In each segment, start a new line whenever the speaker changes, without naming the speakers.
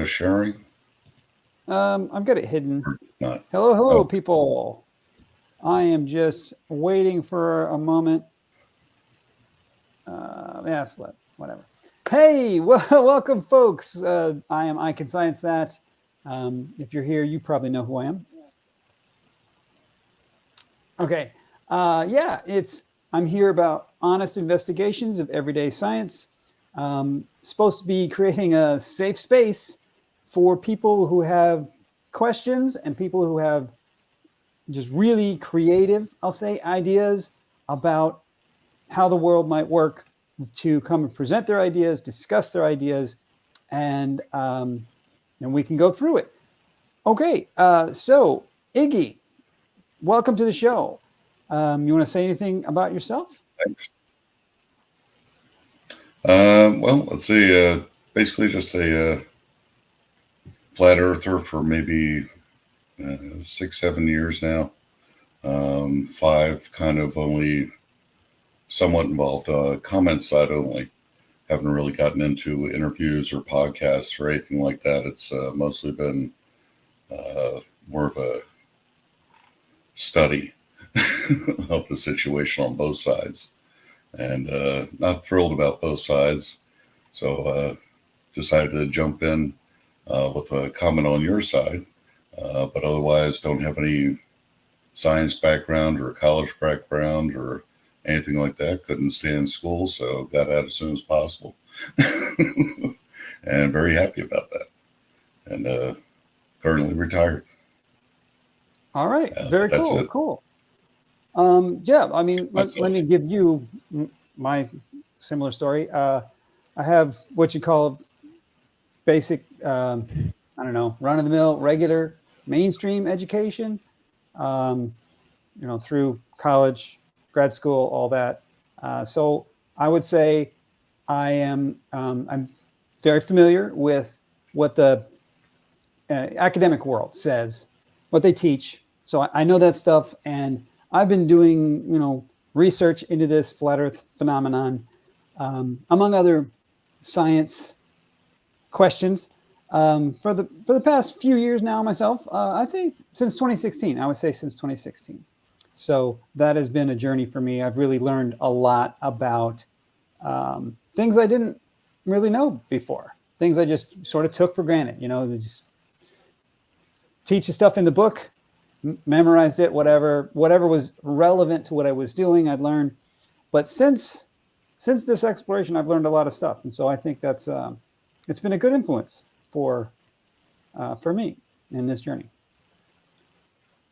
sharing?
I've got it hidden.
Not.
Hello, people. I am just waiting for a moment. Yeah, whatever. Hey, welcome, folks. I am I Can Science That. If you're here, you probably know who I am. Okay. Yeah, I'm here about honest investigations of everyday science. Supposed to be creating a safe space for people who have questions and people who have just really creative, I'll say, ideas about how the world might work, to come and present their ideas, discuss their ideas, and we can go through it. Okay, so Iggy, welcome to the show. You want to say anything about yourself?
Thanks. Well, let's see. Basically, just a flat earther for maybe 6, 7 years now. 5 kind of only somewhat involved comment side only. Haven't really gotten into interviews or podcasts or anything like that. It's mostly been more of a study of the situation on both sides, and not thrilled about both sides. So decided to jump in with a comment on your side, but otherwise don't have any science background or college background or anything like that. Couldn't stay in school, so got out as soon as possible. And very happy about that. And currently retired.
All right. Very cool.
It.
Cool. Yeah, I mean, let me give you my similar story. I have what you call basic, I don't know, run-of-the-mill, regular, mainstream education, through college, grad school, all that. So I would say I'm very familiar with what the academic world says, what they teach. So I know that stuff, and I've been doing, research into this flat Earth phenomenon, among other science questions, for the past few years now myself. I'd say since 2016. I would say since 2016. So that has been a journey for me. I've really learned a lot about things I didn't really know before. Things I just sort of took for granted. They just teach you stuff in the book, memorized it, whatever was relevant to what I was doing, I'd learn. But since this exploration, I've learned a lot of stuff, and so I think that's it's been a good influence for me in this journey.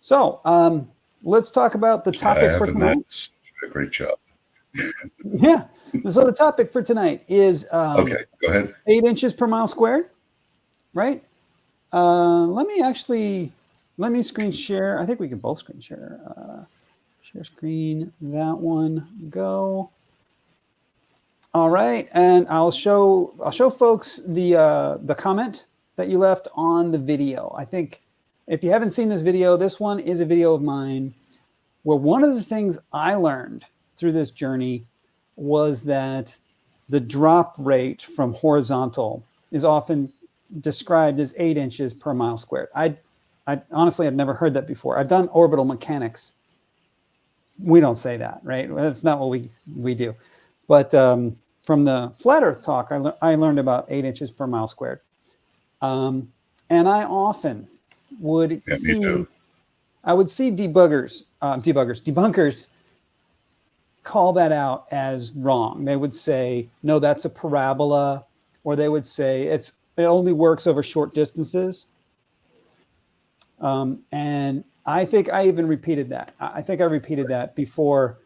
So let's talk about the topic for tonight.
A great job.
Yeah. So the topic for tonight is
okay. Go ahead.
8 inches per mile squared, right? Let me screen share. I think we can both screen share. Share screen, that one, go. All right, and I'll show folks the comment that you left on the video. I think if you haven't seen this video, this one is a video of mine where one of the things I learned through this journey was that the drop rate from horizontal is often described as 8 inches per mile squared. I honestly have never heard that before. I've done orbital mechanics. We don't say that, right? That's not what we do. But from the flat Earth talk, I learned about 8 inches per mile squared. And I often would see debunkers call that out as wrong. They would say, no, that's a parabola, or they would say it only works over short distances. And I think I even repeated that. I think I repeated that before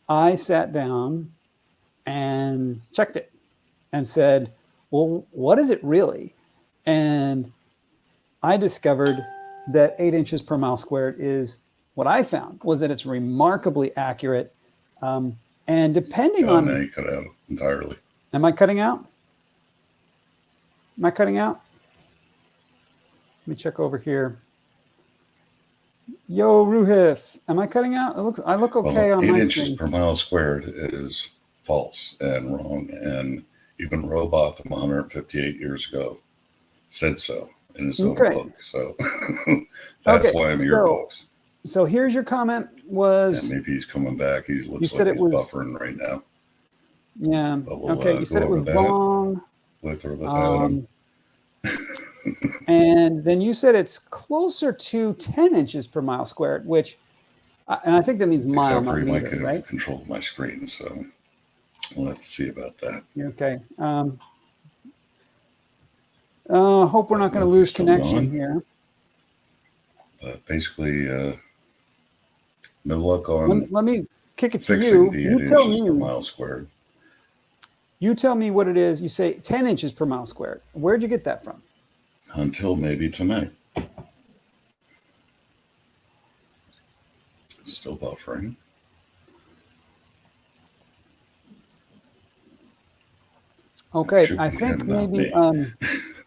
I sat down and checked it and said, well, what is it really? And I discovered that 8 inches per mile squared is what I found was that it's remarkably accurate. And depending on...
Now you cut out entirely.
Am I cutting out? Am I cutting out? Let me check over here. Yo, Ruhif, am I cutting out? I look okay on my
8 inches per mile squared is false and wrong, and even Robotham 158 years ago said so in his own
Okay.
book. So that's
Okay.
why I'm here, folks.
So here's your comment
And
was,
maybe he's coming back. He
you
looks
said
like
it
he's
was,
buffering right now.
yeah.
But we'll
Okay. You
go
said it
over
was
that
wrong.
with or without him.
And then you said it's closer to 10 inches per mile squared, which, and I think that means mile,
Except for
not
he might
meter,
have
right?
controlled my screen. So we'll have to see about that.
Okay. Hope we're not going to lose connection here.
But basically, no luck on
Let me kick it to
fixing
you.
the 8
You tell
inches per
me.
mile squared.
You tell me what it is. You say 10 inches per mile squared. Where'd you get that from?
Until maybe tonight. Still buffering.
Okay, I think maybe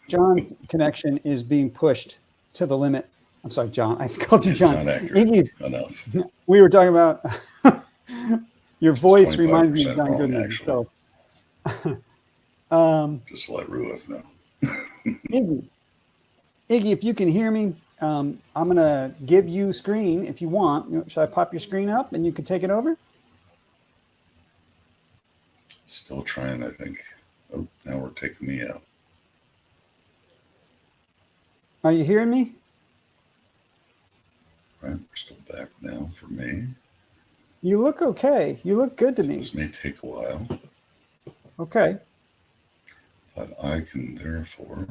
John's connection is being pushed to the limit. I'm sorry, John. I called you John.
Iggy's enough.
We were talking about your voice reminds me of John
wrong,
Goodman.
actually.
So,
just let Ruth know.
Iggy, if you can hear me, I'm gonna give you screen if you want. Should I pop your screen up and you can take it over?
Still trying, I think. Oh, now we're taking me out.
Are you hearing me?
Right, we're still back now for me.
You look okay. You look good to me.
This may take a while.
Okay.
But I can therefore.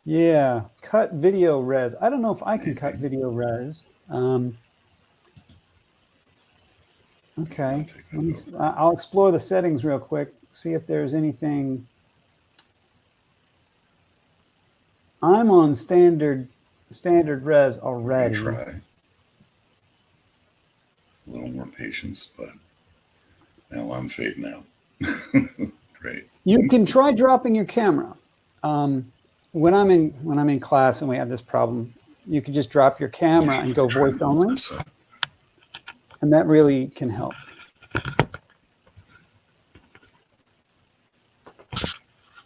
Yeah, cut video res. I don't know if I can cut video res. Okay, I'll explore the settings real quick, see if there's anything. I'm on standard res already.
Try a little more patience, but now I'm fading out. Great.
You can try dropping your camera. When I'm in class and we have this problem, you can just drop your camera and go voice only, and that really can help.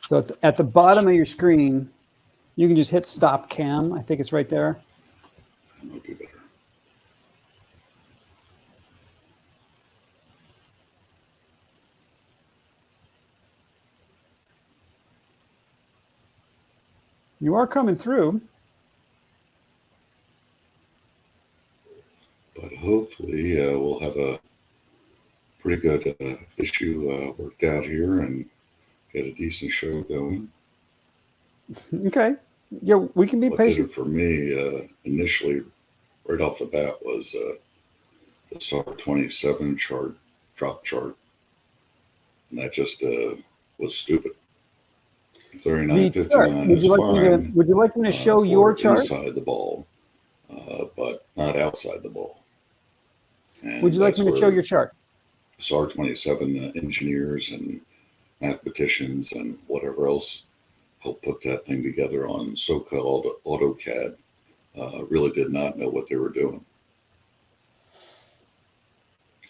So at the bottom of your screen, you can just hit stop cam. I think it's right there.
That might be better.
You are coming through.
But hopefully we'll have a pretty good issue worked out here and get a decent show going.
Okay. Yeah, we can be patient.
What did it for me initially, right off the bat, was the SAR 27 drop chart. And that just was stupid. 3959 is fine.
Would you like me to show your chart?
Inside the ball, but not outside the ball. And
would you like me to show your chart?
SAR 27 engineers and mathematicians and whatever else helped put that thing together on so-called AutoCAD really did not know what they were doing.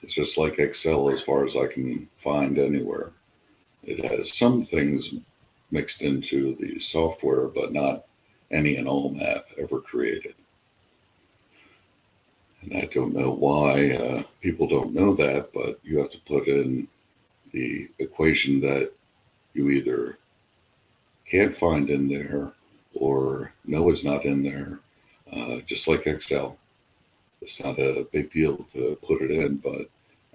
It's just like Excel as far as I can find anywhere. It has some things mixed into the software, but not any and all math ever created. And I don't know why people don't know that, but you have to put in the equation that you either can't find in there or know is not in there, just like Excel. It's not a big deal to put it in, but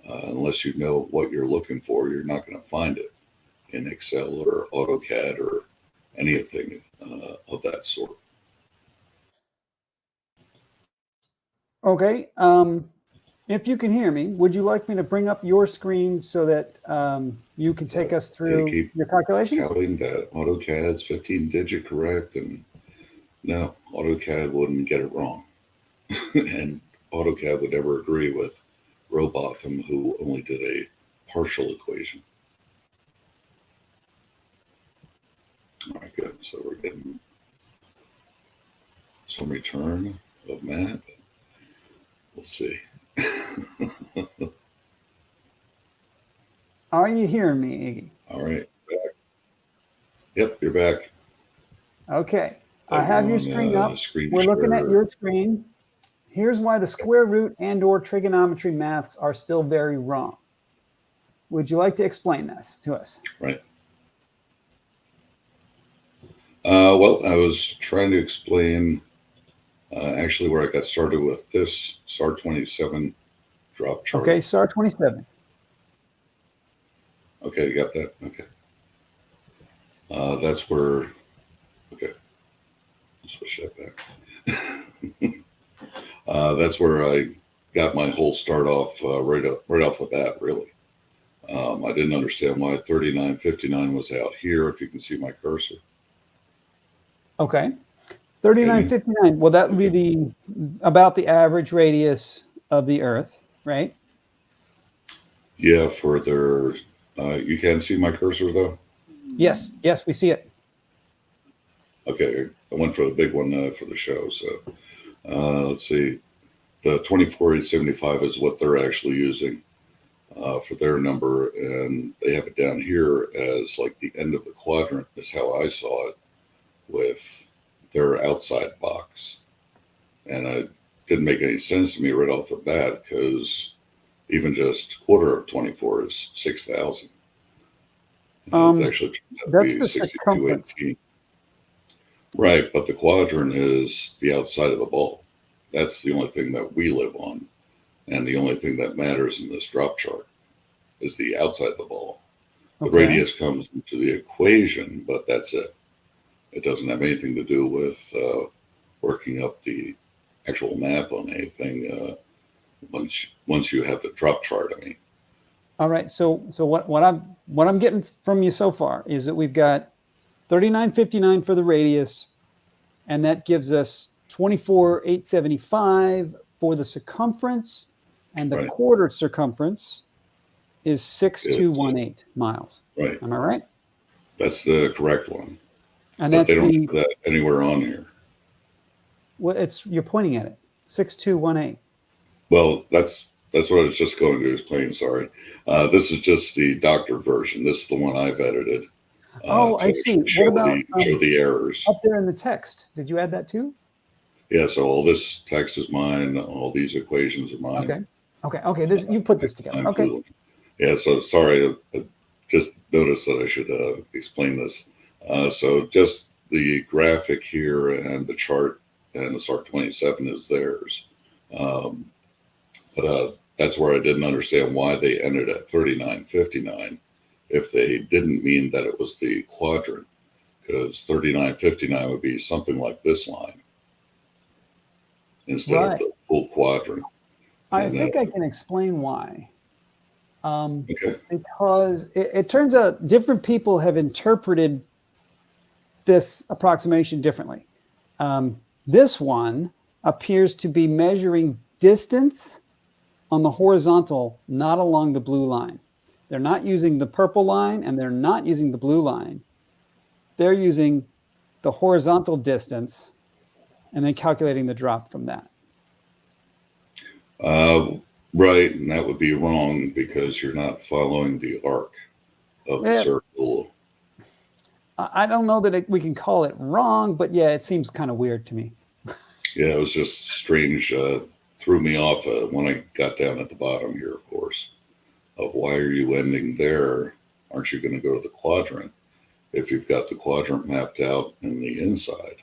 unless you know what you're looking for, you're not going to find it in Excel or AutoCAD or anything of that sort.
Okay. If you can hear me, would you like me to bring up your screen so that you can take us through your calculations?
Counting that AutoCAD's 15-digit correct, and no, AutoCAD wouldn't get it wrong. And AutoCAD would never agree with Robotham, who only did a partial equation. All right, good. So we're getting some return of math. We'll see.
Are you hearing me, Iggy?
All right. Back. Yep, you're back.
Okay. I
that you're
have your
on
screen up.
screen
We're looking at
share.
your screen. Here's why the square root and or trigonometry maths are still very wrong. Would you like to explain this to us?
Right. Well, I was trying to explain actually where I got started with this SAR 27 drop chart.
Okay, SAR 27.
Okay, you got that? Okay. That's where, okay, let's switch that back. That's where I got my whole start off right off the bat, really. I didn't understand why 3959 was out here, if you can see my cursor.
Okay. 3959. Well, that would be about the average radius of the Earth, right?
Yeah, for their, you can see my cursor though?
Yes, yes, we see it.
Okay, I went for the big one for the show. So let's see. The 24875 is what they're actually using for their number. And they have it down here as like the end of the quadrant is how I saw it with their outside box. And it didn't make any sense to me right off the bat because even just quarter of 24 is 6,000. It actually turns out
That's
to be
the circumference.
6218. Right, but the quadrant is the outside of the ball. That's the only thing that we live on. And the only thing that matters in this drop chart is the outside of the ball. The radius comes into the equation, but that's it. It doesn't have anything to do with working up the actual math on anything once you have the drop chart. I mean.
All right. So what I'm getting from you so far is that we've got 3959 for the radius, and that gives us 24,875 for the circumference, and the quarter circumference is 6,218 miles.
Right.
Am I right?
That's the correct one.
And
but
that's
they don't put that anywhere on here.
Well, you're pointing at it. 6,218.
Well, that's what I was just going to explain. Sorry. This is just the doctor version. This is the one I've edited.
I see. What about
show the errors
up there in the text? Did you add that too?
Yeah. So all this text is mine. All these equations are mine.
Okay. This you put this together. Okay.
Yeah. So sorry. I just noticed that I should explain this. So just the graphic here and the chart and the SAR 27 is theirs. But that's where I didn't understand why they ended at 3959 if they didn't mean that it was the quadrant, because 3959 would be something like this line instead of the full quadrant.
I think I can explain why. Because it turns out different people have interpreted this approximation differently. This one appears to be measuring distance on the horizontal, not along the blue line. They're not using the purple line and they're not using the blue line. They're using the horizontal distance and then calculating the drop from that.
Right, and that would be wrong because you're not following the arc of the circle.
I don't know that we can call it wrong, but yeah, it seems kind of weird to me.
Yeah, it was just strange. Threw me off when I got down at the bottom here, of course, of why are you ending there? Aren't you going to go to the quadrant if you've got the quadrant mapped out in the inside?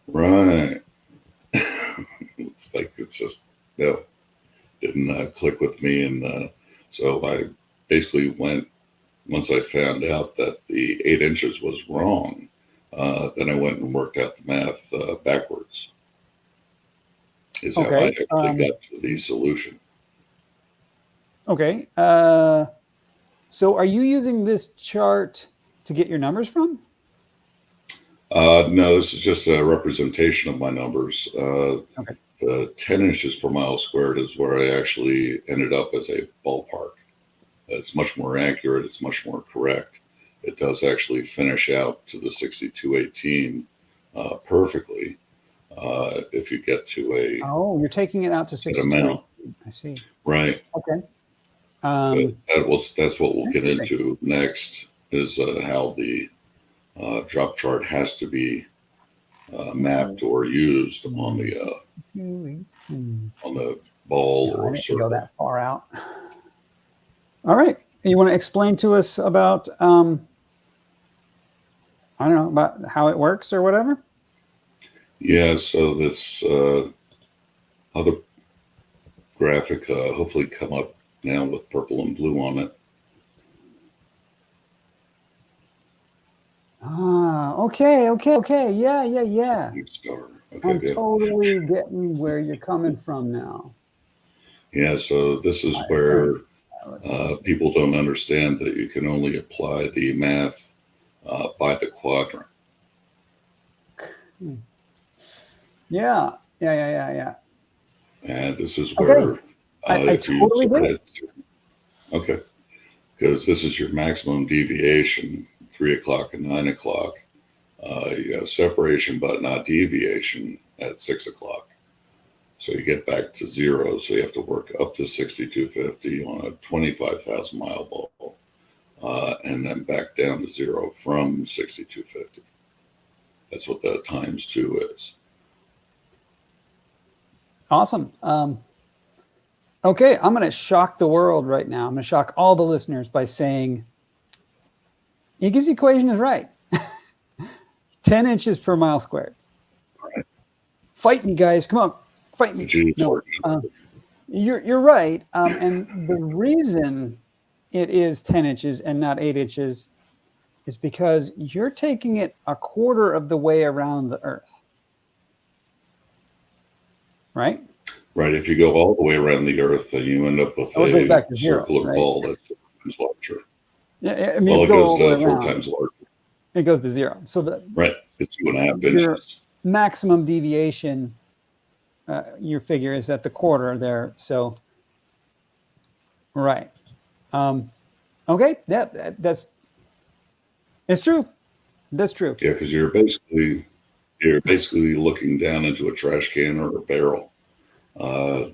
Right. It's just, no, didn't click with me. And so I basically went, once I found out that the 8 inches was wrong, then I went and worked out the math backwards. Is how I actually got to the solution.
Okay. So are you using this chart to get your numbers from?
No, this is just a representation of my numbers. The 10 inches per mile squared is where I actually ended up as a ballpark. It's much more accurate. It's much more correct. It does actually finish out to the 6218 perfectly. If you get to a
you're taking it out to 62. I see.
Right.
Okay.
That's what we'll get into next is how the drop chart has to be mapped or used on the ball
No, I
or
didn't go
circle.
that far out. All right. You want to explain to us about, I don't know, about how it works or whatever?
Yeah, so this other graphic hopefully come up now with purple and blue on it.
Ah, okay. Yeah.
Big star. Okay,
I'm
good.
totally getting where you're coming from now.
Yeah, so this is
I
where
think. Let's see.
people don't understand that you can only apply the math by the quadrant.
Yeah.
And this is
Okay.
where
I
if you
totally
start
get
at, okay, because this is your maximum deviation, 3 o'clock and 9 o'clock. You have separation, but not deviation at 6 o'clock. So you get back to zero. So you have to work up to 6250 on a 25,000 mile ball, and then back down to zero from 6250. That's what the times 2 is.
Awesome. Okay, I'm going to shock the world right now. I'm going to shock all the listeners by saying Iggy's equation is right. 10 inches per mile squared.
Right.
Fight me, guys. Come on. Fight me. No, you're right. And the reason it is 10 inches and not 8 inches is because you're taking it a quarter of the way around the Earth. Right?
Right. If you go all the way around the Earth, then you end up with a circular ball that's 4 times larger.
Yeah, I mean,
Well, it goes to 4 times larger.
It goes to zero. So
right, it's 2.5 inches.
Maximum deviation, your figure is at the quarter there. So, right. Okay, that's it's true. That's true.
Yeah, because you're basically looking down into a trash can or a barrel.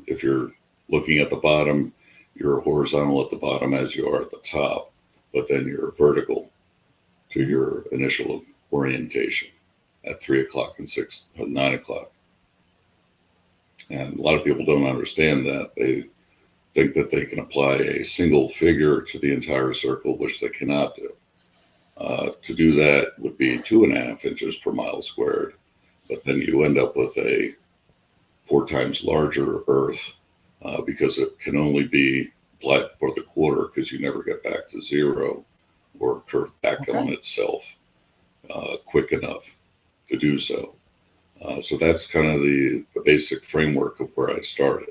If you're looking at the bottom, you're horizontal at the bottom as you are at the top, but then you're vertical to your initial orientation at 3 o'clock and 9 o'clock. And a lot of people don't understand that. They think that they can apply a single figure to the entire circle, which they cannot do. To do that would be 2.5 inches per mile squared, but then you end up with a 4 times larger Earth because it can only be applied for the quarter because you never get back to zero or curve back on itself quick enough to do so. So that's kind of the basic framework of where I started.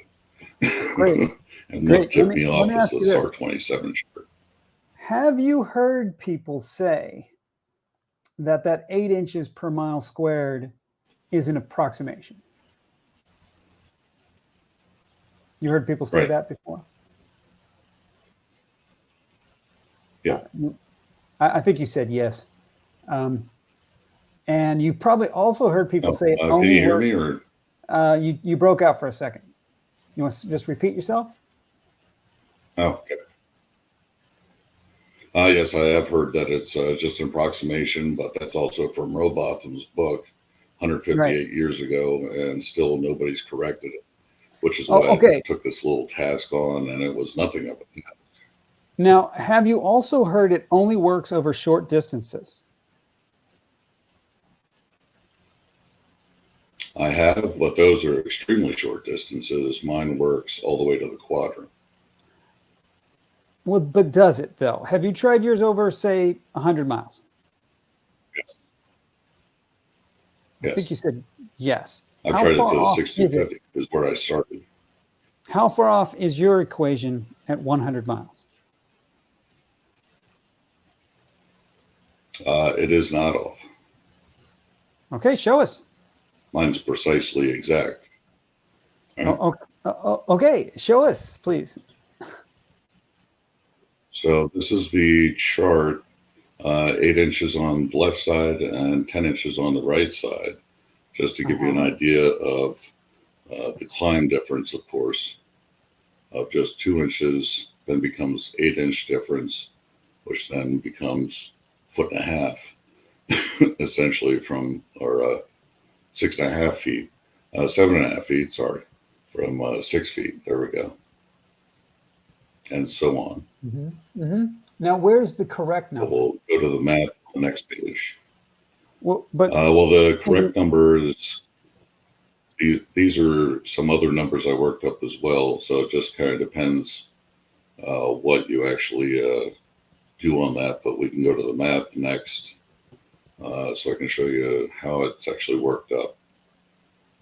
Great.
And what tipped me off was the SAR 27 chart.
Have you heard people say that 8 inches per mile squared is an approximation? You heard people say that before?
Yeah.
I think you said yes. And you probably also heard people say it only
can you hear me or?
You broke out for a second. You want to just repeat yourself?
Oh, okay. Yes, I have heard that it's just an approximation, but that's also from Rowbotham's book 158 years ago, and still nobody's corrected it, which is why I took this little task on, and it was nothing of it.
Now, have you also heard it only works over short distances?
I have, but those are extremely short distances. Mine works all the way to the quadrant.
Well, but does it though? Have you tried yours over, say, 100 miles?
Yes.
I think you said yes.
I tried it to the 6250 is where I started.
How far off is your equation at 100 miles?
It is not off.
Okay, show us.
Mine's precisely exact.
Right. Okay, show us, please.
So this is the chart, 8 inches on the left side and 10 inches on the right side, just to give you an idea of the climb difference, of course, of just 2 inches, then becomes 8-inch difference, which then becomes 1.5 foot, essentially from, or 6.5 feet, 7.5 feet, sorry, from 6 feet. There we go. And so on.
Now, where's the correct number?
We'll go to the math on the next page.
Well,
well, the correct number is, these are some other numbers I worked up as well. So it just kind of depends what you actually do on that. But we can go to the math next. So I can show you how it's actually worked up.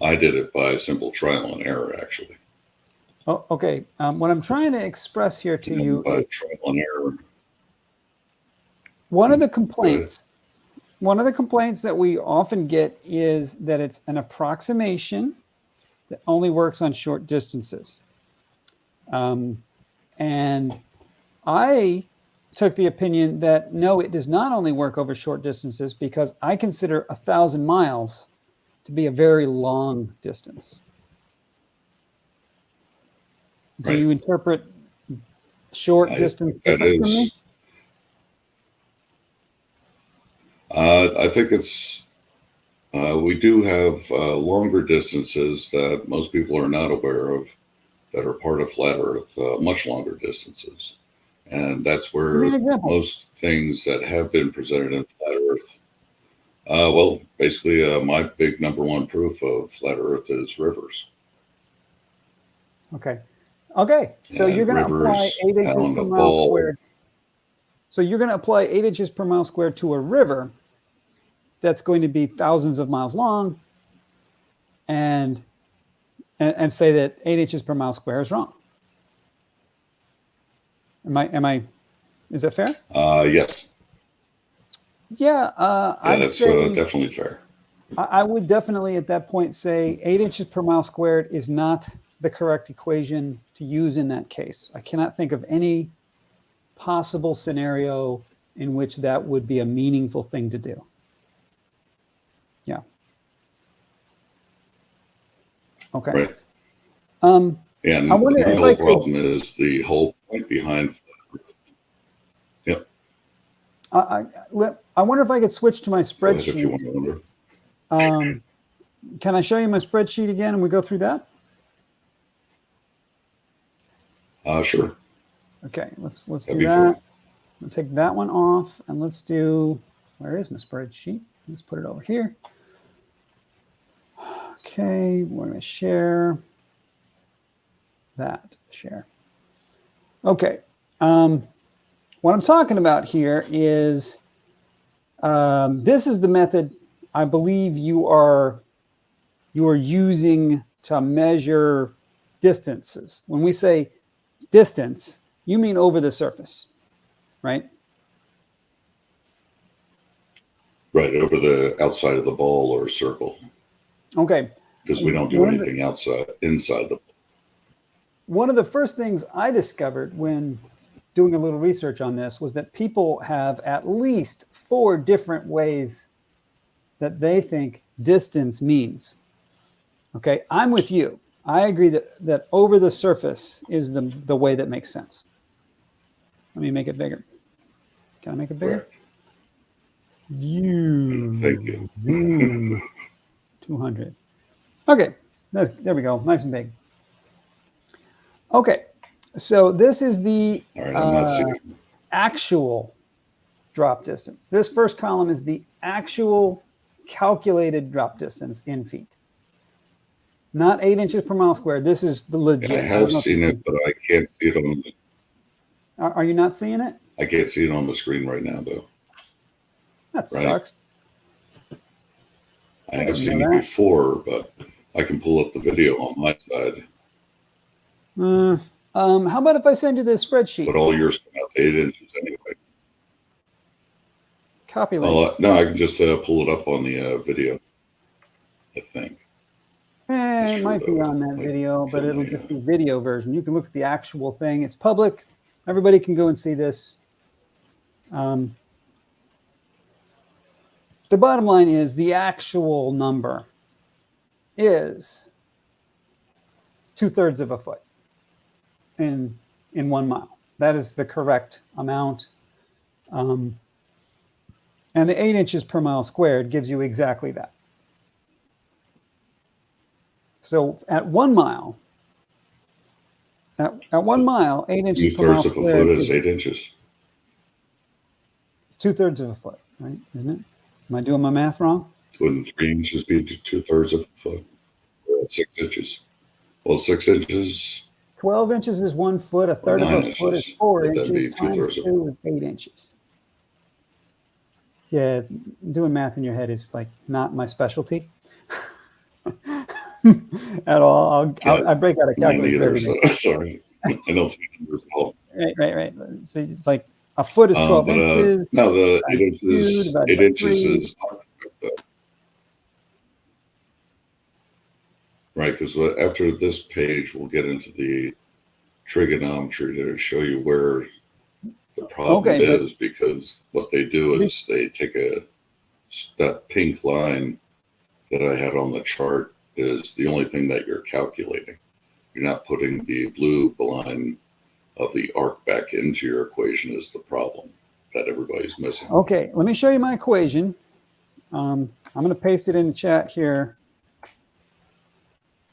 I did it by simple trial and error, actually.
Oh, okay. What I'm trying to express here to you
by trial and error.
One of the complaints that we often get is that it's an approximation that only works on short distances. And I took the opinion that no, it does not only work over short distances, because I consider 1,000 miles to be a very long distance. Do you interpret short distance different from me?
I think it's, we do have longer distances that most people are not aware of that are part of flat Earth, much longer distances. And that's where most things that have been presented in flat Earth, well, basically my big number one proof of flat Earth is rivers.
Okay. Okay. So you're going to apply 8 inches per mile squared. So you're going to apply 8 inches per mile squared to a river that's going to be thousands of miles long, and say that 8 inches per mile square is wrong. Is that fair?
Yes.
Yeah.
That's say, definitely fair.
I would definitely at that point say 8 inches per mile squared is not the correct equation to use in that case. I cannot think of any possible scenario in which that would be a meaningful thing to do. Yeah. Okay.
Right.
Yeah,
and I wonder the whole problem is the whole point behind. Yep.
I wonder if I could switch to my spreadsheet.
If you want to.
Can I show you my spreadsheet again and we go through that?
Sure.
Okay, let's do that. We'll take that one off and let's do, where is my spreadsheet? Let's put it over here. Okay, we're going to share that, share. Okay, what I'm talking about here is, this is the method I believe you are using to measure distances. When we say distance, you mean over the surface, right?
Right, over the outside of the ball or circle.
Okay.
Because we don't do anything inside the ball.
One of the first things I discovered when doing a little research on this was that people have at least 4 different ways that they think distance means. Okay, I'm with you. I agree that over the surface is the way that makes sense. Let me make it bigger. Can I make it bigger?
Right. Thank you.
200. Okay, there we go. Nice and big. Okay, so this is the actual drop distance. This first column is the actual calculated drop distance in feet. Not 8 inches per mile squared. This is the legit.
I have seen it, but I can't see it on the...
Are you not seeing it?
I can't see it on the screen right now, though.
That sucks.
I have seen it before, but I can pull up the video on my side.
How about if I send you this spreadsheet?
But all yours come out to 8 inches anyway.
Copy link.
No, I can just pull it up on the video, I think.
It might be on that video, but it'll just be video version. You can look at the actual thing. It's public. Everybody can go and see this. The bottom line is the actual number is 2/3 of a foot in 1 mile. That is the correct amount. And the 8 inches per mile squared gives you exactly that. So at 1 mile, at 1 mile, 8 inches per mile
Two-thirds of a
squared
foot is
is
8 inches.
2/3 of a foot, right? Isn't it? Am I doing my math wrong?
Wouldn't 3 inches be two-thirds of a foot? 6 inches. Well, 6 inches
12 inches is 1 foot. A
or
third of
9
a foot is
inches.
4
Would that be
inches. Times
two-thirds of
2 is 8 inches. Yeah, doing math in your head is like not my specialty at all. I break out a calculator every day.
Sorry. I don't see numbers at all.
Right. So it's like a foot is 12 inches.
No, the
times
8 inches,
2 divided
8
by
inches
3.
is right, because after this page, we'll get into the trigonometry to show you where the problem is, because what they do is they take that pink line that I had on the chart is the only thing that you're calculating. You're not putting the blue line of the arc back into your equation is the problem that everybody's missing.
Okay, let me show you my equation. I'm going to paste it in the chat here.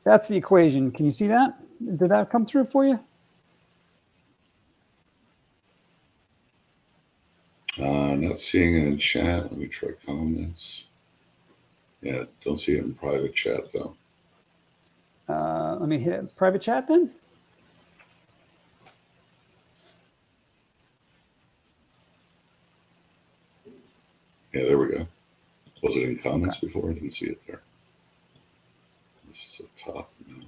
That's the equation. Can you see that? Did that come through for you?
Not seeing it in chat. Let me try comments. Yeah, don't see it in private chat though.
Let me hit private chat then.
Yeah, there we go. Was it in comments before? I didn't see it there. This is up top now.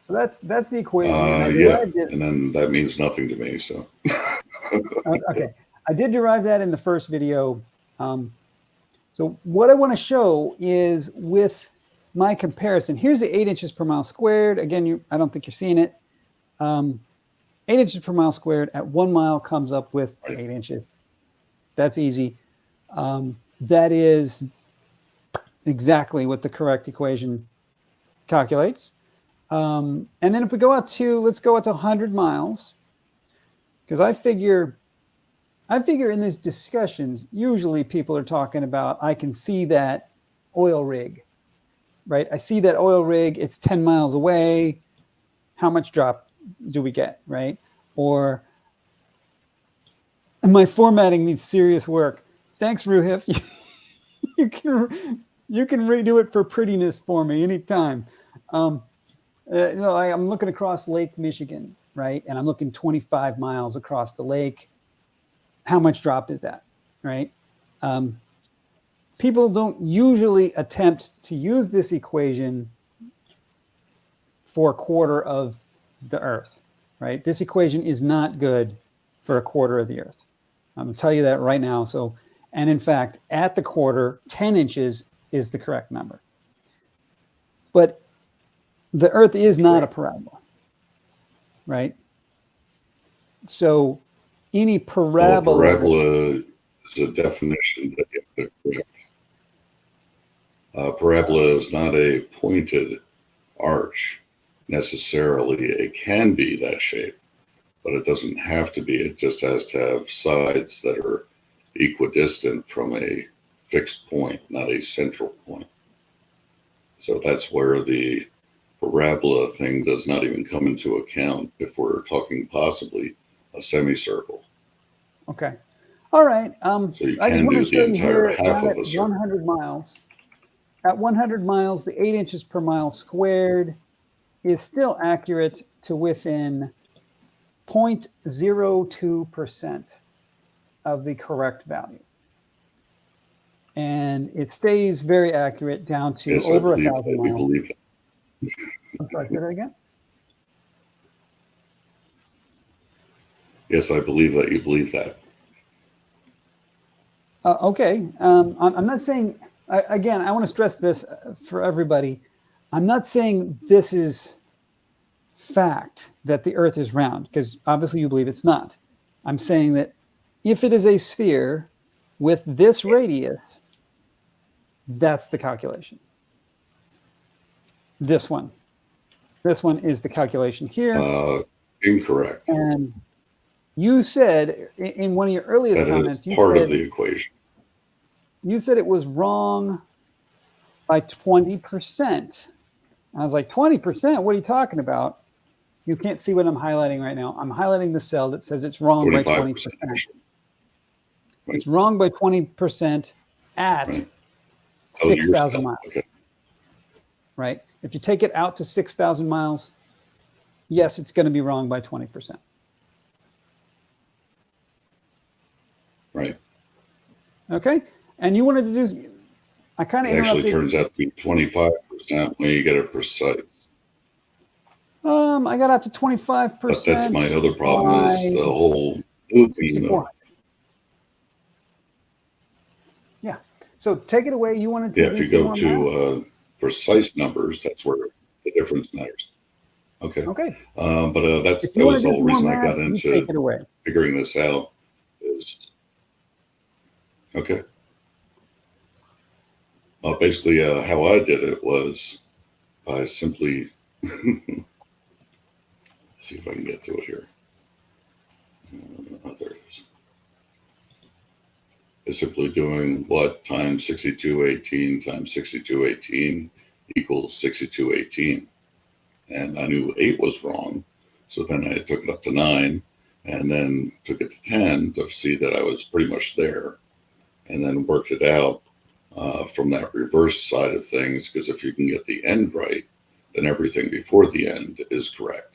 So that's the equation.
Yeah, and then that means nothing to me. So
okay, I did derive that in the first video. So what I want to show is with my comparison. Here's the 8 inches per mile squared. Again, I don't think you're seeing it. 8 inches per mile squared at 1 mile comes up with 8 inches. That's easy. That is exactly what the correct equation calculates. And then if we go out to, let's go out to 100 miles, because I figure in these discussions, usually people are talking about, I can see that oil rig, right? I see that oil rig, it's 10 miles away. How much drop do we get, right? Or my formatting needs serious work. Thanks, Ruhif. you can redo it for prettiness for me anytime. I'm looking across Lake Michigan, right? And I'm looking 25 miles across the lake. How much drop is that, right? People don't usually attempt to use this equation for a quarter of the Earth, right? This equation is not good for a quarter of the Earth. I'm going to tell you that right now. So, and in fact, at the quarter, 10 inches is the correct number. But the Earth is not a parabola, right? So any parabola...
Well, a parabola is a definition that you have to correct. Parabola is not a pointed arch necessarily. It can be that shape, but it doesn't have to be. It just has to have sides that are equidistant from a fixed point, not a central point. So that's where the parabola thing does not even come into account if we're talking possibly a semicircle.
Okay. All right.
So you can do the entire half of a circle.
100 miles. At 100 miles, the 8 inches per mile squared is still accurate to within 0.02% of the correct value. And it stays very accurate down to over 1,000 miles. I'm sorry, say that again?
Yes, I believe that you believe that.
Okay. I'm not saying, again, I want to stress this for everybody. I'm not saying this is fact that the Earth is round, because obviously you believe it's not. I'm saying that if it is a sphere with this radius, that's the calculation. This one is the calculation here.
Incorrect.
And you said in one of your earliest comments,
you part of the equation.
You said it was wrong by 20%. I was like, 20%? What are you talking about? You can't see what I'm highlighting right now. I'm highlighting the cell that says it's wrong by 20%. It's wrong by 20% at 6,000 miles.
Okay.
Right? If you take it out to 6,000 miles, yes, it's going to be wrong by 20%.
Right.
Okay. And you wanted to do, I kind of interrupted.
It actually turns out to be 25% when you get it precise.
I got out to 25%.
But that's my other problem is the whole moving.
Yeah. So take it away. You wanted to.
Yeah, if you go to precise numbers, that's where the difference matters. Okay.
Okay.
But that was the whole reason I got into
take it away.
Figuring this out. Is okay. Basically, how I did it was by simply. See if I can get to it here. There it is. It's simply doing what times 6218 times 6218 equals 6218. And I knew 8 was wrong. So then I took it up to 9 and then took it to 10 to see that I was pretty much there. And then worked it out from that reverse side of things, because if you can get the end right, then everything before the end is correct.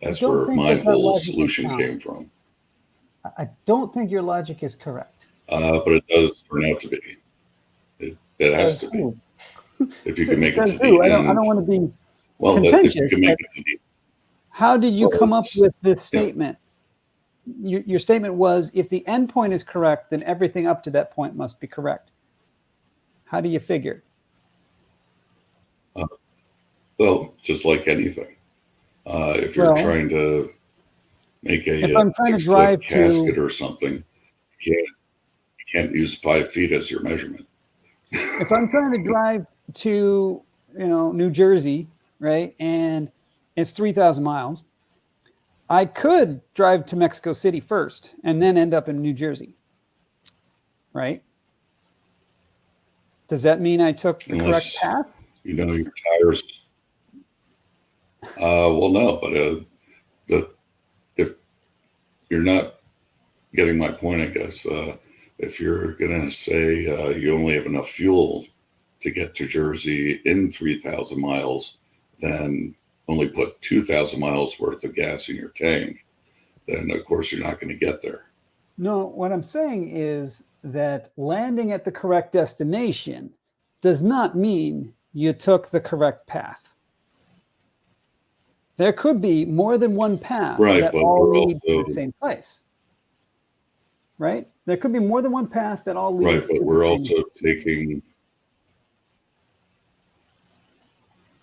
That's where my whole solution came from.
I don't think your logic is correct.
But it does turn out to be. It has to be. If you can make it to the end.
I don't want to be contentious. How did you come up with this statement? Yeah. Your statement was, if the end point is correct, then everything up to that point must be correct. How do you figure?
Well, just like anything. If you're trying to make a
if I'm trying to drive
casket or something, you can't use 5 feet as your measurement.
If I'm trying to drive to New Jersey, right, and it's 3,000 miles, I could drive to Mexico City first and then end up in New Jersey, right? Does that mean I took the correct path?
You know your tires. Well, no, but if you're not getting my point, I guess, if you're going to say you only have enough fuel to get to Jersey in 3,000 miles, then only put 2,000 miles worth of gas in your tank, then of course you're not going to get there.
No, what I'm saying is that landing at the correct destination does not mean you took the correct path. There could be more than one path that all lead to the same place. Right? There could be more than one path that all leads to the same place.
Right, but we're also taking...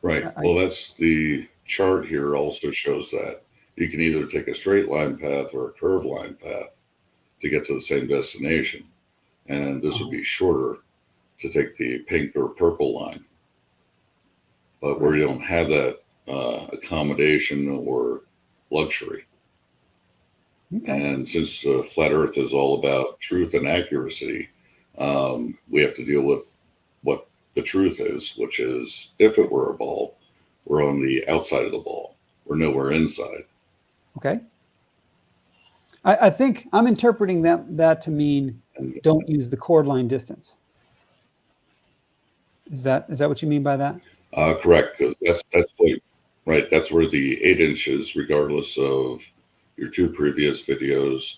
Right, well, that's the chart here also shows that. You can either take a straight line path or a curved line path to get to the same destination. And this would be shorter to take the pink or purple line. But where you don't have that accommodation or luxury. Okay. And since flat Earth is all about truth and accuracy, we have to deal with what the truth is, which is if it were a ball, we're on the outside of the ball. We're nowhere inside.
Okay. I think I'm interpreting that to mean don't use the chord line distance. Is that what you mean by that?
Correct. That's what, right. That's where the 8 inches, regardless of your 2 previous videos,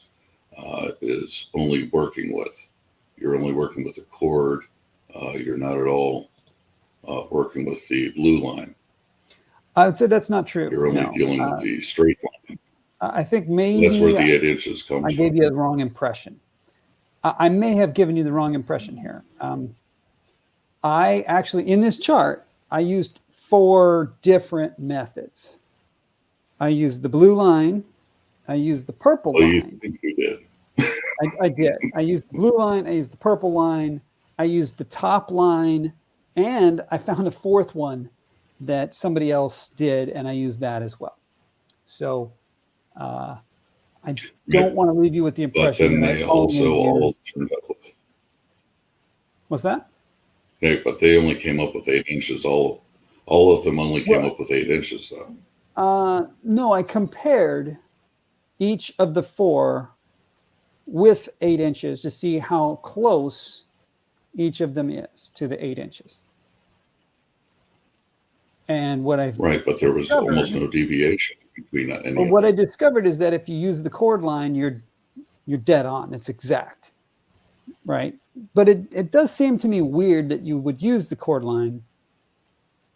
is only working with. You're only working with the chord. You're not at all working with the blue line.
I would say that's not true.
You're only dealing with the straight line.
I think maybe
that's where the 8 inches comes from.
I gave you the wrong impression. I may have given you the wrong impression here. I actually, in this chart, I used 4 different methods. I used the blue line. I used the purple line.
You think you did.
I did. I used the blue line. I used the purple line. I used the top line. And I found a 4th one that somebody else did, and I used that as well. So I don't want to leave you with the impression.
But then they also all turned out with.
What's that?
But they only came up with 8 inches. All of them only came up with 8 inches, though.
No, I compared each of the 4 with 8 inches to see how close each of them is to the 8 inches. And what I've
right, but there was almost no deviation between any.
But what I discovered is that if you use the chord line, you're dead on. It's exact, right? But it does seem to me weird that you would use the chord line.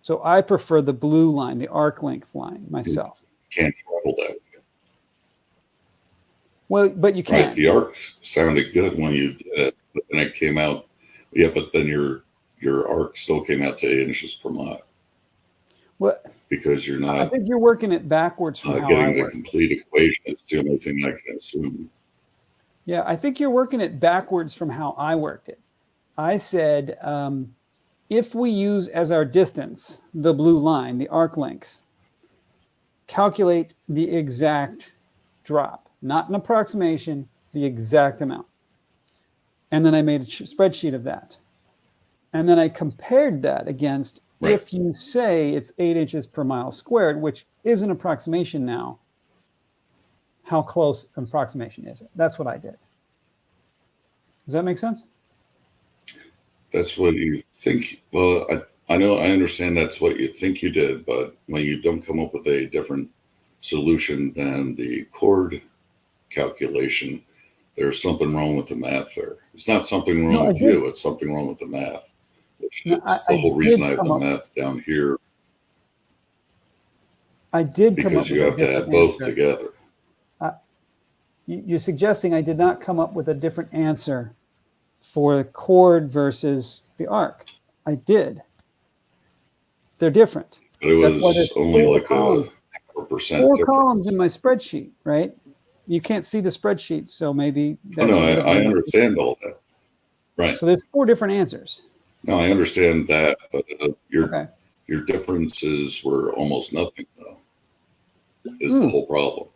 So I prefer the blue line, the arc length line myself.
You can't travel that way.
Well, but you can.
Right, the arc sounded good when you did it, but then it came out. Yeah, but then your arc still came out to 8 inches per mile.
What?
Because you're not.
I think you're working it backwards from how
getting
I
the
work.
complete equation. It's the only thing I can assume.
Yeah, I think you're working it backwards from how I worked it. I said, if we use as our distance the blue line, the arc length, calculate the exact drop, not an approximation, the exact amount. And then I made a spreadsheet of that. And then I compared that against if you say it's 8 inches per mile squared, which is an approximation now, how close an approximation is it? That's what I did. Does that make sense?
That's what you think. Well, I know, I understand that's what you think you did, but when you don't come up with a different solution than the chord calculation, there's something wrong with the math there. It's not something wrong with you. It's something wrong with the math. Which is the whole reason I have the math down here.
I did come up with
because you have to add both together.
You're suggesting I did not come up with a different answer for the chord versus the arc. I did. They're different.
But it was only like a percent.
4 columns in my spreadsheet, right? You can't see the spreadsheet, so maybe that's
I understand all that. Right.
So there's 4 different answers.
No, I understand that, but your differences were almost nothing, though, is the whole problem.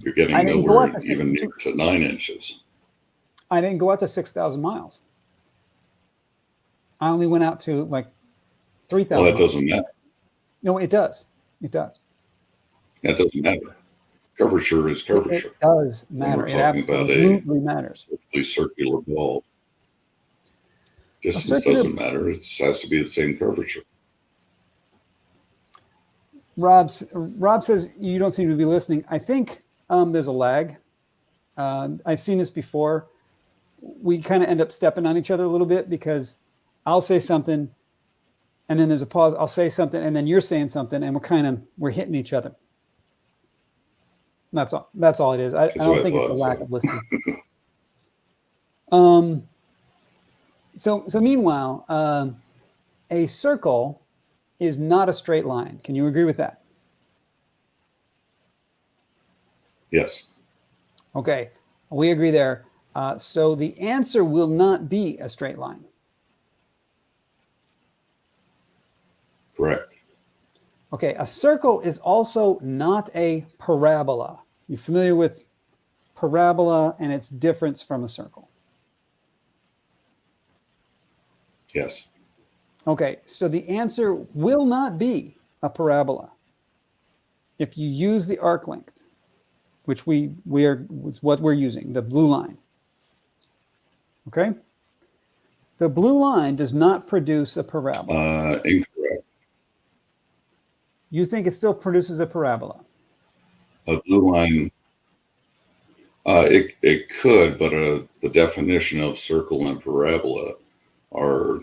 You're getting nowhere even near to 9 inches.
I didn't go out to 6,000 miles. I only went out to like 3,000.
Well, that doesn't matter.
No, it does. It does.
That doesn't matter. Curvature is curvature.
It does matter. It absolutely matters.
A circular ball. Distance doesn't matter. It has to be the same curvature.
Rob says you don't seem to be listening. I think there's a lag. I've seen this before. We kind of end up stepping on each other a little bit because I'll say something and then there's a pause. I'll say something and then you're saying something and we're hitting each other. That's all. That's all it is. I don't think it's a lack of listening. So meanwhile, a circle is not a straight line. Can you agree with that?
Yes.
Okay, we agree there. So the answer will not be a straight line.
Correct.
Okay, a circle is also not a parabola. You familiar with parabola and its difference from a circle?
Yes.
Okay, so the answer will not be a parabola if you use the arc length, which it's what we're using, the blue line. Okay? The blue line does not produce a parabola.
Incorrect.
You think it still produces a parabola?
A blue line, it could, but the definition of circle and parabola are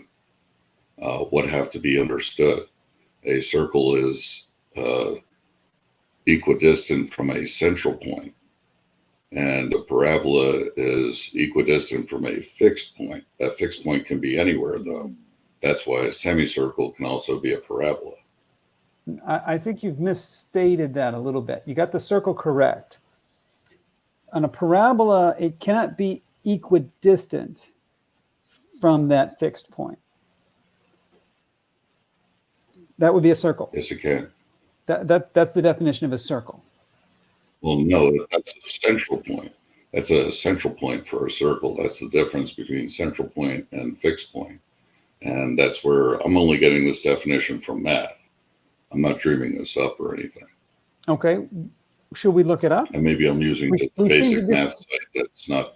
what have to be understood. A circle is equidistant from a central point, and a parabola is equidistant from a fixed point. That fixed point can be anywhere, though. That's why a semicircle can also be a parabola.
I think you've misstated that a little bit. You got the circle correct. On a parabola, it cannot be equidistant from that fixed point. That would be a circle.
Yes, it can.
That's the definition of a circle.
Well, no, that's a central point. That's a central point for a circle. That's the difference between central point and fixed point. And that's where I'm only getting this definition from math. I'm not dreaming this up or anything.
Okay. Should we look it up?
And maybe I'm using the
We seem to
basic
be-
math site. That's not,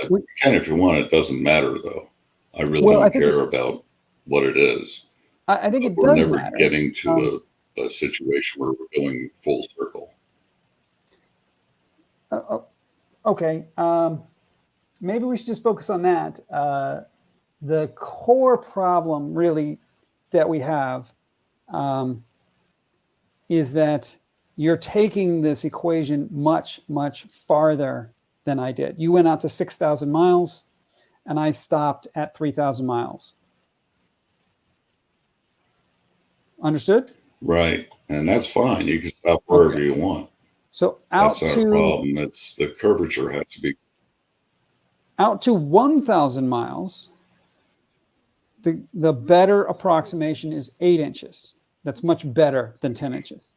We-
you can if you want. It doesn't matter, though. I really
Well, I
don't
think
care about what it is.
I think it
We're
does
never
matter.
getting to a situation where we're going full circle.
Okay. Maybe we should just focus on that. The core problem, really, that we have is that you're taking this equation much, much farther than I did. You went out to 6,000 miles, and I stopped at 3,000 miles. Understood?
Right. And that's fine. You can stop wherever you want.
So out
That's not a problem. It's the curvature has to be
out to 1,000 miles. The better approximation is 8 inches. That's much better than 10 inches.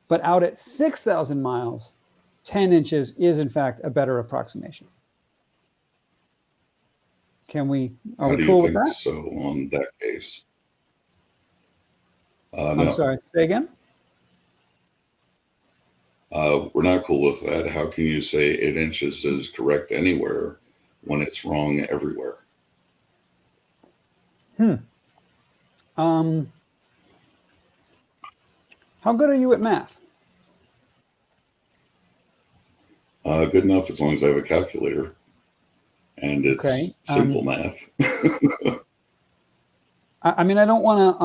But out at 6,000 miles, 10 inches is in fact a better approximation. Are we cool with that?
So on that case?
I'm
no.
sorry, say again?
We're not cool with that. How can you say 8 inches is correct anywhere when it's wrong everywhere?
How good are you at math?
Good enough as long as I have a calculator. And it's
Okay,
simple math.
I mean, I don't want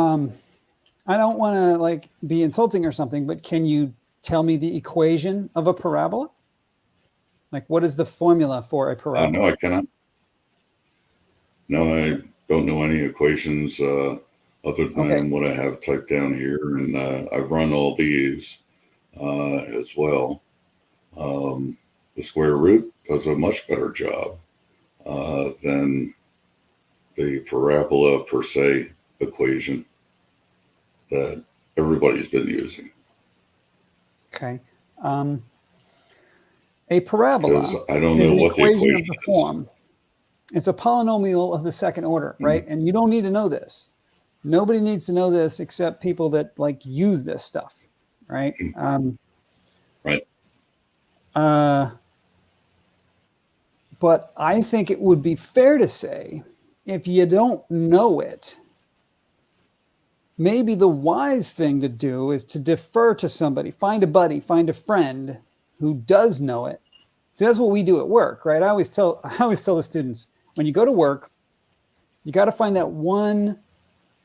to like be insulting or something, but can you tell me the equation of a parabola? Like, what is the formula for a parabola?
No, I cannot. No, I don't know any equations other than what I have typed down here. And I've run all these as well. The square root does a much better job than the parabola per se equation that everybody's been using.
Okay. A parabola
I don't know what the equation
of the form. It's a polynomial of the second order, right? And you don't need to know this. Nobody needs to know this except people that like use this stuff, right?
Right.
But I think it would be fair to say, if you don't know it, maybe the wise thing to do is to defer to somebody, find a buddy, find a friend who does know it. So that's what we do at work, right? I always tell the students, when you go to work, you got to find that one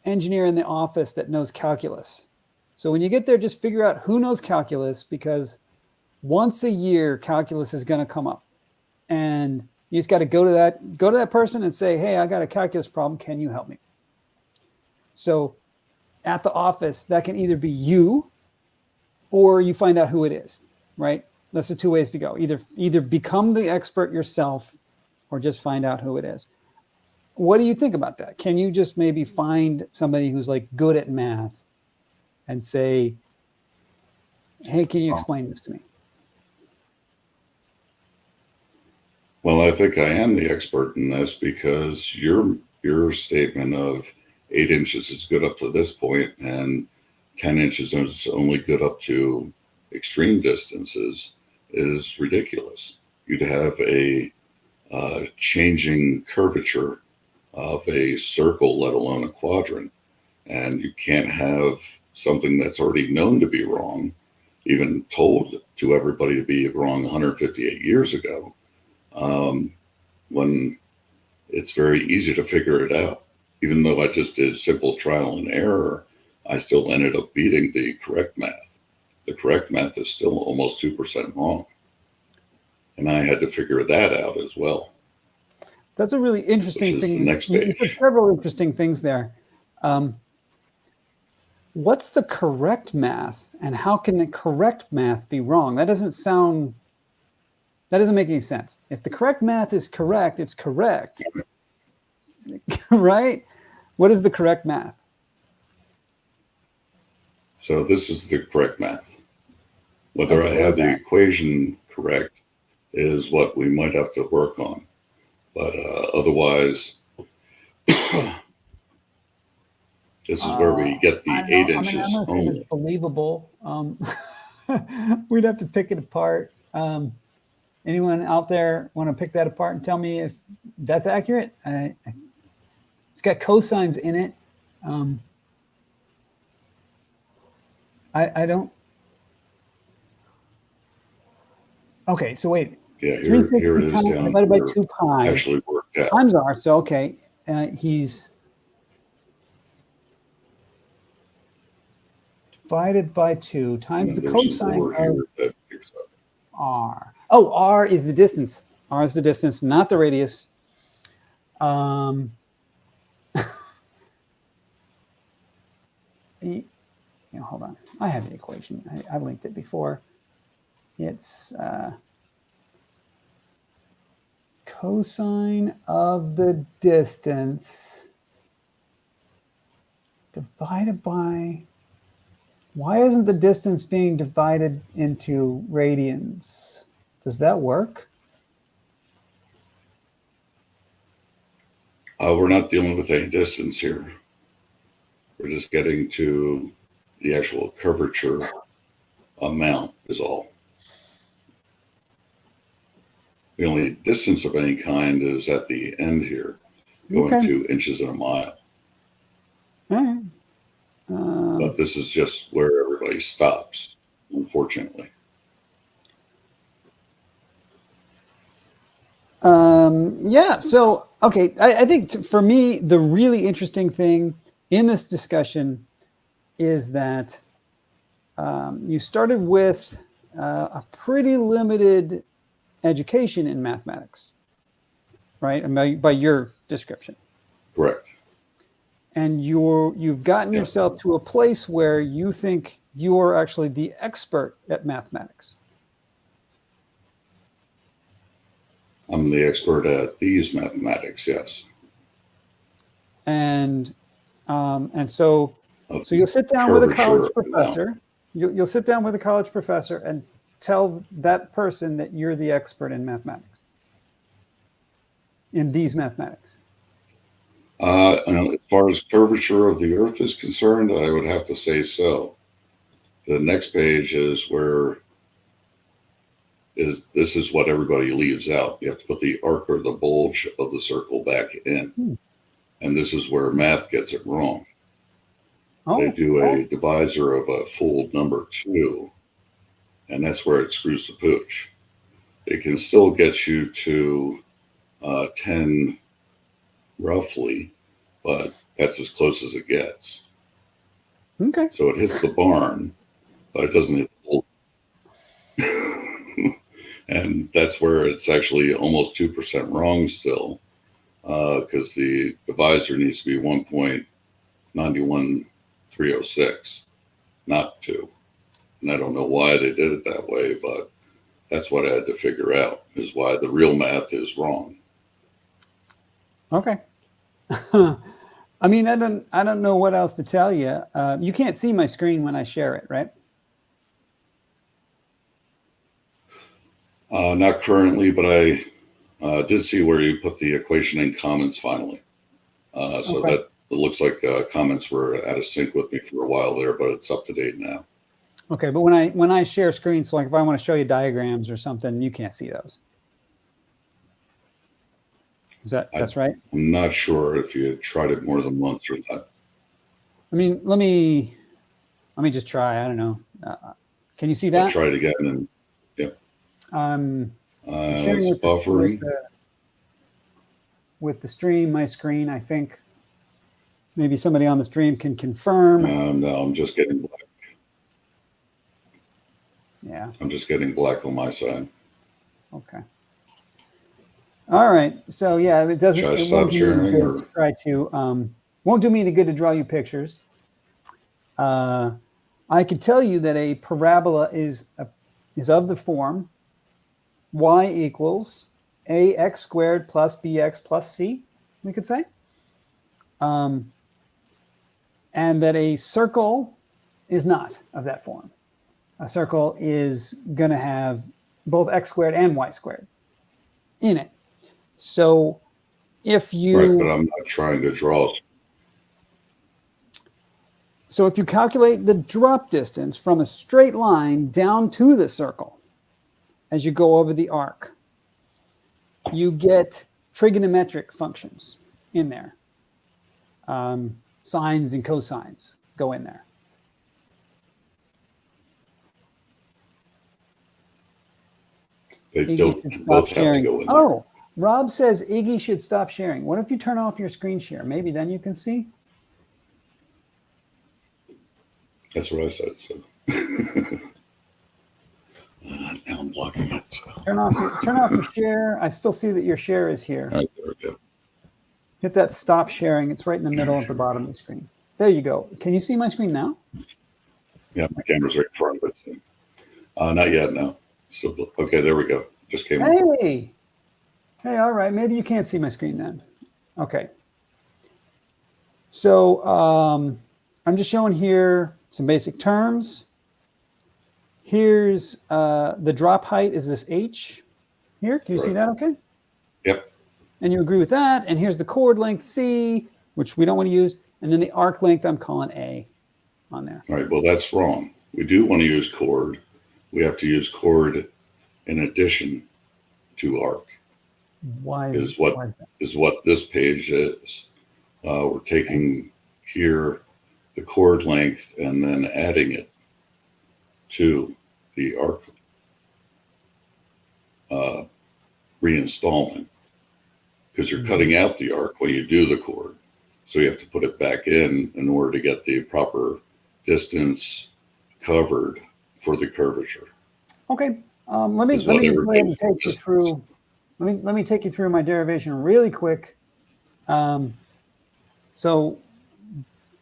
engineer in the office that knows calculus. So when you get there, just figure out who knows calculus, because once a year, calculus is going to come up. And you just got to go to that person and say, hey, I got a calculus problem. Can you help me? So at the office, that can either be you or you find out who it is, right? That's the two ways to go. Either become the expert yourself or just find out who it is. What do you think about that? Can you just maybe find somebody who's like good at math and say, hey, can you explain this to me?
Well, I think I am the expert in this because your statement of 8 inches is good up to this point and 10 inches is only good up to extreme distances is ridiculous. You'd have a changing curvature of a circle, let alone a quadrant. And you can't have something that's already known to be wrong, even told to everybody to be wrong 158 years ago, when it's very easy to figure it out. Even though I just did simple trial and error, I still ended up beating the correct math. The correct math is still almost 2% wrong. And I had to figure that out as well.
That's a really interesting thing.
The next page.
There's several interesting things there. What's the correct math, and how can the correct math be wrong? That doesn't make any sense. If the correct math is correct, it's correct, right? What is the correct math?
So this is the correct math. Whether I have the equation correct is what we might have to work on. But otherwise, This is where we get the
I don't
8
know. I mean, I'm
inches
going to say
only.
that's believable. We'd have to pick it apart. Anyone out there want to pick that apart and tell me if that's accurate? It's got cosines in it. I don't. Okay, so wait.
Yeah,
360
here it is
times
down
divided by
here.
2 pi
Actually worked out.
times r. So okay, he's divided by 2 times the cosine of
That picks up.
r. Oh, r is the distance. R is the distance, not the radius. Hold on. I have the equation. I've linked it before. It's cosine of the distance divided by. Why isn't the distance being divided into radians? Does that work?
We're not dealing with any distance here. We're just getting to the actual curvature amount is all. The only distance of any kind is at the end here, going 2 inches in a mile.
All right.
But this is just where everybody stops, unfortunately.
Yeah. So, okay. I think for me, the really interesting thing in this discussion is that you started with a pretty limited education in mathematics, right? By your description.
Correct.
And you've gotten yourself to a place where you think you're actually the expert at mathematics.
I'm the expert at these mathematics, yes.
And so you'll sit down with a college professor. You'll sit down with a college professor and tell that person that you're the expert in mathematics, in these mathematics.
And as far as curvature of the Earth is concerned, I would have to say so. The next page is where this is what everybody leaves out. You have to put the arc or the bulge of the circle back in. And this is where math gets it wrong. They do a divisor of a full number 2, and that's where it screws the pooch. It can still get you to 10 roughly, but that's as close as it gets.
Okay.
So it hits the barn, but it doesn't hit the bull. And that's where it's actually almost 2% wrong still, because the divisor needs to be 1.91306, not 2. And I don't know why they did it that way, but that's what I had to figure out, is why the real math is wrong.
Okay. I mean, I don't know what else to tell you. You can't see my screen when I share it, right?
Not currently, but I did see where you put the equation in comments finally. So that it looks like comments were out of sync with me for a while there, but it's up to date now.
Okay, but when I share screens, so like if I want to show you diagrams or something, you can't see those. That's right?
I'm not sure if you tried it more than once or not.
I mean, let me just try. I don't know. Can you see that?
I'll try it again, and yeah. It's buffering
with the stream. My screen, I think. Maybe somebody on the stream can confirm.
No, I'm just getting black.
Yeah.
I'm just getting black on my side.
Okay. All right. So yeah, it doesn't.
Should I
it
stop
won't do
sharing
me good
or?
to try to. Won't do me any good to draw you pictures. I could tell you that a parabola is of the form y equals ax squared plus bx plus c. We could say. And that a circle is not of that form. A circle is going to have both x squared and y squared in it. So if you...
Right, but I'm not trying to draw.
So if you calculate the drop distance from a straight line down to the circle as you go over the arc, you get trigonometric functions in there. Sines and cosines go in there.
They
Iggy
don't
should stop
both have to
sharing.
go in there.
Oh, Rob says Iggy should stop sharing. What if you turn off your screen share? Maybe then you can see.
That's what I said. So now I'm blocking it. So.
Turn off your share. I still see that your share is here.
All right, there we go.
Hit that stop sharing. It's right in the middle at the bottom of the screen. There you go. Can you see my screen now?
Yeah, my camera's right in front of it. Not yet, no. Still, okay, there we go. Just came up.
Hey, all right. Maybe you can't see my screen then. Okay. So I'm just showing here some basic terms. Here's the drop height is this H here. Can you see that okay?
Yep.
And you agree with that. And here's the chord length C, which we don't want to use. And then the arc length I'm calling A on there.
All right, well, that's wrong. We do want to use chord. We have to use chord in addition to arc.
Why
is
that?
what this page is. We're taking here the chord length and then adding it to the arc reinstallment, because you're cutting out the arc when you do the chord. So you have to put it back in order to get the proper distance covered for the curvature.
Okay. Let me just go ahead and take you through. Let me take you through my derivation really quick. So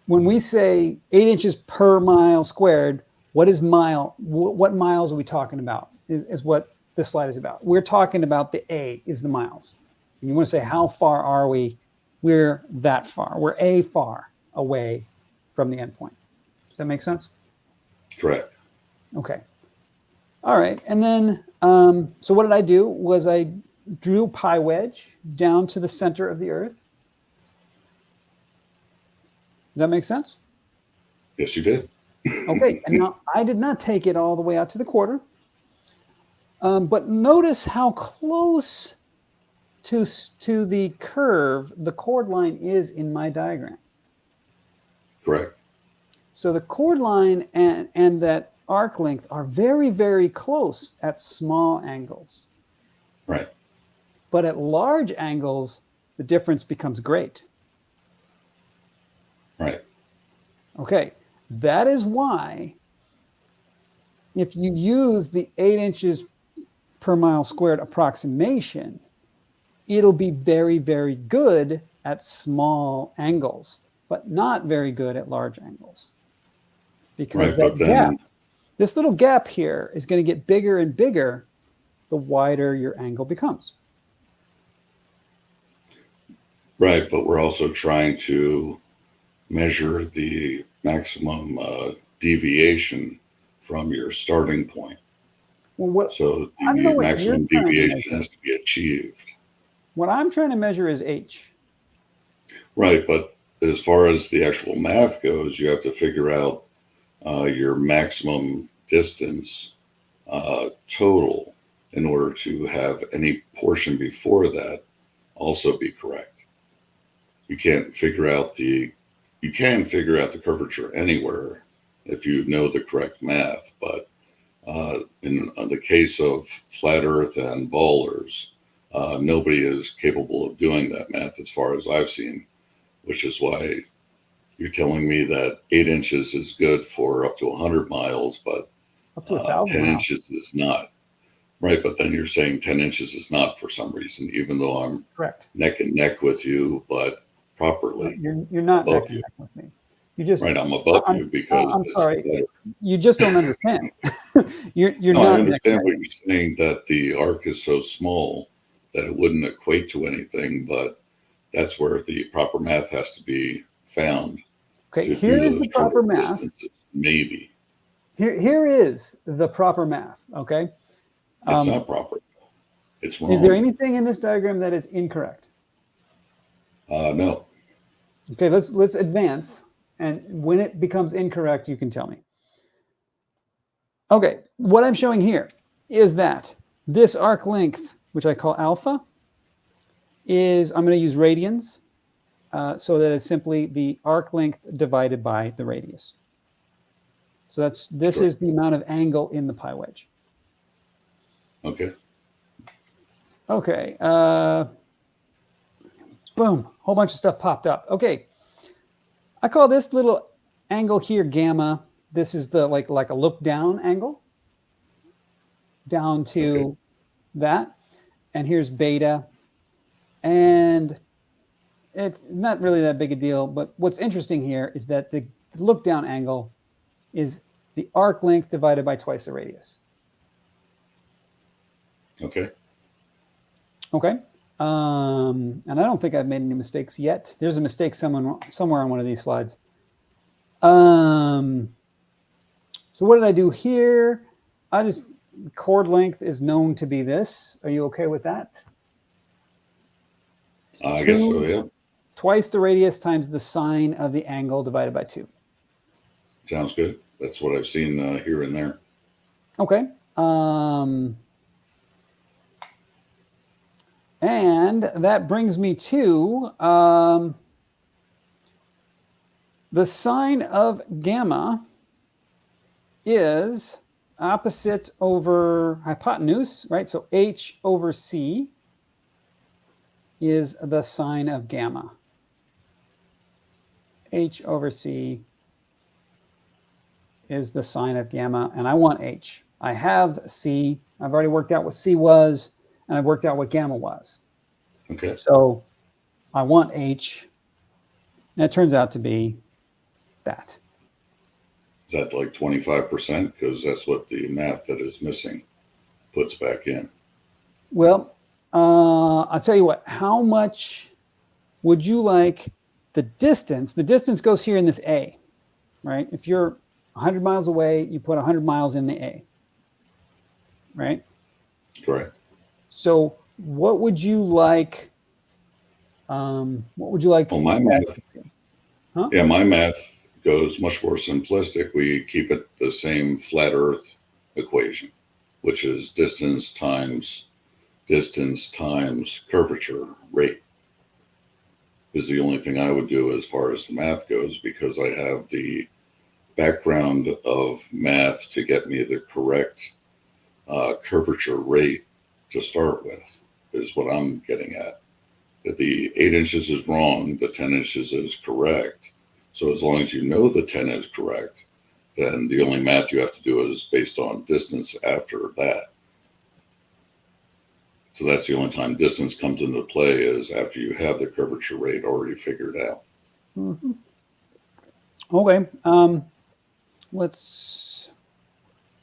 when we say 8 inches per mile squared, what is mile? What miles are we talking about? Is what this slide is about. We're talking about the A is the miles. And you want to say how far are we? We're that far. We're A far away from the endpoint. Does that make sense?
Correct.
Okay. All right. And then, so what did I do was I drew a pi wedge down to the center of the Earth. Does that make sense?
Yes, you did.
Okay. And now I did not take it all the way out to the quarter. But notice how close to the curve the chord line is in my diagram.
Correct.
So the chord line and that arc length are very, very close at small angles.
Right.
But at large angles, the difference becomes great.
Right.
Okay. That is why if you use the 8 inches per mile squared approximation, it'll be very, very good at small angles, but not very good at large angles. Because that gap, this little gap here is going to get bigger and bigger the wider your angle becomes.
Right, but we're also trying to measure the maximum deviation from your starting point.
Well,
so the maximum deviation has to be achieved.
What I'm trying to measure is H.
Right, but as far as the actual math goes, you have to figure out your maximum distance total in order to have any portion before that also be correct. You can't figure out the curvature anywhere if you know the correct math, but in the case of flat earth and ballers, nobody is capable of doing that math as far as I've seen, which is why you're telling me that 8 inches is good for up to 100 miles, but
up to 1,000
10
miles.
inches is not. Right, but then you're saying 10 inches is not for some reason, even though I'm
correct
neck and neck with you, but properly.
You're not neck and neck with me. You just
right. I'm above you because
I'm sorry. Better. You just don't understand. you're
no,
not.
I understand what you're saying, that the arc is so small that it wouldn't equate to anything, but that's where the proper math has to be found.
Okay, here is the proper math.
Maybe.
Here is the proper math. Okay.
It's not proper. It's wrong.
Is there anything in this diagram that is incorrect?
No.
Okay, let's advance. And when it becomes incorrect, you can tell me. Okay, what I'm showing here is that this arc length, which I call alpha, is, I'm going to use radians, so that it's simply the arc length divided by the radius. So this is the amount of angle in the pi wedge.
Okay.
Okay. Boom, whole bunch of stuff popped up. Okay. I call this little angle here gamma. This is the like a look down angle down to that. And here's beta. And it's not really that big a deal, but what's interesting here is that the look down angle is the arc length divided by twice the radius.
Okay.
Okay. And I don't think I've made any mistakes yet. There's a mistake somewhere on one of these slides. So what did I do here? Chord length is known to be this. Are you okay with that?
I guess so, yeah.
Twice the radius times the sine of the angle divided by 2.
Sounds good. That's what I've seen here and there.
Okay. And that brings me to the sine of gamma is opposite over hypotenuse, right? So h over c is the sine of gamma. H over c is the sine of gamma, and I want h. I have c. I've already worked out what c was, and I've worked out what gamma was.
Okay.
So I want h, and it turns out to be that.
Is that like 25%? Because that's what the math that is missing puts back in.
Well, I'll tell you what. How much would you like the distance? The distance goes here in this A, right? If you're 100 miles away, you put 100 miles in the A, right?
Correct.
So what would you like? What would you like?
Well, my math.
Huh?
Yeah, my math goes much more simplistic. We keep it the same flat Earth equation, which is distance times curvature rate is the only thing I would do as far as the math goes, because I have the background of math to get me the correct curvature rate to start with, is what I'm getting at. That the 8 inches is wrong, the 10 inches is correct. So as long as you know the 10 is correct, then the only math you have to do is based on distance after that. So that's the only time distance comes into play, is after you have the curvature rate already figured out.
Mm-hmm. Okay. Let's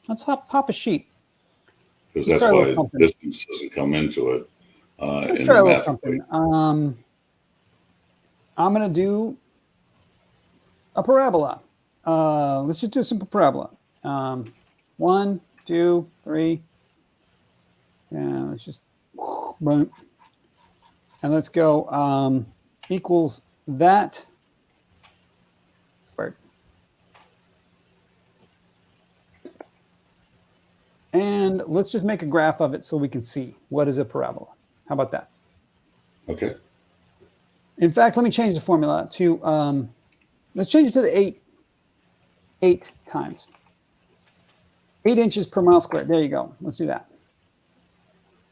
pop a sheet.
Because that's why distance doesn't come into it.
Let's try a little something. I'm going to do a parabola. Let's just do a simple parabola. 1, 2, 3. Yeah, let's just run. And let's go equals that. And let's just make a graph of it so we can see what is a parabola. How about that?
Okay.
In fact, let me change the formula to, let's change it to the 8 times. 8 inches per mile squared. There you go. Let's do that.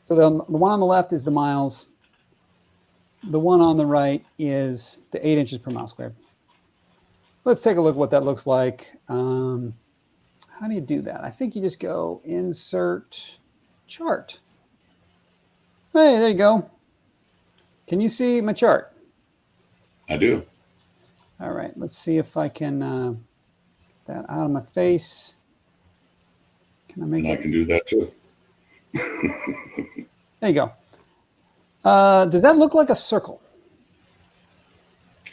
So the one on the left is the miles. The one on the right is the 8 inches per mile squared. Let's take a look at what that looks like. How do you do that? I think you just go insert chart. Hey, there you go. Can you see my chart?
I do.
All right, let's see if I can get that out of my face. Can I make it?
I can do that too.
There you go. Does that look like a circle?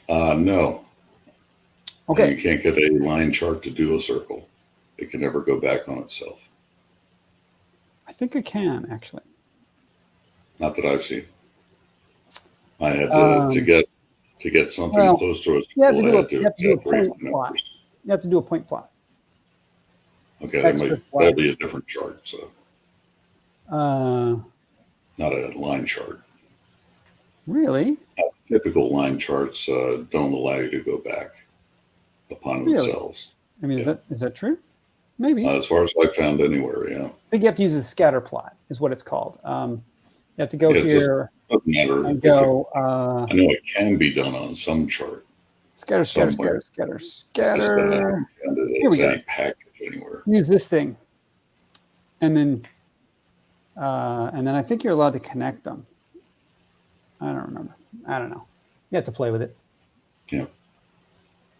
No.
Okay.
And you can't get a line chart to do a circle. It can never go back on itself.
I think I can, actually.
Not that I've seen. I had to get To get something
Well,
close to a
you have to
circle,
do
I
a,
had to
you have to do a
separate
point
the
plot.
numbers.
You have to do a point plot.
Okay,
Extra
that'll be a different chart, so
Uh,
not a line chart.
really?
Typical line charts don't allow you to go back upon
Really?
themselves.
I mean,
Yeah.
is that true? Maybe.
As far as I found anywhere, yeah.
I think you have to use a scatter plot, is what it's called. You have to go
Yeah, it just
here
doesn't matter
and
if
go
I know it can be done on some chart
scatter, scatter,
somewhere.
scatter,
Just
scatter,
that I
scatter.
haven't found it
Here we
as
go.
any package anywhere.
Use this thing, and then I think you're allowed to connect them. I don't remember. I don't know. You have to play with it.
Yeah.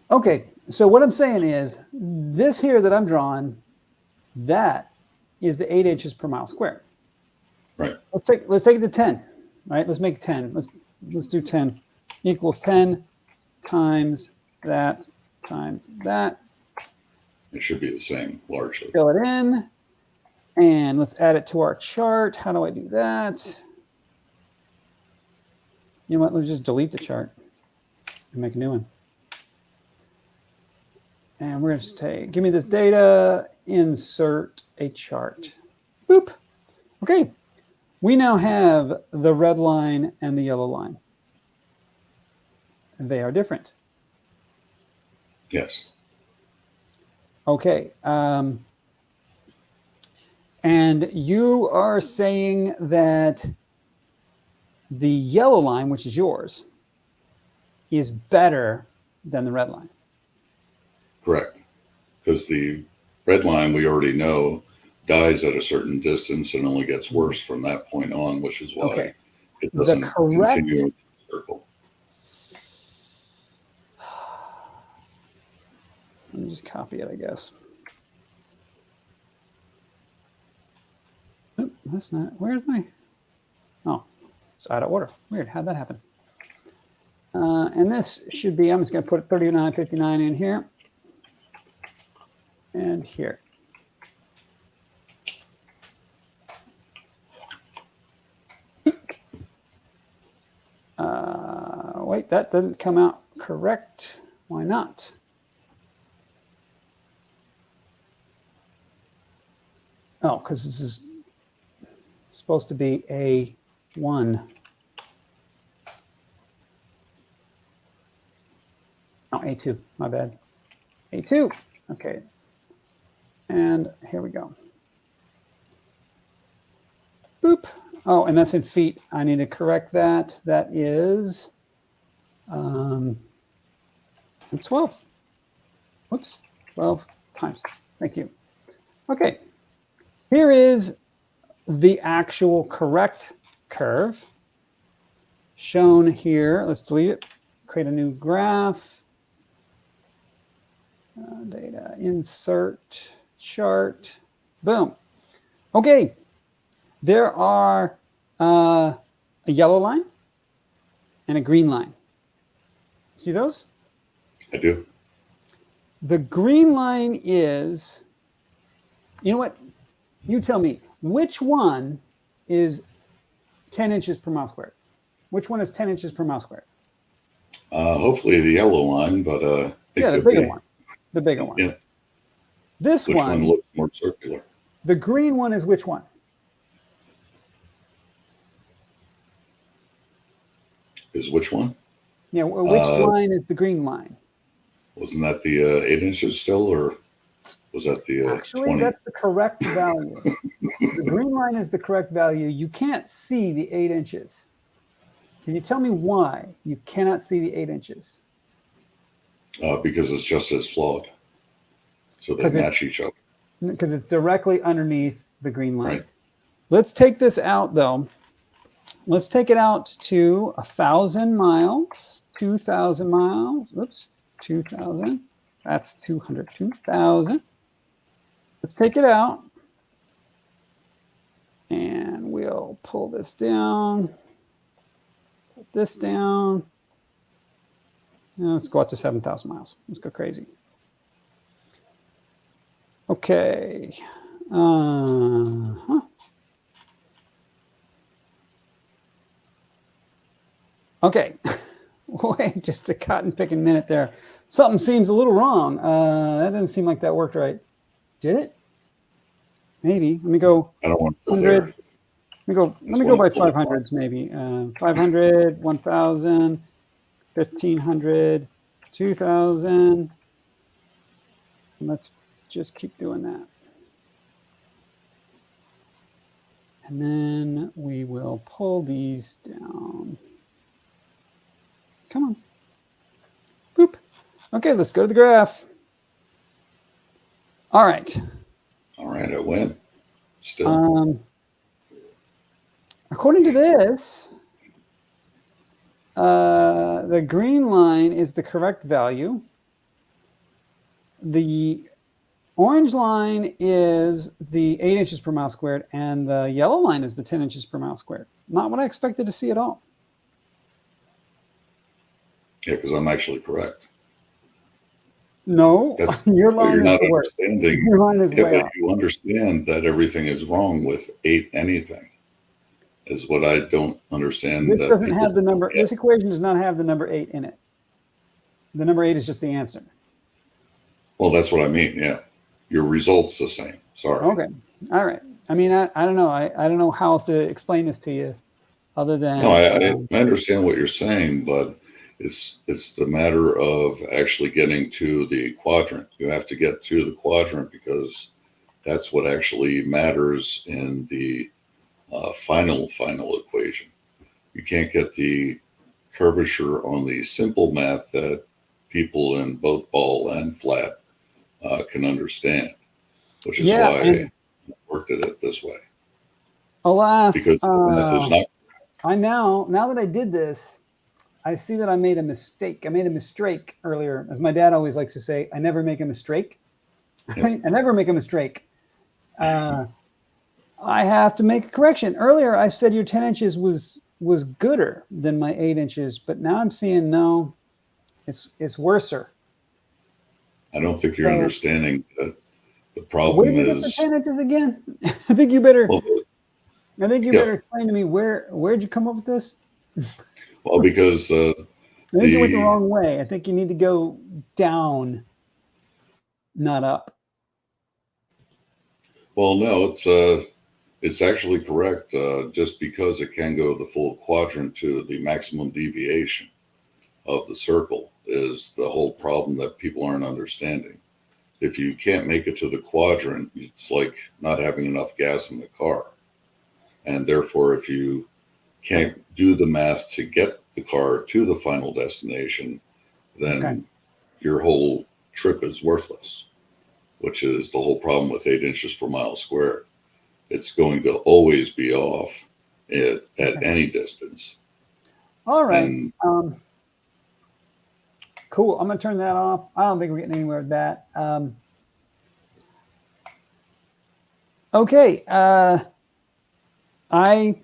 Okay, so what I'm saying is this here that I'm drawing, that is the 8 inches per mile squared.
Right.
Let's take it to 10. Right? Let's make 10. Let's do 10 equals 10 times that times that.
It should be the same largely.
Fill it in, and let's add it to our chart. How do I do that? You know what? Let's just delete the chart and make a new one. And we're going to say, give me this data, insert a chart. Boop. Okay. We now have the red line and the yellow line. They are different.
Yes.
Okay. And you are saying that the yellow line, which is yours, is better than the red line.
Correct. Because the red line, we already know, dies at a certain distance and only gets worse from that point on, which is why it doesn't continue in the circle.
Let me just copy it, I guess. Nope, that's not. Where's my? Oh, it's out of order. Weird. How'd that happen? And this should be. I'm just going to put 3959 in here and here. Wait, that doesn't come out correct. Why not? Oh, because this is supposed to be A1. Oh, A2, my bad. A2, okay. And here we go. Boop. Oh, and that's in feet. I need to correct that. That is 12. Whoops, 12 times. Thank you. Okay. Here is the actual correct curve shown here. Let's delete it. Create a new graph. Data, insert, chart. Boom. Okay. There are a yellow line and a green line. See those?
I do.
The green line is, you know what? You tell me, which one is 10 inches per mile squared? Which one is 10 inches per mile squared?
Hopefully the yellow line, but
yeah, the bigger one. The bigger one.
Yeah.
This
which one looks more circular?
The green one is which one?
Is which one?
Yeah, which line is the green line?
Wasn't that the 8 inches still, or was that the
Actually,
20?
that's the correct value. The green line is the correct value. You can't see the 8 inches. Can you tell me why you cannot see the 8 inches?
Because it's just as flawed. So they match each other.
Because it's directly underneath the green line.
Right.
Let's take this out, though. Let's take it out to 1,000 miles, 2,000 miles. Oops, 2,000. That's 200, 2,000. Let's take it out. And we'll pull this down. Put this down. Now let's go out to 7,000 miles. Let's go crazy. Okay. Okay. Wait, just a cotton picking minute there. Something seems a little wrong. That doesn't seem like that worked right. Did it? Maybe. Let me go.
I don't want to go
100.
there.
Let me go by 500s maybe. 500, 1,000, 1,500, 2,000. Let's just keep doing that. And then we will pull these down. Come on. Boop. Okay, let's go to the graph. All right.
All right, I win. Still.
According to this, the green line is the correct value. The orange line is the 8 inches per mile squared, and the yellow line is the 10 inches per mile squared. Not what I expected to see at all.
Yeah, because I'm actually correct.
No, your line is the worst. Your line is way off.
You understand that everything is wrong with 8 anything. Is what I don't understand.
This doesn't have the number. This equation does not have the number 8 in it. The number 8 is just the answer.
Well, that's what I mean. Yeah, your result's the same. Sorry.
Okay. All right. I mean, I don't know. I don't know how else to explain this to you, other than.
No, I understand what you're saying, but it's the matter of actually getting to the quadrant. You have to get to the quadrant because that's what actually matters in the final equation. You can't get the curvature on the simple math that people in both ball and flat can understand, which is why I worked at it this way.
Alas,
because the math is not.
now that I did this, I see that I made a mistake. I made a mistake earlier. As my dad always likes to say, I never make a mistake. Right? I never make a mistake. I have to make a correction. Earlier, I said your 10 inches was gooder than my 8 inches, but now I'm seeing no, it's worser.
I don't think you're understanding that the problem
where did you get the 10 inches again? I think you better. Well, better explain to me where'd you come up with this?
Well, because
I think you went the wrong way. I think you need to go down, not up.
Well, no, it's actually correct. Just because it can go the full quadrant to the maximum deviation of the circle is the whole problem that people aren't understanding. If you can't make it to the quadrant, it's like not having enough gas in the car. And therefore, if you can't do the math to get the car to the final destination, then your whole trip is worthless, which is the whole problem with 8 inches per mile squared. It's going to always be off at any distance.
All right. And, cool. I'm going to turn that off. I don't think we're getting anywhere with that. Okay. I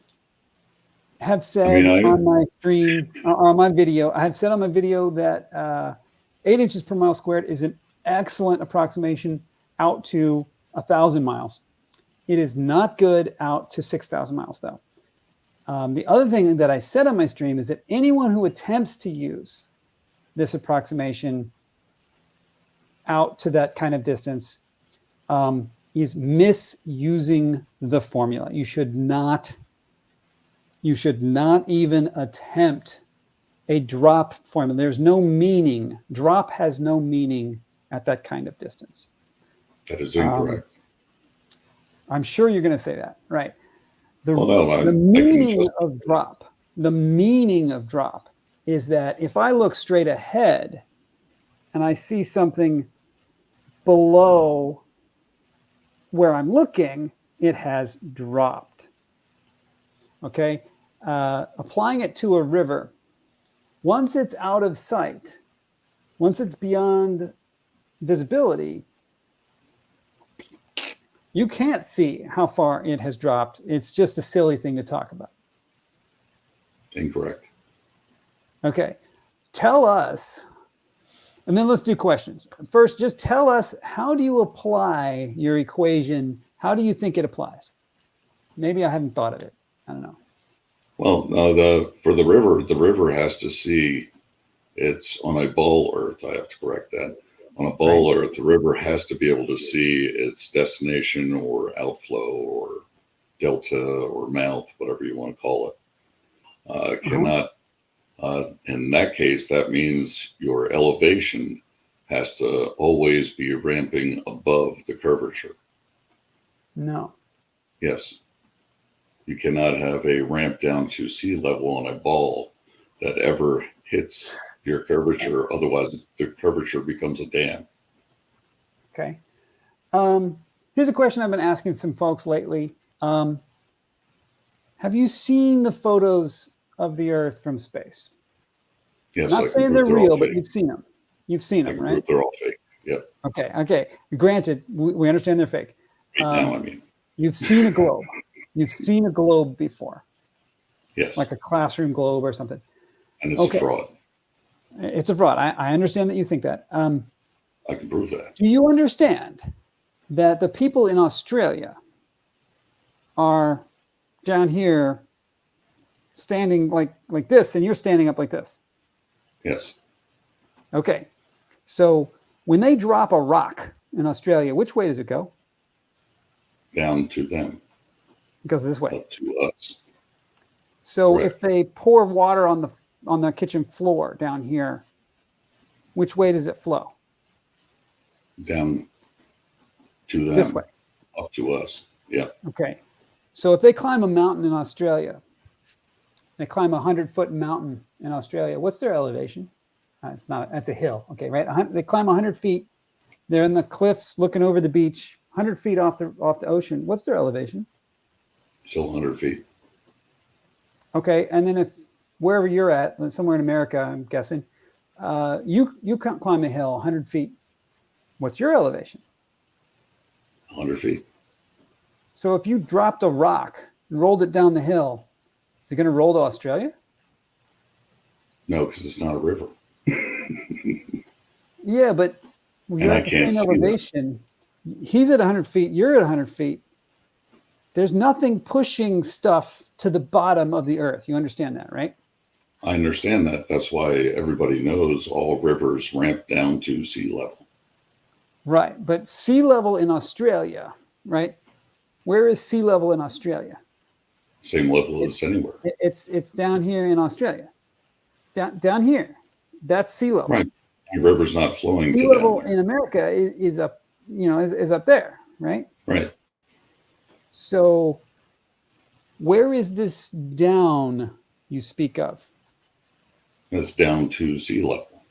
have said on my stream or on my video, I have said on my video that 8 inches per mile squared is an excellent approximation out to 1,000 miles. It is not good out to 6,000 miles, though. The other thing that I said on my stream is that anyone who attempts to use this approximation out to that kind of distance is misusing the formula. You should not even attempt a drop formula. There's no meaning. Drop has no meaning at that kind of distance.
That is incorrect.
I'm sure you're going to say that, right? The meaning of drop is that if I look straight ahead and I see something below where I'm looking, it has dropped. Okay? Applying it to a river, once it's out of sight, once it's beyond visibility, you can't see how far it has dropped. It's just a silly thing to talk about.
Incorrect.
Okay. Tell us, and then let's do questions. First, just tell us, how do you apply your equation? How do you think it applies? Maybe I haven't thought of it. I don't know.
Well, no, for the river has to see It's on a ball Earth. I have to correct that. On a ball Earth, the river has to be able to see its destination or outflow or delta or mouth, whatever you want to call it. It cannot, in that case, that means your elevation has to always be ramping above the curvature.
No.
Yes. You cannot have a ramp down to sea level on a ball that ever hits your curvature. Otherwise, the curvature becomes a dam.
Okay. Here's a question I've been asking some folks lately. Have you seen the photos of the Earth from space?
Yes,
I'm not saying they're real, but you've seen them. You've seen them, right?
They're all fake. Yep.
Okay. Okay. Granted, we understand they're fake.
Right now, I mean.
You've seen a globe. You've seen a globe before.
Yes.
Like a classroom globe or something.
And it's a fraud.
It's a fraud. I understand that you think that.
I can prove that.
Do you understand that the people in Australia are down here standing like this, and you're standing up like this?
Yes.
Okay. So when they drop a rock in Australia, which way does it go?
Down to them.
It goes this way.
Up to us.
So if they pour water on the kitchen floor down here, which way does it flow?
Down to them.
This way.
Up to us. Yeah.
Okay. So if they climb a mountain in Australia, they climb a 100-foot mountain in Australia, what's their elevation? That's a hill. Okay, right? They climb 100 feet. They're in the cliffs looking over the beach, 100 feet off the ocean. What's their elevation?
Still 100 feet.
Okay, and then if wherever you're at, somewhere in America, I'm guessing, you can't climb a hill 100 feet. What's your elevation?
100 feet.
So if you dropped a rock and rolled it down the hill, is it going to roll to Australia?
No, because it's not a river.
Yeah, but you're at the same elevation. He's at 100 feet. You're at 100 feet. There's nothing pushing stuff to the bottom of the earth. You understand that, right?
I understand that. That's why everybody knows all rivers ramp down to sea level.
Right. But sea level in Australia, right? Where is sea level in Australia?
Same level as anywhere.
It's down here in Australia. Down here. That's sea level.
Right. The river's not flowing
sea
to
level
down there.
in America is up, is up there, right?
Right.
So where is this down you speak of?
It's down to sea level.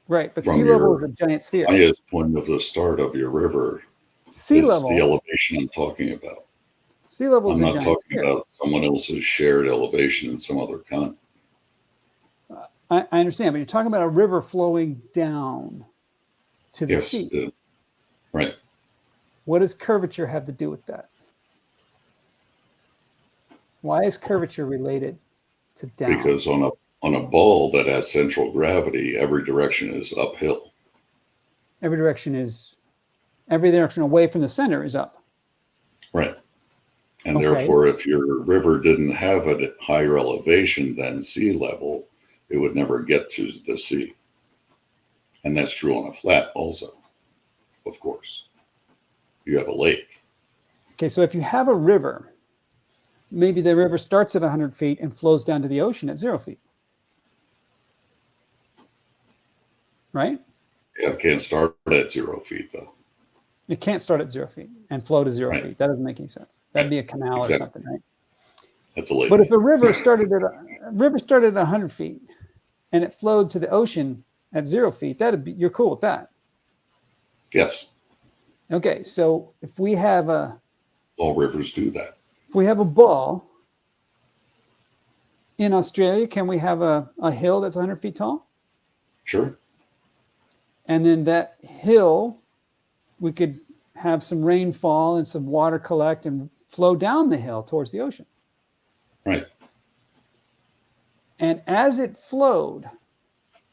Right, but sea level is a giant sphere.
The highest point of the start of your river
sea level,
the elevation I'm talking about.
Sea level is
I'm
a
not
giant
talking
sphere.
about someone else's shared elevation in some other continent.
I understand, but you're talking about a river flowing down to the sea.
Right.
What does curvature have to do with that? Why is curvature related to down?
Because on a ball that has central gravity, every direction is uphill.
Every direction away from the center is up.
Right. And therefore, if your river didn't have a higher elevation than sea level, it would never get to the sea. And that's true on a flat also, of course. You have a lake.
Okay, so if you have a river, maybe the river starts at 100 feet and flows down to the ocean at 0 feet. Right?
Yeah, it can't start at 0 feet, though.
It can't start at 0 feet and flow to 0 feet. That doesn't make any sense. That'd be a canal or something, right?
That's a lake.
But if a river started at 100 feet and it flowed to the ocean at 0 feet, you're cool with that.
Yes.
Okay, so if we have
all rivers do that.
If we have a ball in Australia, can we have a hill that's 100 feet tall?
Sure.
And then that hill, we could have some rainfall and some water collect and flow down the hill towards the ocean.
Right.
And as it flowed,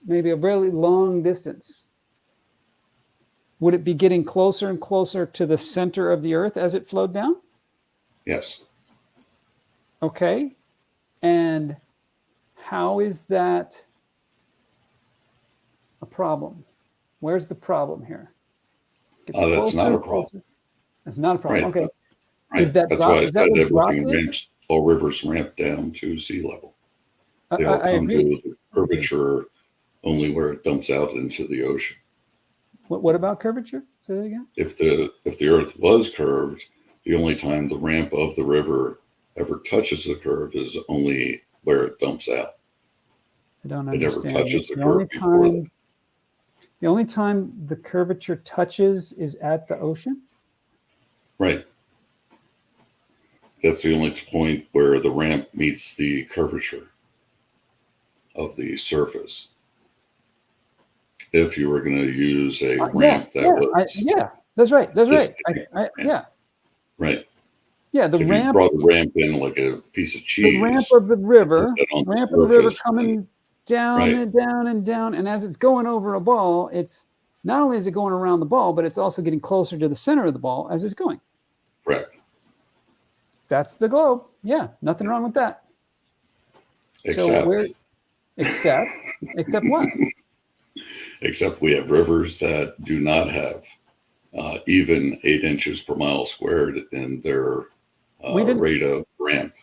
maybe a really long distance, would it be getting closer and closer to the center of the earth as it flowed down?
Yes.
Okay. And how is that a problem. Where's the problem here?
That's not a problem.
It's not a problem.
Right.
Okay.
Right.
Is that
That's
drop?
why I
Is that
said
what drop
everything
is?
ramps, all rivers ramp down to sea level. They all
I
come
agree.
to the curvature only where it dumps out into the ocean.
What about curvature? Say that again.
If the Earth was curved, the only time the ramp of the river ever touches the curve is only where it dumps out.
I don't
It never
understand.
touches the curve before that.
The only time the curvature touches is at the ocean?
Right. That's the only point where the ramp meets the curvature of the surface. If you were going to use a ramp
that's right. That's
just
right. Yeah.
Right.
Yeah, the
If
ramp.
you brought the ramp in like a piece of cheese.
The ramp of the river. Coming down and down and down. And as it's going over a ball, it's not only is it going around the ball, but it's also getting closer to the center of the ball as it's going.
Correct.
That's the globe. Yeah, nothing wrong with that.
Except
what?
Except we have rivers that do not have even 8 inches per mile squared in their rate of ramp.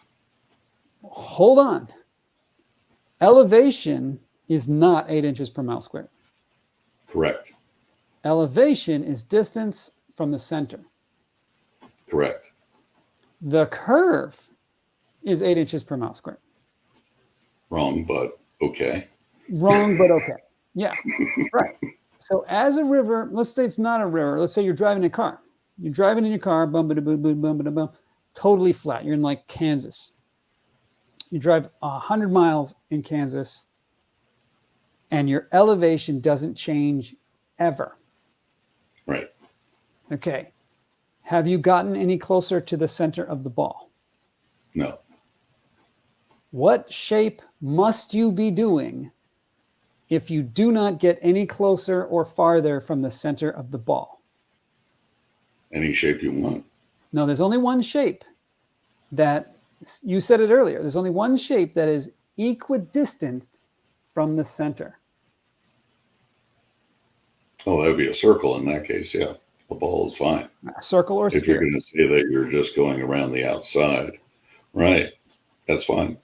Hold on. Elevation is not 8 inches per mile squared.
Correct.
Elevation is distance from the center.
Correct.
The curve is 8 inches per mile squared.
Wrong, but okay.
Wrong, but okay. Yeah, right. So as a river, let's say it's not a river. Let's say you're driving a car. You're driving in your car, bum, ba, boom, boom, bum, ba, bum, totally flat. You're in like Kansas. You drive 100 miles in Kansas, and your elevation doesn't change ever.
Right.
Okay. Have you gotten any closer to the center of the ball?
No.
What shape must you be doing if you do not get any closer or farther from the center of the ball?
Any shape you want.
No, there's only one shape that, you said it earlier, there's only one shape that is equidistant from the center.
Oh, that would be a circle in that case, yeah. The ball is fine.
A circle or sphere.
If you're going to say that you're just going around the outside, right, that's fine.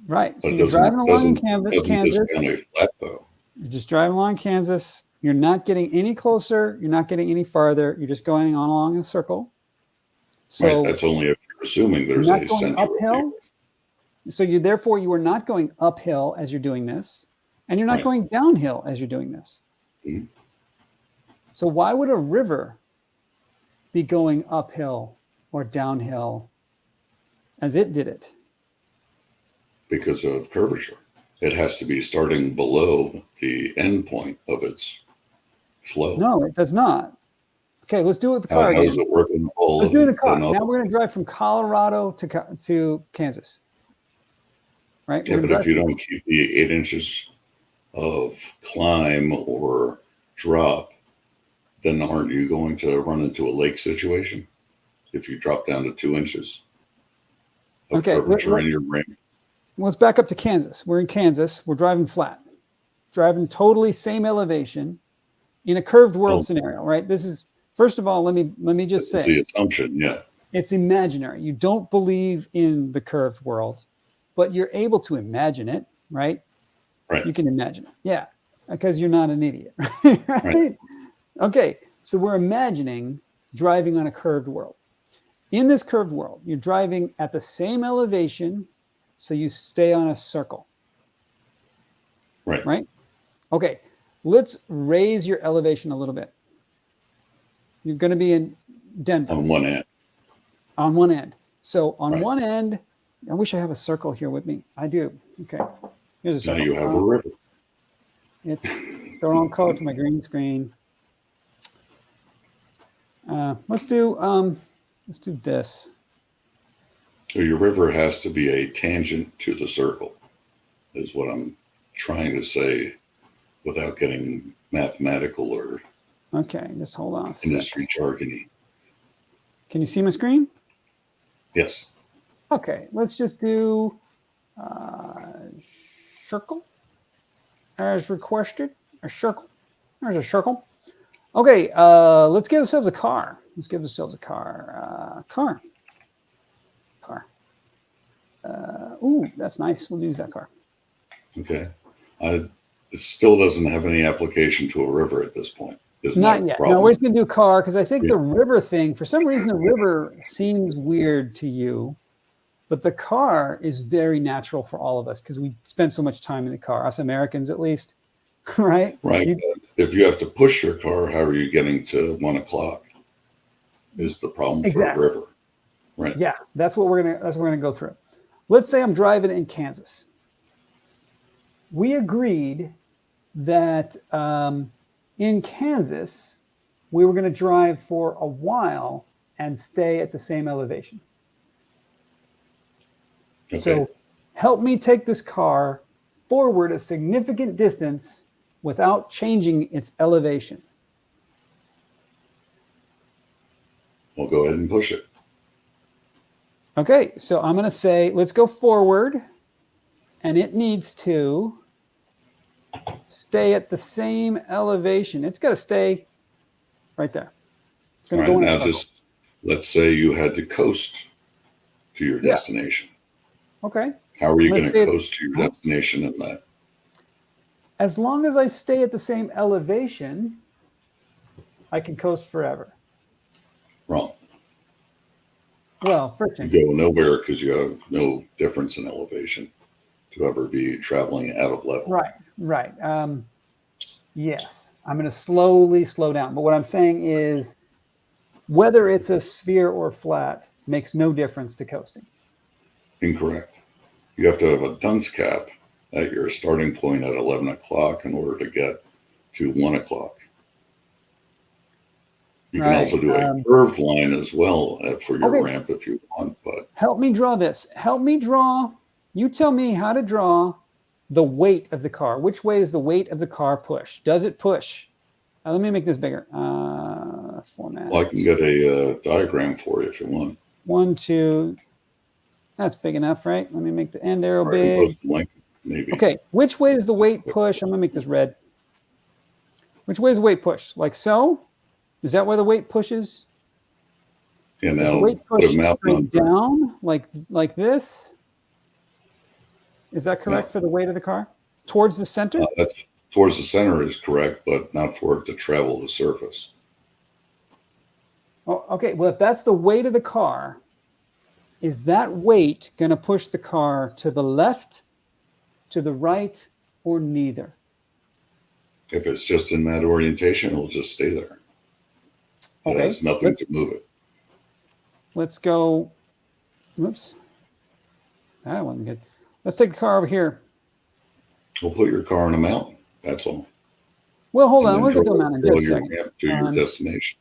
Right. So you're driving along in Kansas.
Flat, though.
You're just driving along Kansas. You're not getting any closer. You're not getting any farther. You're just going on along a circle. So
right. That's only if you're assuming there's a center
uphill. So therefore you are not going uphill as you're doing this, and you're not going downhill as you're doing this.
Mm-hmm.
So why would a river be going uphill or downhill as it did it?
Because of curvature. It has to be starting below the end point of its flow.
No, it does not. Okay, let's do it with the car again.
How does it work in the ball?
Let's do it with the car. Now we're going to drive from Colorado to Kansas. Right?
Yeah, but if you don't keep the 8 inches of climb or drop, then aren't you going to run into a lake situation if you drop down to 2 inches of curvature in your ramp?
Let's back up to Kansas. We're in Kansas. We're driving flat, driving totally same elevation in a curved world scenario, right? This is, first of all, let me just say,
the assumption, yeah,
it's imaginary. You don't believe in the curved world, but you're able to imagine it, right?
Right.
You can imagine it, yeah, because you're not an idiot, right? Okay, so we're imagining driving on a curved world. In this curved world, you're driving at the same elevation, so you stay on a circle. Right? Okay, let's raise your elevation a little bit. You're going to be in Denver.
On one end.
On one end. So on one end, I wish I have a circle here with me. I do. Okay. Here's a circle.
Now you have a river.
It's the wrong color to my green screen. Let's do this.
So your river has to be a tangent to the circle, is what I'm trying to say without getting mathematical or
just hold on a
industry jargony.
Can you see my screen?
Yes.
Okay, let's just do circle. as requested. A circle. There's a circle. Okay, let's give ourselves a car. Let's give ourselves a car. Car. Ooh, that's nice. We'll use that car.
Okay. It still doesn't have any application to a river at this point.
Not yet. No, we're just going to do car because I think the river thing, for some reason, the river seems weird to you, but the car is very natural for all of us because we spend so much time in the car, us Americans at least, right?
Right. If you have to push your car, how are you getting to 1 o'clock? Is the problem for a river, right?
Yeah, that's what we're gonna go through. Let's say I'm driving in Kansas. We agreed that in Kansas, we were going to drive for a while and stay at the same elevation. Okay. So help me take this car forward a significant distance without changing its elevation.
We'll go ahead and push it.
Okay, so I'm going to say, let's go forward, and it needs to stay at the same elevation. It's got to stay right there. It's going to go in
now just let's say you had to coast to your destination.
Okay.
How are you going to coast to your destination in that?
As long as I stay at the same elevation, I can coast forever.
Wrong.
Well, friction.
You go nowhere because you have no difference in elevation to ever be traveling out of level.
Right. Yes, I'm going to slowly slow down. But what I'm saying is whether it's a sphere or flat makes no difference to coasting.
Incorrect. You have to have a dunce cap at your starting point at 11 o'clock in order to get to 1 o'clock. You can also do a curved line as well for your ramp if you want. But
help me draw this. Help me draw. You tell me how to draw the weight of the car. Which way is the weight of the car push? Does it push? Let me make this bigger. Format.
Well, I can get a diagram for you if you want.
1, 2. That's big enough, right? Let me make the end arrow big.
Maybe.
Okay. Which way does the weight push? I'm going to make this red. Which way is the weight push? Like so? Is that where the weight pushes?
Yeah, now
does the weight push straight down like this? Is that correct for the weight of the car? Towards the center?
That's towards the center is correct, but not for it to travel the surface.
Oh, okay. Well, if that's the weight of the car, is that weight going to push the car to the left, to the right, or neither?
If it's just in that orientation, it'll just stay there. It has nothing to move it.
Let's go. Whoops. That wasn't good. Let's take the car over here.
We'll put your car on a mountain. That's all.
Well, hold on. We'll get to a mountain in just a second.
To your destination.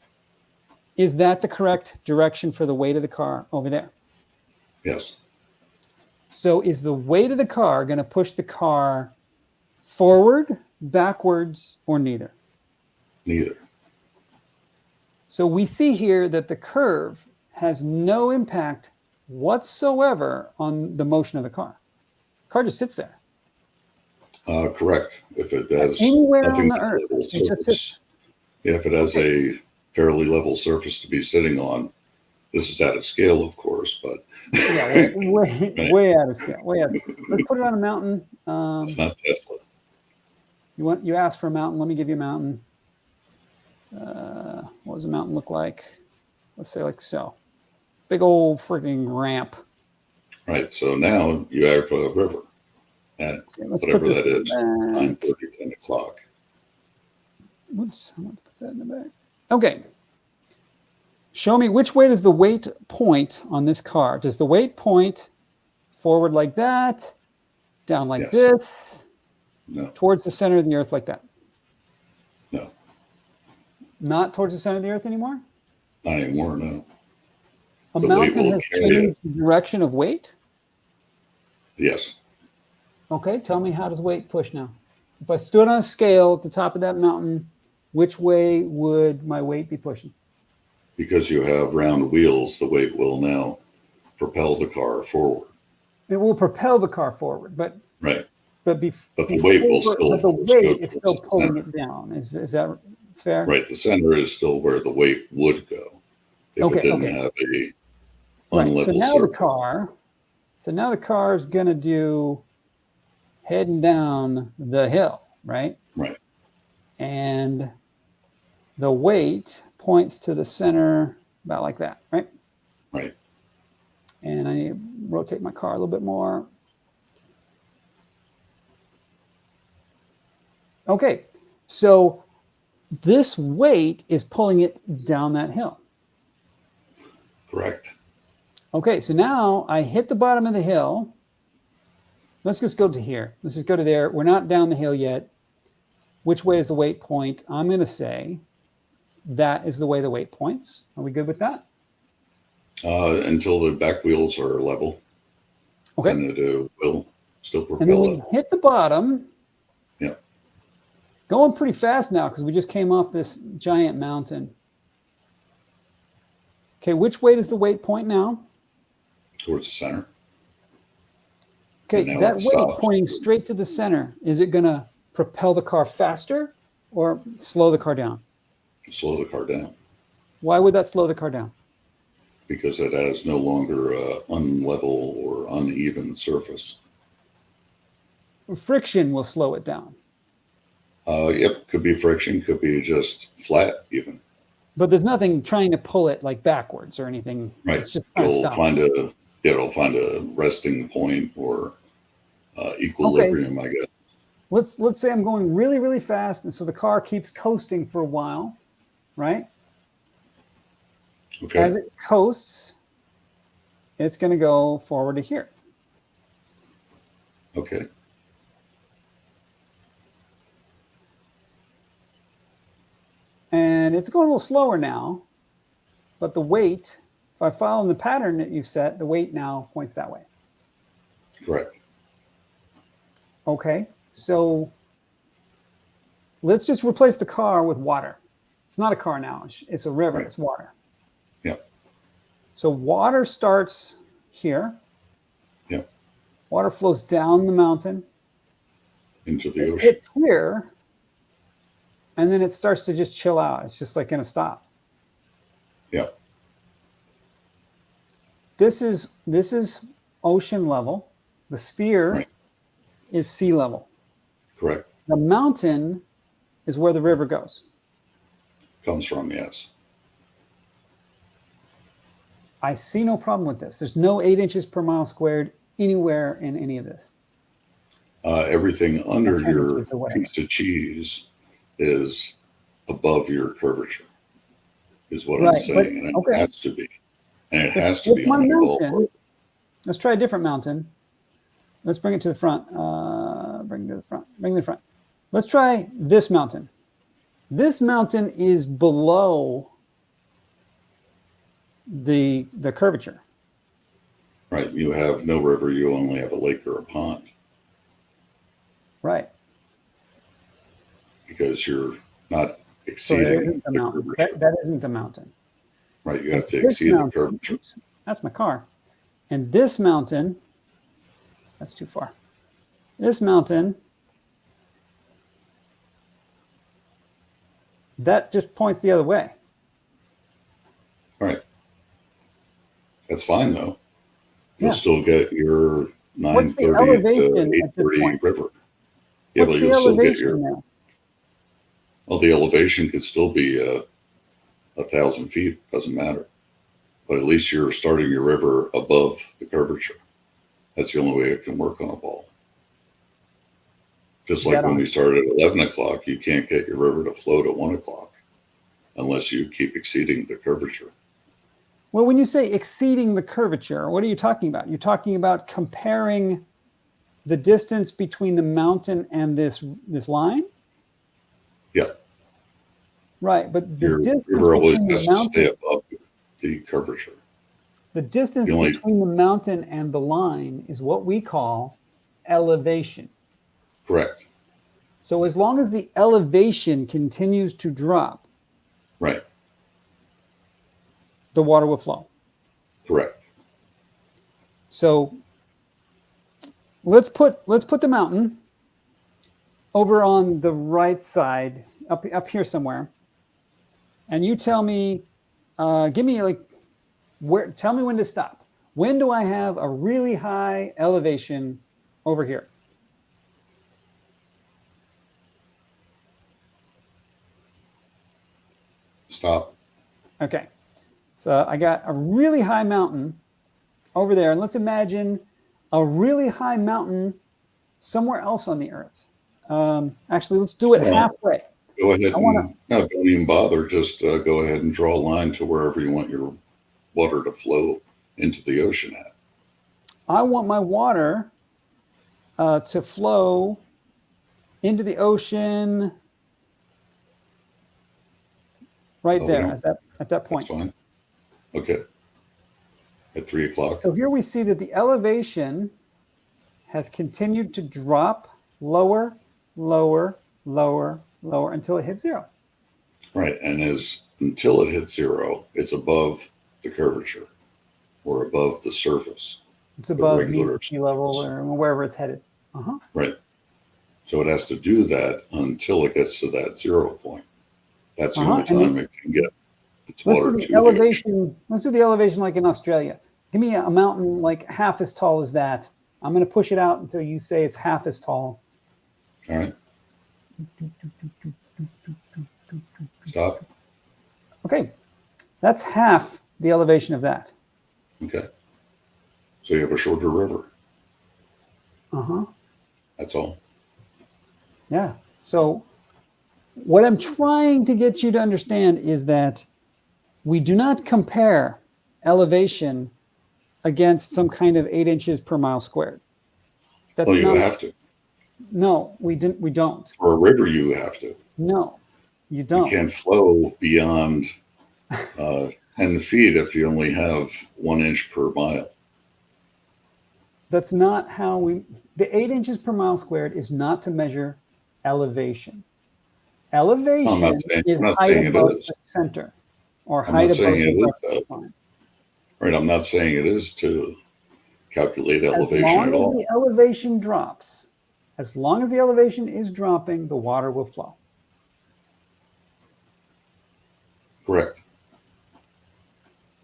Is that the correct direction for the weight of the car over there?
Yes.
So is the weight of the car going to push the car forward, backwards, or neither?
Neither.
So we see here that the curve has no impact whatsoever on the motion of the car. The car just sits there.
Correct. If it has
anywhere on the earth, it just sits.
If it has a fairly level surface to be sitting on, this is out of scale, of course, but
way out of scale. Way out of scale. Let's put it on a mountain.
It's not Tesla.
You asked for a mountain. Let me give you a mountain. What does a mountain look like? Let's say like so. Big old freaking ramp.
Right. So now you have a river at whatever that is, 9:30, 10 o'clock.
Whoops. I want to put that in the back. Okay. Show me which way does the weight point on this car? Does the weight point forward like that? Down like this?
No.
Towards the center of the earth like that?
No.
Not towards the center of the earth anymore?
Not anymore, no.
A mountain has changed the direction of weight?
Yes.
Okay, tell me, how does weight push now? If I stood on a scale at the top of that mountain, which way would my weight be pushing?
Because you have round wheels, the weight will now propel the car forward.
It will propel the car forward, but
right.
but
But the weight will still,
but the
of course, go
weight is still
towards the
pulling
center.
it down. Is that fair?
Right. The center is still where the weight would go if it
Okay.
didn't
Okay.
have a
Right. So
unlevel
now the
surface.
car. So now the car is going to do heading down the hill, right?
Right.
And the weight points to the center about like that, right?
Right.
And I need to rotate my car a little bit more. Okay, so this weight is pulling it down that hill.
Correct.
Okay, so now I hit the bottom of the hill. Let's just go to here. Let's just go to there. We're not down the hill yet. Which way is the weight point? I'm going to say that is the way the weight points. Are we good with that?
Until the back wheels are level.
Okay.
And it will still
And then
propel
we
it.
hit the bottom.
Yeah.
Going pretty fast now because we just came off this giant mountain. Okay, which way does the weight point now?
Towards the center.
Okay,
now
that
it
weight
stops.
pointing straight to the center. Is it going to propel the car faster or slow the car down?
Slow the car down.
Why would that slow the car down?
Because it has no longer unlevel or uneven surface.
Friction will slow it down.
Yep, could be friction, could be just flat even.
But there's nothing trying to pull it like backwards or anything.
Right.
It's just trying to
It'll
stop.
it'll find a resting point or equilibrium, I guess.
Let's say I'm going really, really fast, and so the car keeps coasting for a while, right?
Okay.
As it coasts, it's going to go forward to here.
Okay.
And it's going a little slower now, but the weight, if I follow the pattern that you've set, the weight now points that way.
Correct.
Okay, so let's just replace the car with water. It's not a car now, it's a river,
Right.
It's water.
Yep.
So water starts here.
Yep.
Water flows down the mountain.
Into the
It
ocean.
hits here, and then it starts to just chill out. It's just like going to stop.
Yep.
This is ocean level. The sphere
Right.
is sea level.
Correct.
The mountain is where the river goes.
Comes from, yes.
I see no problem with this. There's no 8 inches per mile squared anywhere in any of this.
Everything under
10
your
inches or whatever.
piece of cheese is above your curvature, is what I'm
Right, but-
saying. And
okay.
it has to be. And it has to be
If my
on your
mountain,
ballpark.
let's try a different mountain. Let's bring it to the front. Bring it to the front. Bring it to the front. Let's try this mountain. This mountain is below the curvature.
Right. You have no river, you only have a lake or a pond
Right.
because you're not
So that
exceeding
isn't the
the
mountain.
curvature.
That isn't a mountain.
Right. You have to
This
exceed the
mountain-
curvature.
oops, that's my car. And this mountain, that's too far. This mountain, that just points the other way.
Right. That's fine though. You'll
Yeah.
still get your
What's the
930
elevation
to
at this
830
point?
river. Yeah,
What's
but
the
you'll still get
elevation
your,
now?
well, the elevation could still be 1,000 feet, doesn't matter. But at least you're starting your river above the curvature. That's the only way it can work on a ball. Just like
Dead
when
on.
we started at 11 o'clock, you can't get your river to float at 1 o'clock unless you keep exceeding the curvature.
Well, when you say exceeding the curvature, what are you talking about? You're talking about comparing the distance between the mountain and this line?
Yeah.
Right, but the
Your
distance
river always
between the
has to stay
mountain,
above the curvature.
the distance
the only-
between the mountain and the line is what we call elevation.
Correct.
So as long as the elevation continues to drop,
Right.
the water will flow.
Correct.
So let's put the mountain over on the right side, up here somewhere, and you tell me, give me like tell me when to stop. When do I have a really high elevation over here?
Stop.
Okay. So I got a really high mountain over there. And let's imagine a really high mountain somewhere else on the earth. Actually, let's do it halfway.
Go ahead and no, don't even bother. Just go ahead and draw a line to wherever you want your water to flow into the ocean at.
I want my water to flow into the ocean right there at that point.
That's fine. Okay. At 3 o'clock.
So here we see that the elevation has continued to drop lower, lower, lower, lower until it hits zero.
Right. And until it hits zero, it's above the curvature or above the surface.
It's above sea level or wherever it's headed.
Right. So it has to do that until it gets to that 0 point. That's the only time it can get its water to the elevation.
Let's do the elevation like in Australia. Give me a mountain like half as tall as that. I'm going to push it out until you say it's half as tall.
All right. Stop.
Okay. That's half the elevation of that.
Okay. So you have a shorter river. That's all.
Yeah. So what I'm trying to get you to understand is that we do not compare elevation against some kind of 8 inches per mile squared.
That's well, you have to.
No, we don't.
For a river, you have to.
No, you don't.
You can't flow beyond 10 feet if you only have 1 inch per mile.
That's not how the 8 inches per mile squared is not to measure elevation. Elevation is height above the center or height above the reference line.
Right, I'm not saying it is to calculate elevation at all.
As long as the elevation drops, as long as the elevation is dropping, the water will flow.
Correct.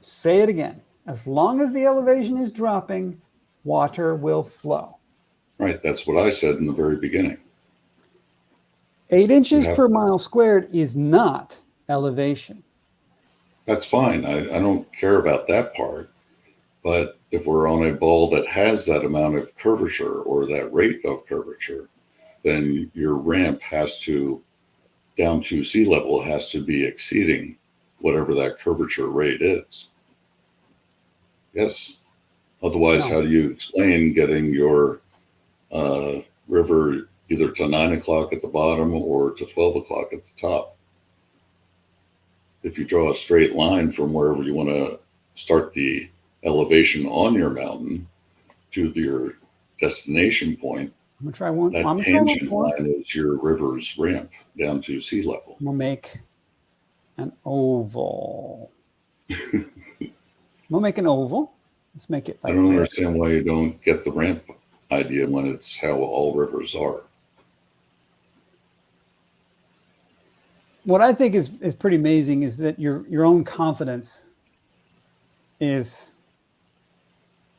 Say it again. As long as the elevation is dropping, water will flow.
Right, that's what I said in the very beginning.
8 inches per mile squared is not elevation.
That's fine. I don't care about that part. But if we're on a ball that has that amount of curvature or that rate of curvature, then your ramp has to, down to sea level, has to be exceeding whatever that curvature rate is. Yes. Otherwise, how do you explain getting your river either to 9 o'clock at the bottom or to 12 o'clock at the top? If you draw a straight line from wherever you want to start the elevation on your mountain to your destination point,
I'm gonna try one.
That tangent line is your river's ramp down to sea level.
We'll make an oval. We'll make an oval. Let's make it.
Like I don't understand why you don't get the ramp idea when it's how all rivers are.
What I think is pretty amazing is that your own confidence is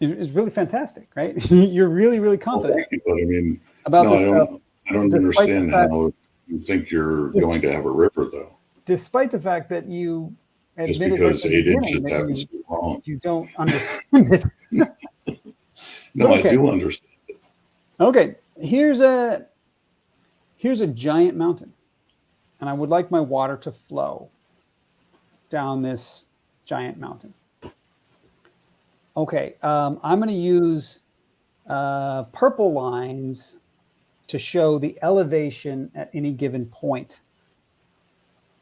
really fantastic, right? You're really confident.
Well, but I mean,
about this stuff.
I don't understand how you think you're going to have a river, though.
Despite the fact that you
just because 8 inches happens to be wrong,
you don't understand it.
No, okay. I do understand it.
Okay, here's a giant mountain, and I would like my water to flow down this giant mountain. Okay, I'm going to use purple lines to show the elevation at any given point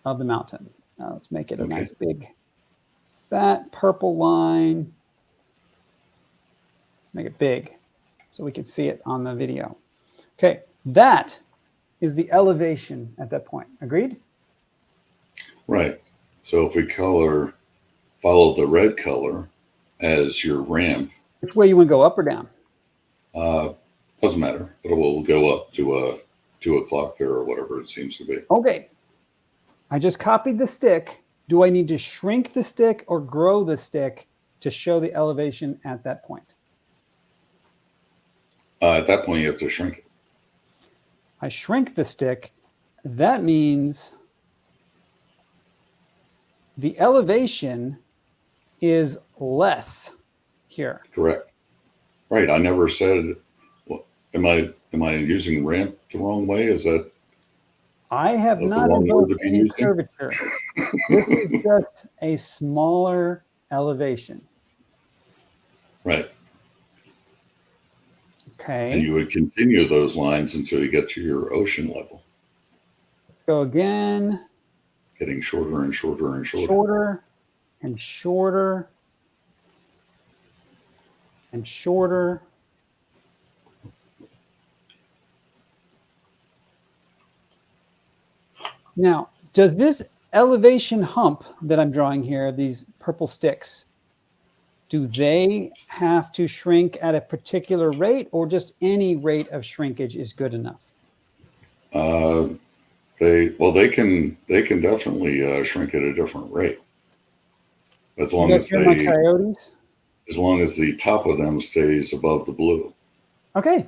of the mountain. Let's make it a nice big fat purple line. Make it big so we can see it on the video. Okay, that is the elevation at that point. Agreed?
Right. So if we follow the red color as your ramp.
Which way you want to go, up or down?
Doesn't matter, but it will go up to 2 o'clock there or whatever it seems to be.
Okay. I just copied the stick. Do I need to shrink the stick or grow the stick to show the elevation at that point?
At that point, you have to shrink it.
I shrink the stick. That means the elevation is less here.
Correct. Right. I never said, well, am I using ramp the wrong way? Is that
I have not invoked any curvature. This is just a smaller elevation.
right?
Okay.
And you would continue those lines until you get to your ocean level.
Let's go again.
Getting shorter and shorter and shorter.
Shorter and shorter and shorter. Now, does this elevation hump that I'm drawing here, these purple sticks, do they have to shrink at a particular rate, or just any rate of shrinkage is good enough?
They can definitely shrink at a different rate. As long as
my coyotes?
As long as the top of them stays above the blue.
Okay,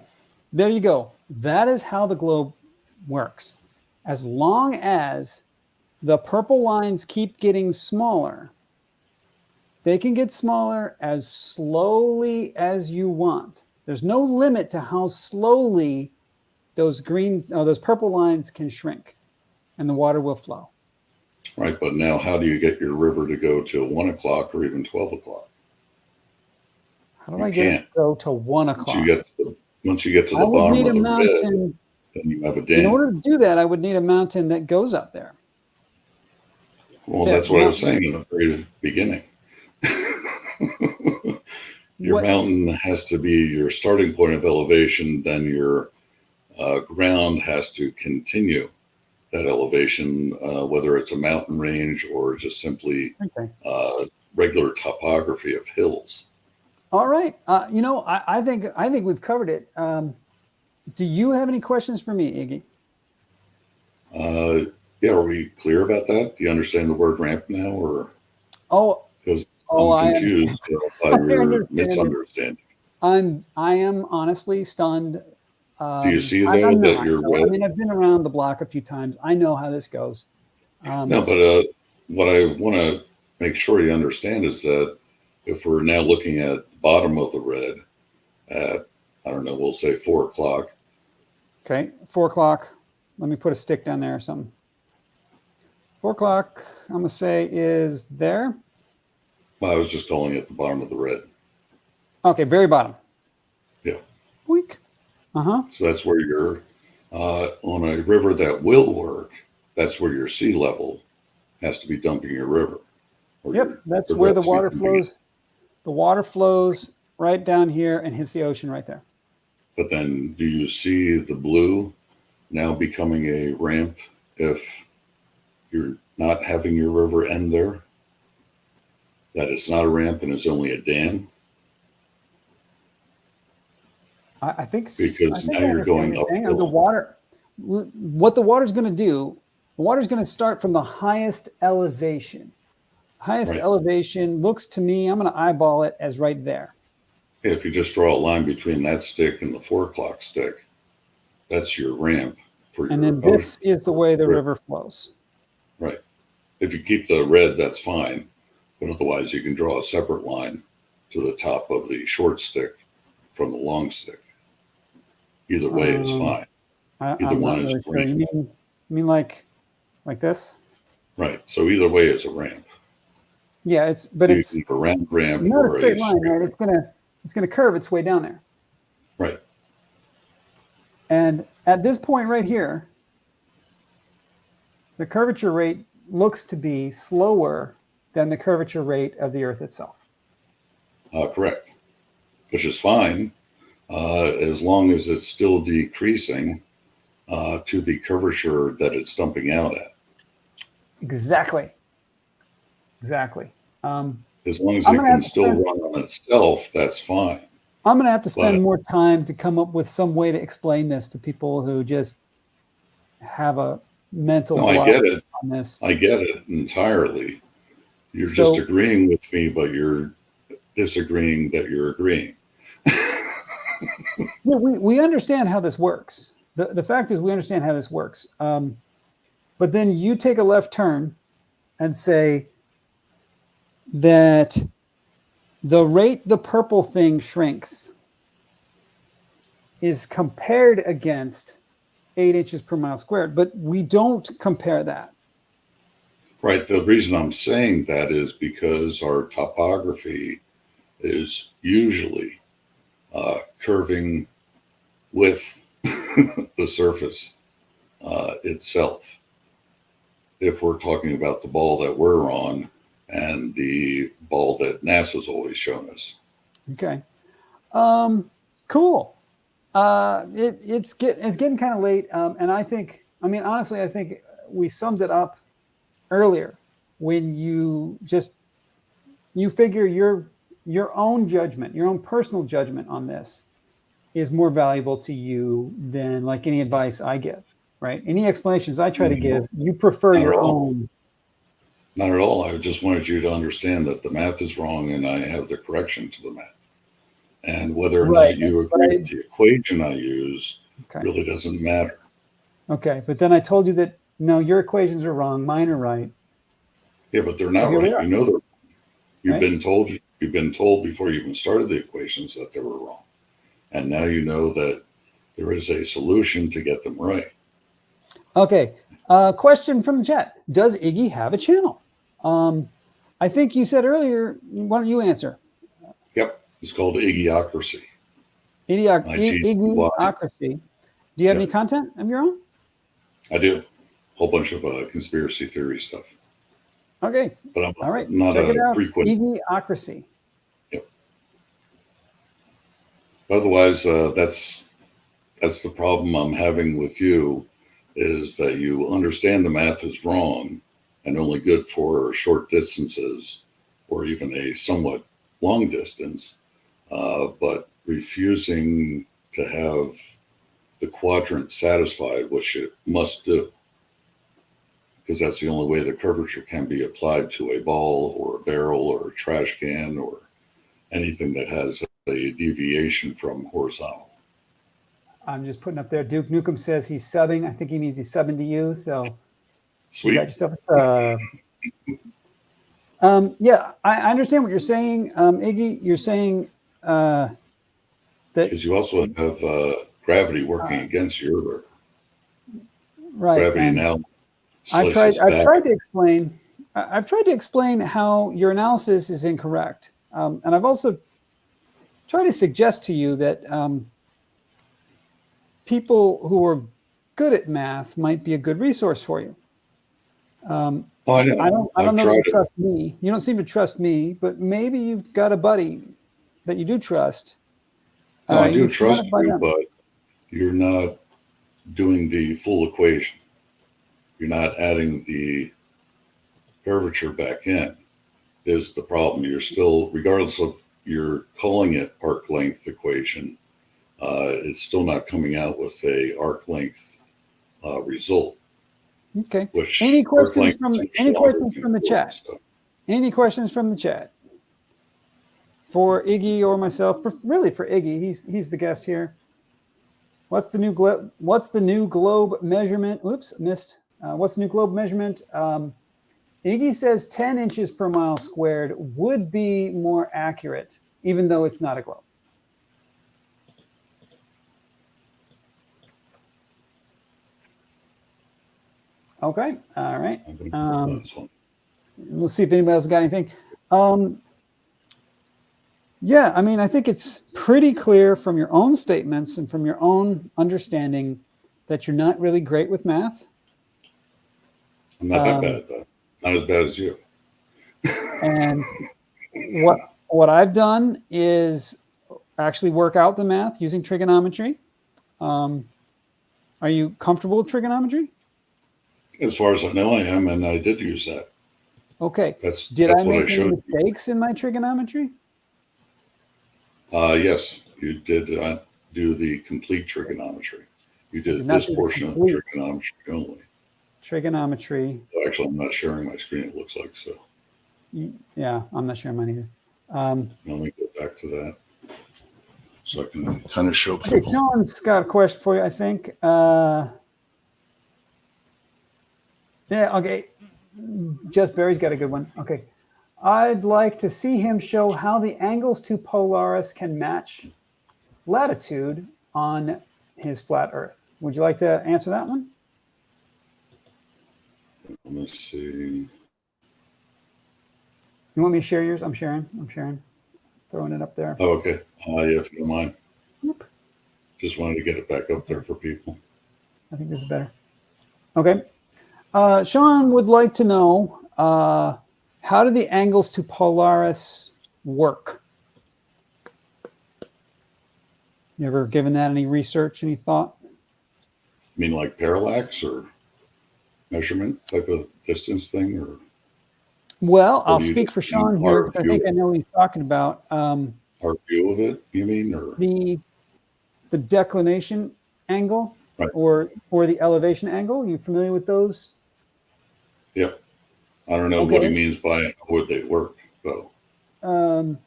there you go. That is how the globe works. As long as the purple lines keep getting smaller, they can get smaller as slowly as you want. There's no limit to how slowly those purple lines can shrink, and the water will flow.
Right, but now how do you get your river to go to 1 o'clock or even 12 o'clock?
How do I get it to go to 1 o'clock?
Once you get to the bottom of the red, then you have a dam.
In order to do that, I would need a mountain that goes up there.
Well, that's what I was saying in the very beginning. Your mountain has to be your starting point of elevation, then your ground has to continue that elevation, whether it's a mountain range or just simply regular topography of hills.
All right. I think we've covered it. Do you have any questions for me,
Iggy? Yeah, are we clear about that? Do you understand the word ramp now, or? Because I'm confused by your misunderstanding.
I am honestly stunned.
Do you see that you're red?
I mean, I've been around the block a few times. I know how this goes.
No, but what I want to make sure you understand is that if we're now looking at the bottom of the red at, I don't know, we'll say 4 o'clock.
Okay, 4 o'clock. Let me put a stick down there or something. 4 o'clock, I'm going to say, is there.
Well, I was just calling it the bottom of the red.
Okay, very bottom.
Yeah.
Weak. Uh-huh.
So that's where you're on a river that will work. That's where your sea level has to be dumping your river.
Yep, that's where the water flows. The water flows right down here and hits the ocean right there.
But then do you see the blue now becoming a ramp if you're not having your river end there? That it's not a ramp and it's only a dam?
I think
because now you're going uphill.
The water, what the water's going to do, the water's going to start from the highest elevation. Highest elevation looks to me, I'm going to eyeball it as right there.
If you just draw a line between that stick and the 4 o'clock stick, that's your ramp.
And then this is the way the river flows.
Right. If you keep the red, that's fine. But otherwise, you can draw a separate line to the top of the short stick from the long stick. Either way is fine. Either one is great.
You mean like this?
Right. So either way is a ramp.
Yeah, it's
a round ramp
not
or
a straight line, right? It's gonna curve its way down there.
Right.
And at this point right here, the curvature rate looks to be slower than the curvature rate of the Earth itself.
Correct. Which is fine, as long as it's still decreasing to the curvature that it's dumping out at.
Exactly.
As long as it can still run on itself, that's fine.
I'm going to have to spend more time to come up with some way to explain this to people who just have a mental
No, I
block
get it.
on this.
I get it entirely. You're
So-
just agreeing with me, but you're disagreeing that you're agreeing.
Yeah, we understand how this works. The fact is we understand how this works. But then you take a left turn and say that the rate the purple thing shrinks is compared against 8 inches per mile squared, but we don't compare that.
Right. The reason I'm saying that is because our topography is usually curving with the surface itself. If we're talking about the ball that we're on and the ball that NASA's always shown us.
Okay. Cool. It's getting kind of late. And I think, I mean, honestly, I think we summed it up earlier when you figure your own judgment, your own personal judgment on this is more valuable to you than like any advice I give, right? Any explanations I try to give, you prefer your own.
Not at all. I just wanted you to understand that the math is wrong and I have the correction to the math. And whether or not you agree with the equation I use really doesn't matter.
Okay, but then I told you that, no, your equations are wrong, mine are right.
Yeah, but they're not right. You know they're You've been told before you even started the equations that they were wrong. And now you know that there is a solution to get them right.
Okay. Question from the chat. Does Iggy have a channel? I think you said earlier, why don't you answer?
Yep. It's called Iggyocracy.
Iggyocracy. Do you have any content of your own?
I do. A whole bunch of conspiracy theory stuff.
Okay.
But I'm
all right.
not
Check it out.
frequent.
Iggyocracy.
Yep. Otherwise, that's the problem I'm having with you, is that you understand the math is wrong and only good for short distances or even a somewhat long distance, but refusing to have the quadrant satisfied, which it must do, because that's the only way the curvature can be applied to a ball or a barrel or a trash can or anything that has a deviation from horizontal.
I'm just putting up there. Duke Nukem says he's subbing. I think he means he's subbing to you. So
sweet.
You got yourself yeah, I understand what you're saying, Iggy. You're saying that
because you also have gravity working against your
right.
Gravity
and
now.
I've tried to explain how your analysis is incorrect, and I've also tried to suggest to you that people who are good at math might be a good resource for you. I don't know if you trust me. You don't seem to trust me, but maybe you've got a buddy that you do trust.
No, I do trust you, but you're not doing the full equation. You're not adding the curvature back in is the problem. You're still, regardless of you're calling it arc length equation, it's still not coming out with a arc length result.
Okay. Any questions from the chat?
So.
Any questions from the chat for Iggy or myself? Really for Iggy, he's the guest here. What's the new globe measurement? Oops, missed. What's the new globe measurement? Iggy says 10 inches per mile squared would be more accurate, even though it's not a globe. Okay, all right. We'll see if anybody else got anything. Yeah, I mean, I think it's pretty clear from your own statements and from your own understanding that you're not really great with math.
I'm not that bad, though. Not as bad as you.
And what I've done is actually work out the math using trigonometry. Are you comfortable with trigonometry?
As far as I know, I am, and I did use that.
Okay. Did I make any mistakes in my trigonometry?
Yes, you did do the complete trigonometry. You did
not
this
do the
portion of
complete
trigonometry only.
trigonometry.
Actually, I'm not sharing my screen, it looks like, so
Yeah, I'm not sure mine either.
let me go back to that so I can kind of show
Okay,
people.
John's got a question for you, I think. Yeah, okay. Just Barry's got a good one. Okay. I'd like to see him show how the angles to Polaris can match latitude on his flat Earth. Would you like to answer that one?
Let me see.
You want me to share yours? I'm sharing. Throwing it up there.
Oh, okay. Yeah, if you don't mind.
Whoop.
Just wanted to get it back up there for people.
I think this is better. Okay. Sean would like to know, how do the angles to Polaris work? You ever given that any research, any thought?
You mean like parallax or measurement type of distance thing, or?
Well, I'll
do you
speak
just
for
mean
Sean here
our
because I
view,
think I know what he's talking about.
our view of it, you mean, or?
The declination angle,
Right.
or the elevation angle. You familiar with those?
Yep. I don't know what he means by how would they work, though.
And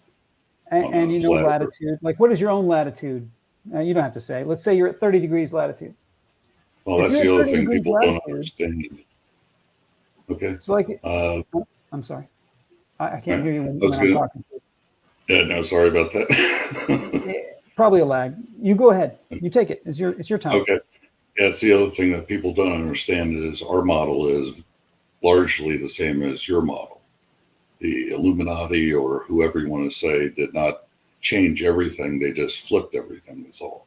you know latitude. Like, what is your own latitude? You don't have to say. Let's say you're at 30 degrees latitude.
Well, that's the other thing people don't
latitude,
understand. Okay.
So like, I'm sorry. I can't hear you when I'm talking.
Yeah, no, sorry about that.
Probably a lag. You go ahead. You take it. It's your time.
Okay. Yeah, it's the other thing that people don't understand is our model is largely the same as your model. The Illuminati, or whoever you want to say, did not change everything. They just flipped everything, that's all.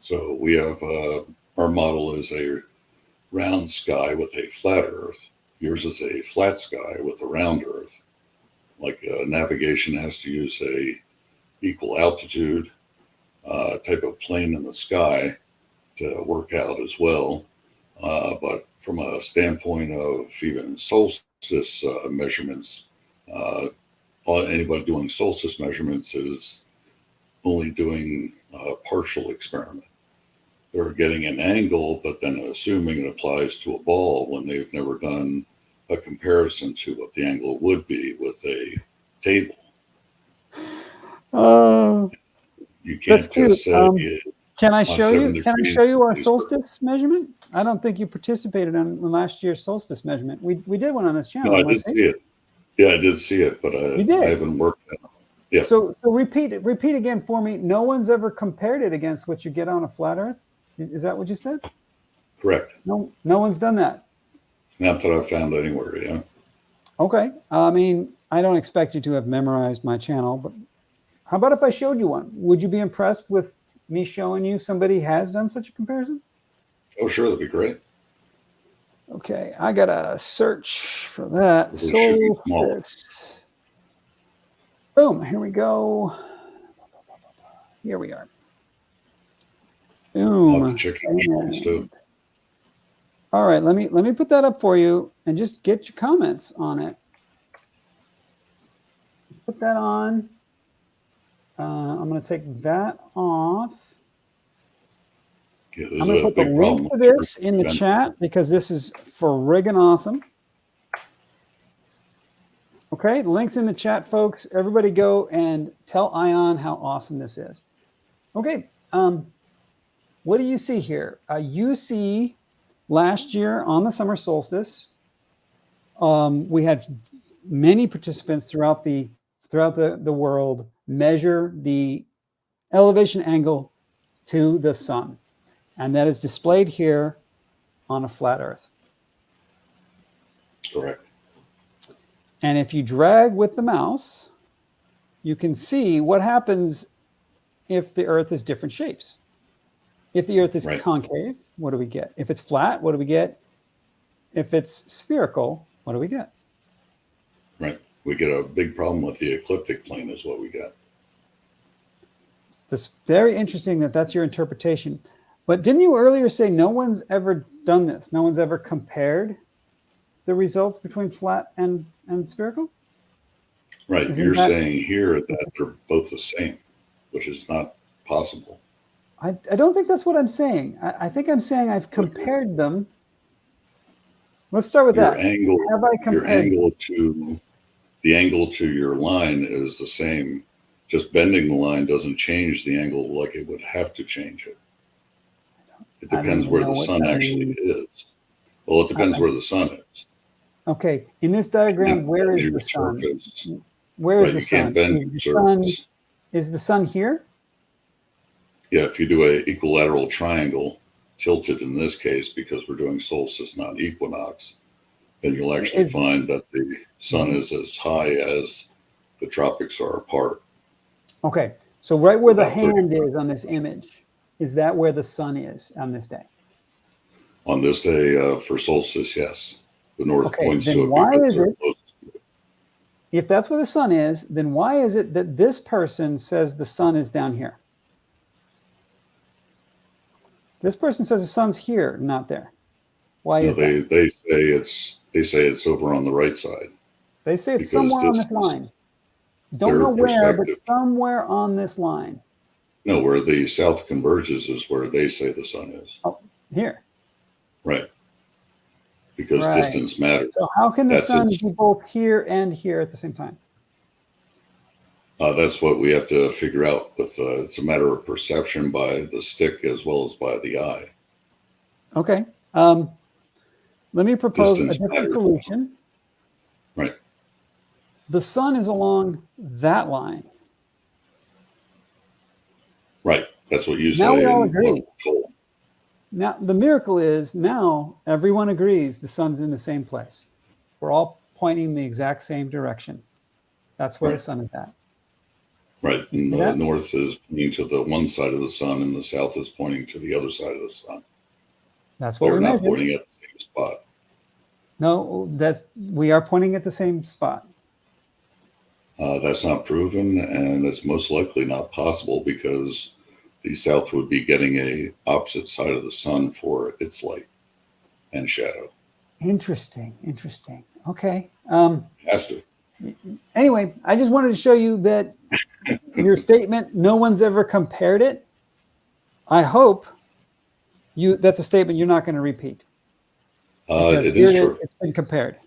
So we have, our model is a round sky with a flat Earth. Yours is a flat sky with a round Earth. Like navigation has to use a equal altitude type of plane in the sky to work out as well. But from a standpoint of even solstice measurements, anybody doing solstice measurements is only doing a partial experiment. They're getting an angle, but then assuming it applies to a ball when they've never done a comparison to what the angle would be with a table. You can't just say.
Can I show you? Can I show you our solstice measurement? I don't think you participated in last year's solstice measurement. We did one on this channel.
No, I did see it. Yeah, I did see it, but I haven't worked on it. Yeah.
So repeat again for me. No one's ever compared it against what you get on a flat Earth. Is that what you said?
Correct.
No one's done that.
Not that I've found anywhere. Yeah.
Okay. I mean, I don't expect you to have memorized my channel, but how about if I showed you one? Would you be impressed with me showing you somebody has done such a comparison?
Oh, sure. That'd be great.
Okay. I got to search for that. Solstice. Boom. Here we go. Here we are. Boom.
I'll have to check out Sean's too.
All right. Let me put that up for you and just get your comments on it. Put that on. I'm going to take that off.
Yeah,
I'm going to put the link to this in the chat because this is friggin' awesome. Okay, links in the chat, folks. Everybody go and tell Ion how awesome this is. Okay, what do you see here? You see last year on the summer solstice, we had many participants throughout the world measure the elevation angle to the sun. And that is displayed here on a flat Earth.
Correct.
And if you drag with the mouse, you can see what happens if the Earth is different shapes. If the Earth is concave, what do we get? If it's flat, what do we get? If it's spherical, what do we get?
Right. We get a big problem with the ecliptic plane is what we got.
It's very interesting that that's your interpretation. But didn't you earlier say no one's ever done this? No one's ever compared the results between flat and spherical? Right.
You're saying here that they're both the same, which is not possible.
I don't think that's what I'm saying. I think I'm saying I've compared them. Let's start with
Your
that.
angle,
Have I
your
compared them?
angle to the angle to your line is the same. Just bending the line doesn't change the angle like it would have to change it. It
I don't
depends
even
where
know
the
what
sun
that
actually
means.
is. Well, it depends where the sun is.
Okay, in this diagram,
And
where is
your
the sun?
surface,
Where is
right?
the
You can't
sun?
bend
Is
your
the sun,
surface.
is the sun here?
Yeah, if you do a equilateral triangle, tilted in this case because we're doing solstice, not equinox, then you'll actually
Is,
find that the sun is as high as the tropics are apart.
okay, so right where the
About 30
hand is on this image, is that where the sun is on this day?
on this day for solstice, yes. The north
Okay,
points to
then
it
why
because
is
they're
it,
closest to it.
if that's where the sun is, then why is it that this person says the sun is down here? This person says the sun's here, not there. Why
No,
is that?
they say it's over on the right side
They say it's
because
somewhere on
this
this
is
line. Don't
their
know where, but
perspective.
somewhere on this line.
No, where the south converges is where they say the sun is.
Oh, here.
Right. Because
Right.
distance matters.
So how can the
That's
sun
its
be both here and here at the same time?
that's what we have to figure out. With it's a matter of perception by the stick as well as by the eye.
Okay. Let me propose a
Distance
different
matters.
solution.
Right.
The sun is along that line.
Right. That's what you
Now
say.
we all
And what
agree.
we're told.
Now, the miracle is now everyone agrees the sun's in the same place. We're all pointing the exact same direction. That's where the
Right.
sun is at.
Right.
You
And
see
the
that?
north is pointing to the one side of the sun, and the south is pointing to the other side of the sun.
That's what
They're
we
not
measured.
pointing at the same spot.
No, we are pointing at the same spot.
That's not proven, and that's most likely not possible because the south would be getting a opposite side of the sun for its light and shadow.
Interesting. Interesting. Okay.
It has to.
Anyway, I just wanted to show you that your statement, no one's ever compared it. I hope that's a statement you're not going to repeat. Because
It
here
is true.
it's been compared.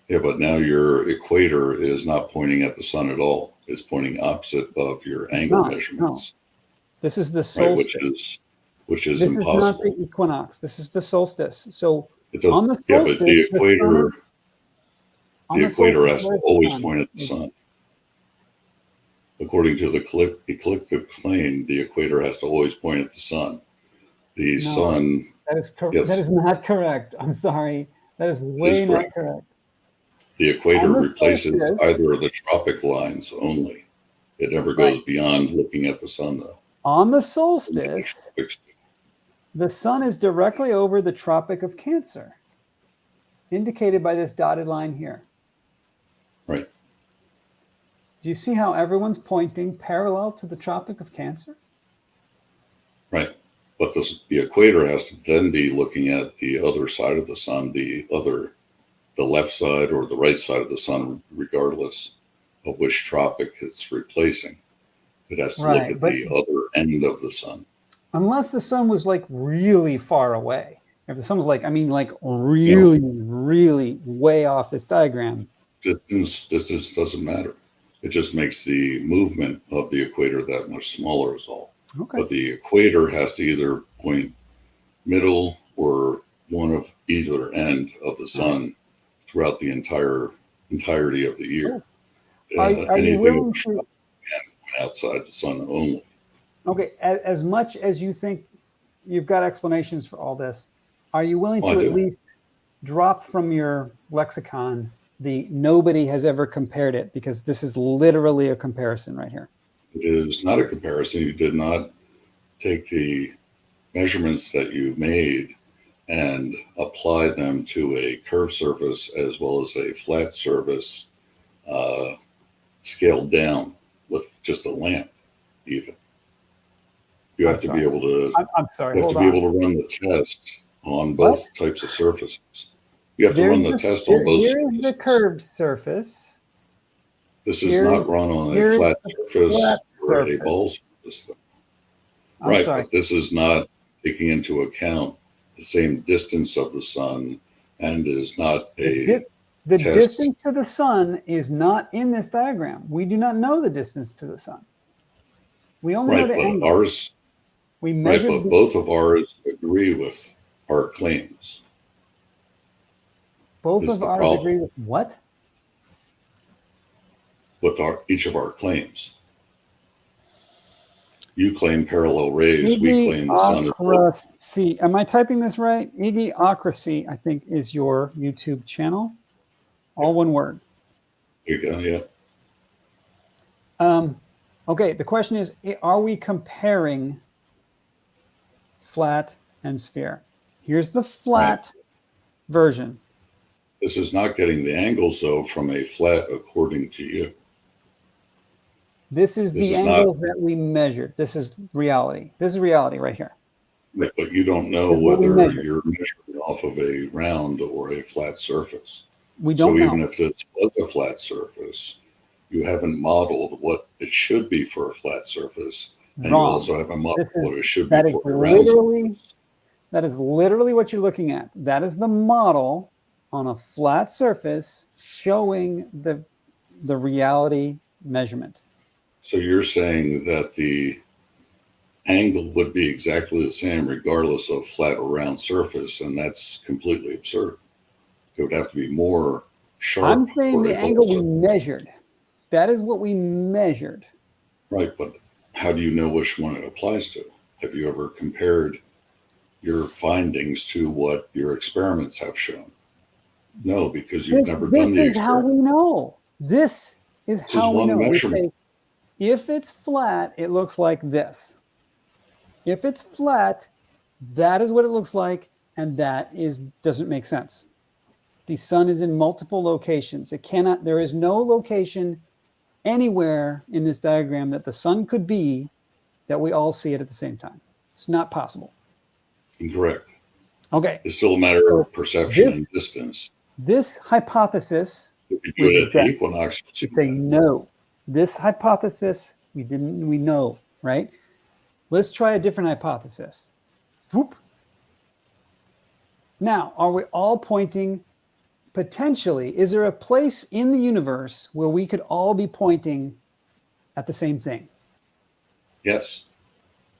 Yeah, but now your equator is not pointing at the sun at all. It's pointing opposite of your
It's
angle
not. No.
measurements.
This is the
Right,
solstice.
which is
This is not the
impossible.
equinox. This is the solstice. So
It does.
on the
Yeah, but
solstice, the sun is, on
the
the
equator
solstice,
has to
where's the
always
sun?
point at the sun. According to the ecliptic plane, the equator has to always point at the sun. The
No,
sun, yes,
that is not correct. I'm sorry. That is
it is
way not
correct.
correct.
The equator
On the
replaces
solstice,
either of the tropic lines only. It never
right.
goes beyond looking at the sun, though.
On the
The
solstice,
tropics do.
the sun is directly over the Tropic of Cancer, indicated by this dotted line here.
Right.
Do you see how everyone's pointing parallel to the Tropic of Cancer?
Right. But the equator has to then be looking at the other side of the sun, the left side or the right side of the sun, regardless of which tropic it's replacing. It has to look
Right,
at
but
the other end of the sun.
unless the sun was like really far away, if the sun was like, I mean, like
You know,
really, really way off this diagram.
distance doesn't matter. It just makes the movement of the equator that much smaller is all.
Okay.
But the equator has to either point middle or one of either end of the sun throughout the entirety of the year.
Are you
Anything
willing to?
outside the sun only.
Okay, as much as you think you've got explanations for all this, are you willing
Well,
to
I
at
do.
least drop from your lexicon the nobody has ever compared it, because this is literally a comparison right here.
It is not a comparison. You did not take the measurements that you made and apply them to a curved surface as well as a flat surface, uh, scaled down with just a lamp, even. You have to be able to.
I'm sorry.
You have
Hold
to be
on.
able to run the test on
What?
both types of surfaces. You have to run the test on both
Here is the
surfaces.
curved surface.
This is not run on a
Here's
flat
the
surface
flat
or a
surface.
ball surface.
I'm
Right,
sorry.
but this is not taking into account the same distance of the sun and is not a
The
test.
distance to the sun is not in this diagram. We do not know the distance to the sun. We only know
Right,
the
but
angle.
ours,
We
right,
measured
but both of ours agree with our claims.
both
Is
of
the
ours
problem
agree with what?
with each of our claims? You claim parallel rays. We claim the sun is open.
Iggyocracy. Am I typing this right? Iggyocracy, I think, is your YouTube channel. All one word.
Here you go. Yeah.
Okay, the question is, are we comparing flat and sphere? Here's the flat version.
This is not getting the angles though from a flat according to you.
This is
This
the
is not,
angles that we measured. This is reality. This is reality right here.
but you don't know
This is what we
whether
measured.
you're measuring off of a round or a flat surface.
We
So
don't
even
know.
if it was a flat surface, you haven't modeled what it should be for a flat surface, and you
Wrong.
also haven't modeled what it should be
That is
for a round
literally
surface.
that is literally what you're looking at. That is the model on a flat surface showing the reality measurement.
So you're saying that the angle would be exactly the same regardless of flat or round surface, and that's completely absurd. It would have to be more sharp
I'm saying
for
the
a
angle
whole
we
surface.
measured. That is what we measured.
Right, but how do you know which one it applies to? Have you ever compared your findings to what your experiments have shown? No, because you've never
This
done the
is how
experiment.
we know. This is
This is
how we
one
know. We
measurement.
say, if it's flat, it looks like this. If it's flat, that is what it looks like, and that doesn't make sense. The sun is in multiple locations. There is no location anywhere in this diagram that the sun could be that we all see it at the same time. It's not possible.
Incorrect.
Okay.
It's still a matter
So
of perception
this
and distance.
this hypothesis
If you
we
do it at the
reject.
equinox,
We
you'll
say
see that.
no. This hypothesis we know, right? Let's try a different hypothesis. Whoop. Now, are we all pointing potentially? Is there a place in the universe where we could all be pointing at the same thing?
Yes.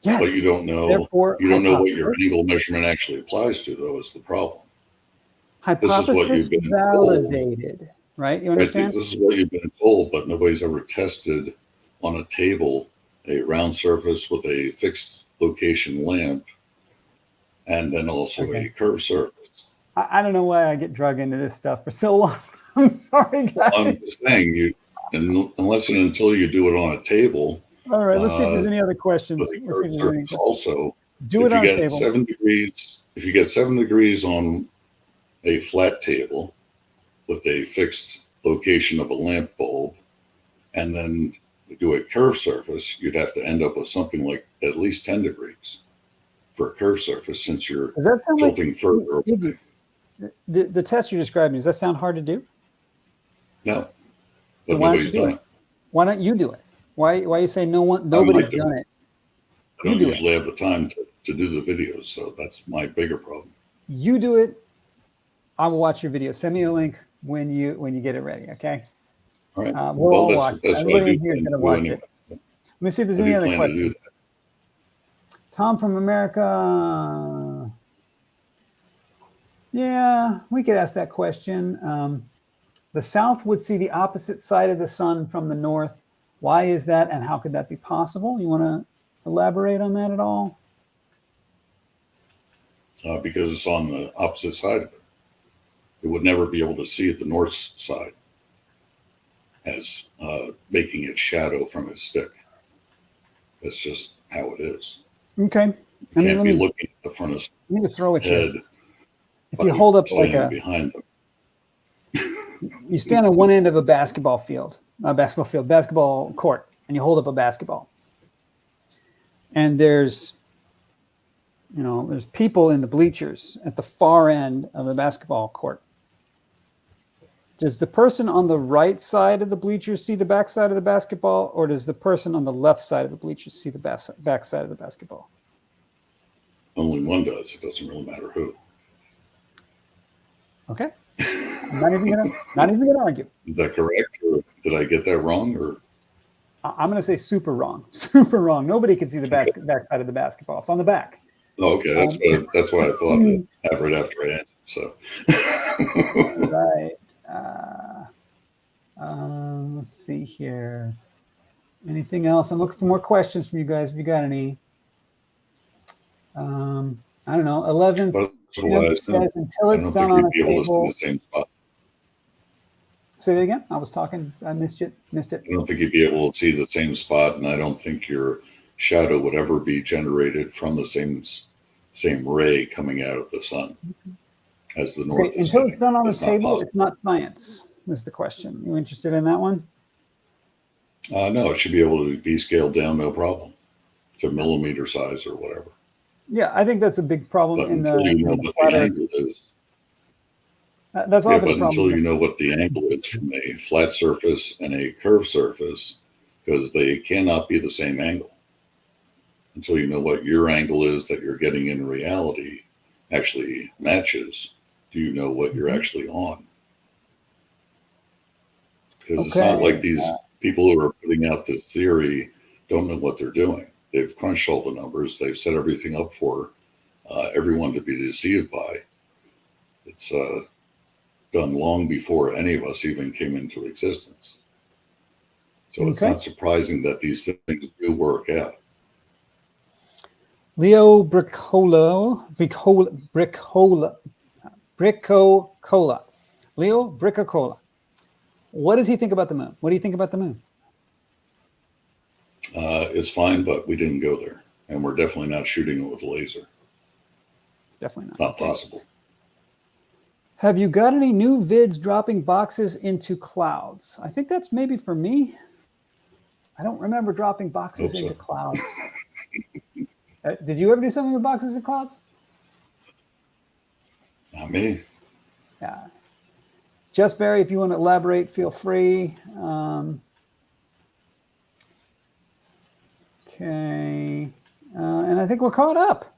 Yes.
But you don't know.
Therefore,
You don't know what your
hypothesis.
angle measurement actually applies to, though, is the problem. This is what
Hypothesis
you've been told.
validated, right? You
Right?
understand?
This is what you've been told, but nobody's ever tested on a table a round surface with a fixed location lamp and then also a curved surface.
I don't know why I get drug into this stuff for so long. I'm sorry, guys.
I'm just saying, unless and until you do it on a table.
All right, let's see if there's any other questions.
With a
Let's see if
curved
there's any
surface also,
Do
if
it
you
on a
get
table.
7 degrees, if you get 7 degrees on a flat table with a fixed location of a lamp bulb, and then do a curved surface, you'd have to end up with something like at least 10 degrees for a curved surface, since you're
Does that sound like
tilting further away.
Iggy, the test you're describing? Does that sound hard to do?
No,
Then
but
why don't
nobody's
you do
done
it?
it.
Why don't you do it? Why you say nobody's
do
done
it.
it?
I
You
don't
do it.
usually have the time to do the videos, so that's my bigger problem.
You do it. I will watch your video. Send me a link when you get it ready. Okay.
All right.
We'll
Well,
all watch.
that's what I
Everybody
do
in here is
plan
going to
to do
watch
anyway.
it. Let me see if there's
I
any
do
other
plan to do
questions.
that.
Tom from America. Yeah, we could ask that question. The South would see the opposite side of the sun from the North. Why is that, and how could that be possible? You want to elaborate on that at all?
Because it's on the opposite side of it. It would never be able to see the north side as making its shadow from its stick. That's just how it is.
Okay.
You can't be looking at the front of
let me throw it
head.
If you hold up like
standing behind them.
you stand on one end of a basketball court, and you hold up a basketball. And there's people in the bleachers at the far end of the basketball court. Does the person on the right side of the bleachers see the back side of the basketball, or does the person on the left side of the bleachers see the back side of the basketball?
Only one does. It doesn't really matter who.
Okay. I'm not even gonna argue.
Is that correct? Or did I get that wrong? Or
I'm gonna say super wrong. Super wrong. Nobody can see the back side of the basketball. It's on the back.
oh, okay, that's what I thought right after I answered. So
right. Let's see here. Anything else? I'm looking for more questions from you guys. If you got any, I don't know. 11th says until it's done on a table.
The same spot.
Say that again. I was talking. I missed it.
I don't think you'd be able to see the same spot, and I don't think your shadow would ever be generated from the same ray coming out of the sun as the north.
Okay, until it's done on the table, it's not science. Is the question. You interested in that one?
No, it should be able to be scaled down, no problem, to millimeter size or whatever.
Yeah, I think that's a big problem
but
in
until
the,
you know what the angle is.
That's all.
Yeah, but until you know what the angle is from a flat surface and a curved surface, because they cannot be the same angle. Until you know what your angle is that you're getting in reality actually matches, do you know what you're actually on? Because it's not like these people who are putting out this theory don't know what they're doing. They've crunched all the numbers. They've set everything up for everyone to be deceived by. It's done long before any of us even came into existence. So it's not surprising that these things do work out.
Leo Bricola. Leo Bricola. What does he think about the moon? What do you think about the moon?
It's fine, but we didn't go there. And we're definitely not shooting it with a laser.
Definitely not.
Not possible.
Have you got any new vids dropping boxes into clouds? I think that's maybe for me. I don't remember dropping boxes into clouds. Did you ever do something with boxes and clouds?
Not me.
Yeah. Just Barry, if you want to elaborate, feel free. Okay. And I think we're caught up.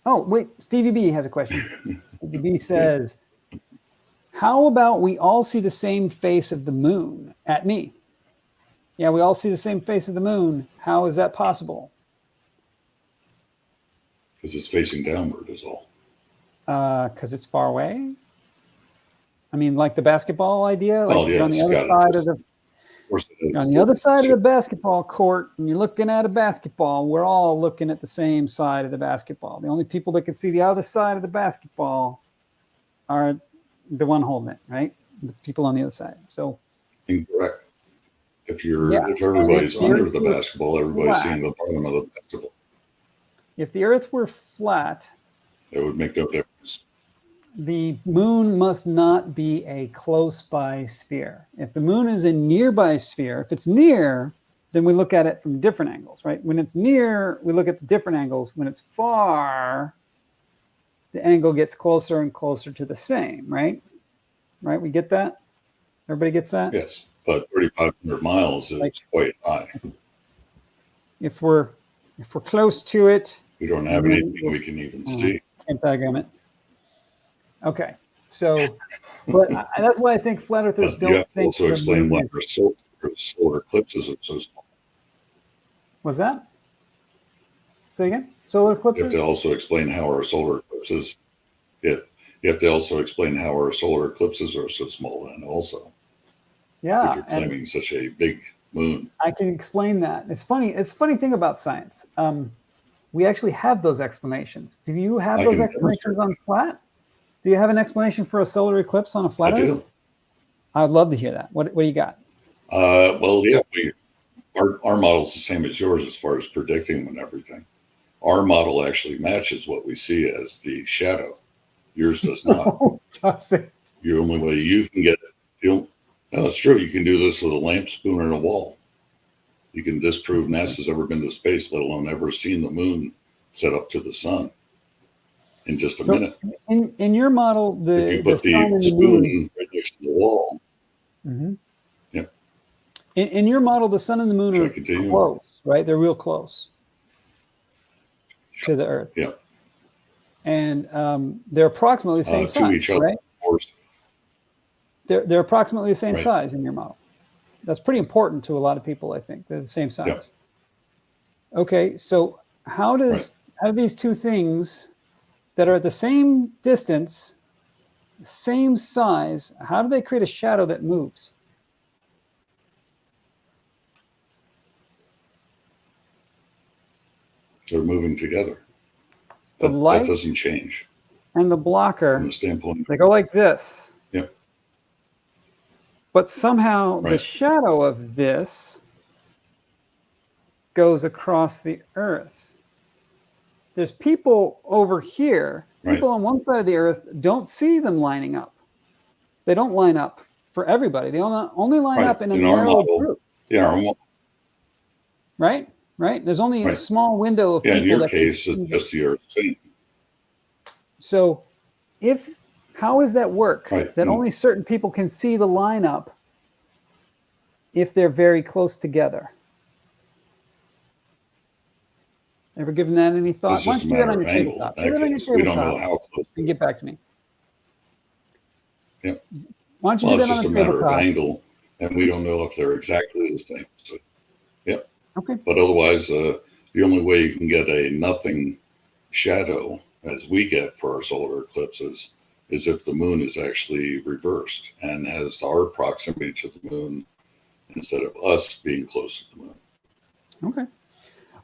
Oh, wait. Stevie B has a question. Stevie B says, how about we all see the same face of the moon at me? Yeah, we all see the same face of the moon. How is that possible?
Because it's facing downward is all.
Because it's far away? I mean, like the basketball idea? Like you're on the other side of the... On the other side of the basketball court, and you're looking at a basketball, we're all looking at the same side of the basketball. The only people that can see the other side of the basketball are the one holding it, right? The people on the other side. So
incorrect. If everybody's under the basketball, everybody's seeing the bottom of the basketball.
If the Earth were flat,
it would make no difference.
The moon must not be a close by sphere. If the moon is a nearby sphere, if it's near, then we look at it from different angles, right? When it's near, we look at the different angles. When it's far, the angle gets closer and closer to the same, right? Right? We get that? Everybody gets that?
Yes, but 3,500 miles is quite high.
If we're close to it,
we don't have anything we can even see.
Can't diagram it. Okay, so, but that's why I think flat earthers don't think.
Also explain why solar eclipses are so small.
What's that? Say again? Solar eclipses?
You have to also explain how our solar eclipses. You have to also explain how our solar eclipses are so small. Then also,
yeah,
if you're claiming such a big moon,
I can explain that. It's funny. It's a funny thing about science. We actually have those explanations. Do you have those explanations on flat? Do you have an explanation for a solar eclipse on a flat Earth? I do. I'd love to hear that. What do you got?
Well, yeah, our model's the same as yours as far as predicting them and everything. Our model actually matches what we see as the shadow. Yours does not.
Oh, does it?
The only way you can get it, no, it's true. You can do this with a lamp, spoon, and a wall. You can disprove NASA's ever been to space, let alone ever seen the moon set up to the sun. in just a
So
minute.
in your model,
If you
the
put
sun
the
and the moon.
spoon right next to the wall, yeah.
In your model, the sun and the moon
Should I
are
continue?
close, right? They're real close to the Earth.
Yeah.
And they're approximately the same
To
size,
each other,
right?
of course.
They're approximately the same
Right.
size in your model. That's pretty important to a lot of people, I think. They're the same size.
Yeah.
Okay, so how do these two things that are at the same distance, same size, how do they create a shadow that moves?
They're moving together.
The light
that doesn't change
and the blocker,
from the standpoint.
they go like this.
Yep.
But somehow the
Right.
shadow of this goes across the Earth. There's people over here. People on one side of the Earth don't see them lining up. They don't line up for everybody. They only line up in a narrow group.
Yeah.
Right? Right? There's only a small window of people.
In your case, it's just the Earth thing.
So how does that work?
Right.
That only certain people can see the lineup if they're very close together. Ever given that any thought?
It's just a matter of angle.
Give it on your tabletop.
We don't know how close.
And get back to me.
Yeah.
Why don't you do that on the tabletop?
It's just a matter of angle, and we don't know if they're exactly the same. So, yeah.
Okay.
But otherwise, the only way you can get a nothing shadow, as we get for our solar eclipses, is if the moon is actually reversed and has our proximity to the moon instead of us being close to the moon.
Okay.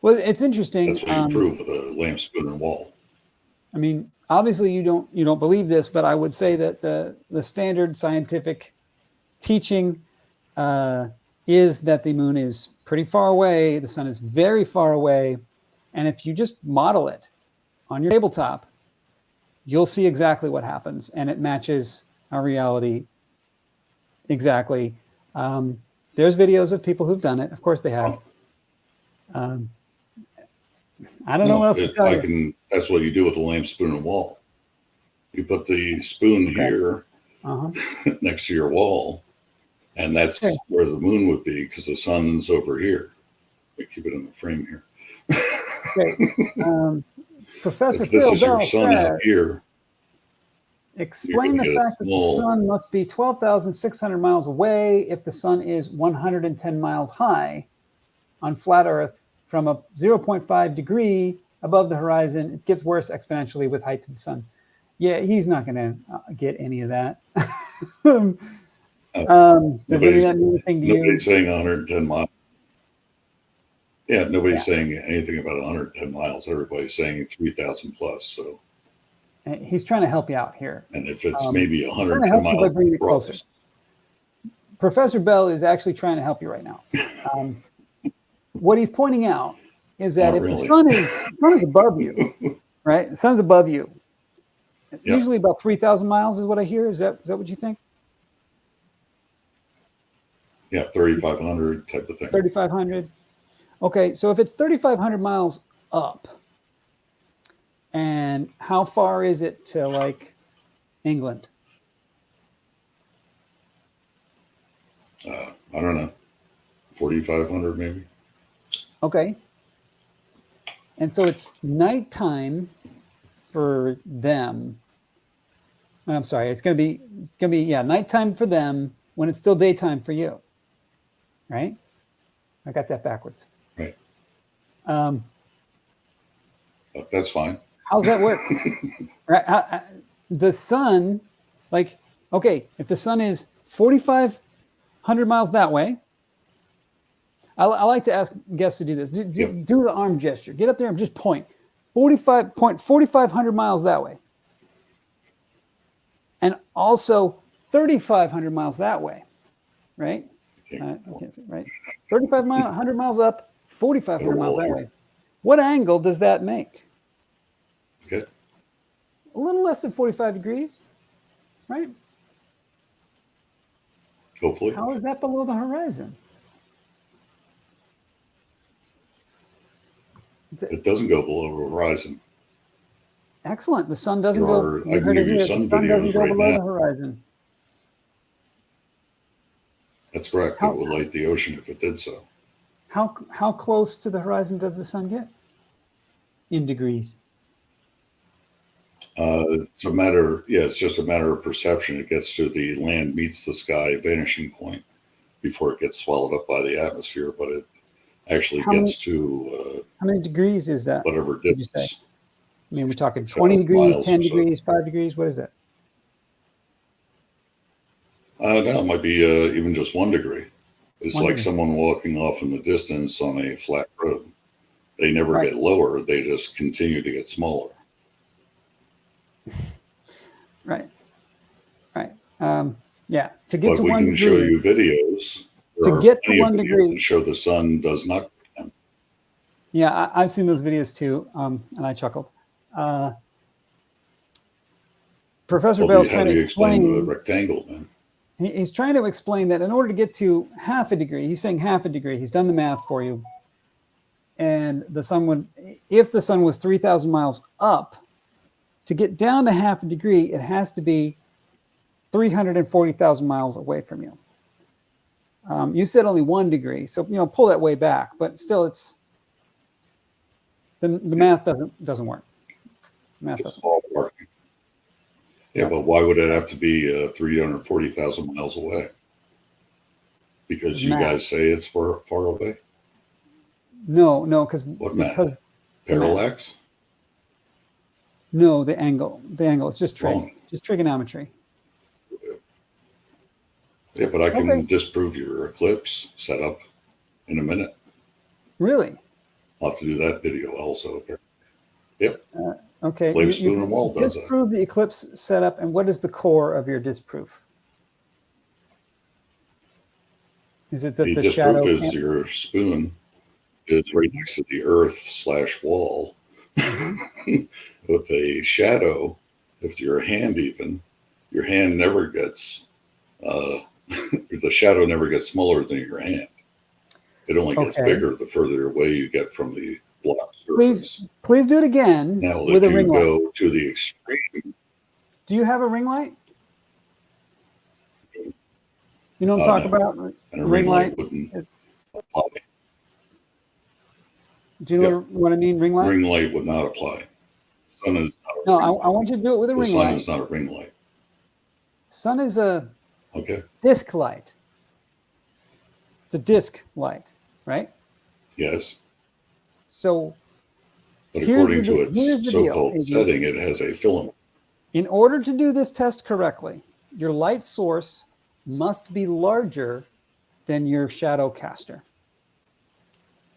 Well, it's interesting.
That's what you prove with a lamp, spoon, and wall.
I mean, obviously you don't believe this, but I would say that the standard scientific teaching is that the moon is pretty far away, the sun is very far away, and if you just model it on your tabletop, you'll see exactly what happens, and it matches our reality exactly. There's videos of people who've done it. Of course they have. I don't know what else to tell you.
That's what you do with a lamp, spoon, and wall. You put the spoon here next to your wall, and that's where the moon would be because the sun's over here. I keep it in the frame here.
Professor
if this
Phil
is your
Bell
sun out here,
explain the fact that the sun must be 12,600 miles away if the sun is 110 miles high on flat Earth from a 0.5 degree above the horizon. It gets worse exponentially with height to the sun. Yeah, he's not going to get any of that. Does any of that mean anything to you?
Nobody's saying 110 miles. Yeah, nobody's saying anything about 110 miles. Everybody's saying 3,000 plus. So
he's trying to help you out here.
And if it's maybe 110 miles,
by bringing it closer. Professor Bell is actually trying to help you right now. What he's pointing out is that the sun is above you, right? The sun's above you. Usually about 3,000 miles is what I hear. Is that what you think?
Yeah, 3,500 type of thing.
3,500. Okay, so if it's 3,500 miles up, and how far is it to like England?
I don't know, 4,500 maybe. Okay.
And so it's nighttime for them. I'm sorry, it's gonna be nighttime for them when it's still daytime for you. Right? I got that backwards.
Right. That's fine.
How's that work? Right. The sun, like, okay, if the sun is 4,500 miles that way, I like to ask guests to do this. Do the arm gesture. Get up there and just point. 4,500 miles that way. And also 3,500 miles that way, right? I can't see, right? 3,500 miles up, 4,500 miles that way. What angle does that make?
Okay.
A little less than 45 degrees, right?
Hopefully.
How is that below the horizon?
It doesn't go below the horizon.
Excellent. The sun doesn't
There
go,
are, I
you
can
heard it
give you
here,
sun
the sun doesn't
videos
go
right
below
now.
the horizon.
That's correct. It will light the ocean if it did so.
How close to the horizon does the sun get? In degrees.
It's a matter, yeah, it's just a matter of perception. It gets to the land meets the sky vanishing point before it gets swallowed up by the atmosphere, but it actually
How many,
gets to
how many degrees is that?
whatever
Would you say?
distance.
I mean, we're talking 20
6,000
degrees,
miles
10
or so.
degrees, 5 degrees. What is that?
No, it might be even just 1 degree. It's
1
like
degree.
someone walking off in the distance on a flat road. They never
Right.
get lower. They just continue to get smaller.
Right. Right. Yeah. To get
But
to
we
1
can show
degree,
you videos. There
to
are
get to
plenty of
1
videos
degree.
that show the sun does not.
Yeah, I've seen those videos too, and I chuckled. Professor
Well,
Bell's
how
trying
do
to
you explain the
explain.
rectangle then?
He's trying to explain that in order to get to half a degree, he's saying half a degree. He's done the math for you, and the sun would, if the sun was 3,000 miles up, to get down to half a degree, it has to be 340,000 miles away from you. You said only 1 degree, so pull that way back, but still, it's the math doesn't work. The math doesn't work.
Ballpark. Yeah, but why would it have to be 340,000 miles away? Because you guys say it's far away?
No, because
What math?
because
Parallax?
no, the angle. The angle. It's just
Wrong.
just trigonometry.
Yeah, but I can
Okay.
disprove your eclipse setup in a minute.
Really?
I'll have to do that video also. Yep.
Okay.
Blame Spoon and Wall does that.
Disprove the eclipse setup, and what is the core of your disproof? Is it that
The
the shadow
disproof is
can't-
your spoon is right next to the earth/wall with a shadow. If your hand even, your hand never gets, the shadow never gets smaller than your hand. It only gets bigger the further away you get from the block surface.
Please do it again
Now,
with
if
a ring
you
light.
go to the extreme,
Do you have a ring light? You know what I'm talking about?
and a ring light wouldn't apply.
Do you know what I mean? Ring light?
Ring light would not apply. Sun is not a
No,
ring
I want you to do it with a
light. The
ring
sun
light.
is not a ring light.
Sun is a
Okay.
disc light. It's a disc light, right?
Yes.
So
But
here's
according to
here's
its
the deal,
so-called
Iggy.
setting, it has a filament.
In order to do this test correctly, your light source must be larger than your shadow caster.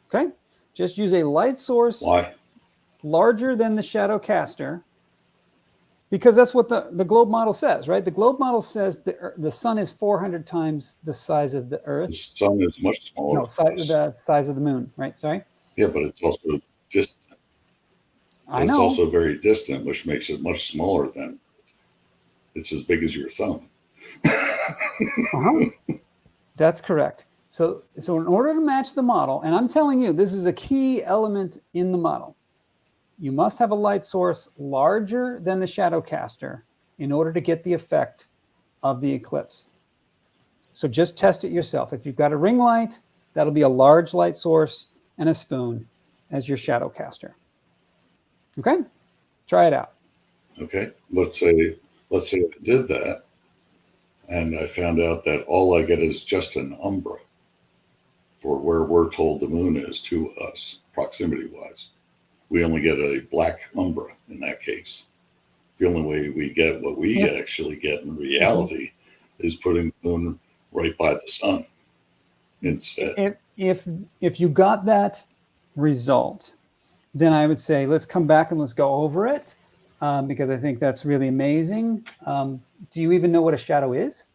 Okay? Just use a light source
Why?
larger than the shadow caster, because that's what the globe model says, right? The globe model says the sun is 400 times the size of the Earth.
The sun is much smaller.
No, the size of the moon, right? Sorry?
Yeah, but it's also distant.
I
It's
know.
also very distant, which makes it much smaller than it's as big as your thumb.
That's correct. So in order to match the model, and I'm telling you, this is a key element in the model, you must have a light source larger than the shadow caster in order to get the effect of the eclipse. So just test it yourself. If you've got a ring light, that'll be a large light source and a spoon as your shadow caster. Okay? Try it out.
Okay. Let's say I did that and I found out that all I get is just an umbra for where we're told the moon is to us, proximity wise. We only get a black umbra in that case. The only way we get what we actually get in reality is putting the moon right by the sun instead.
If you got that result, then I would say let's come back and let's go over it, because I think that's really amazing. Do you even know what a shadow is?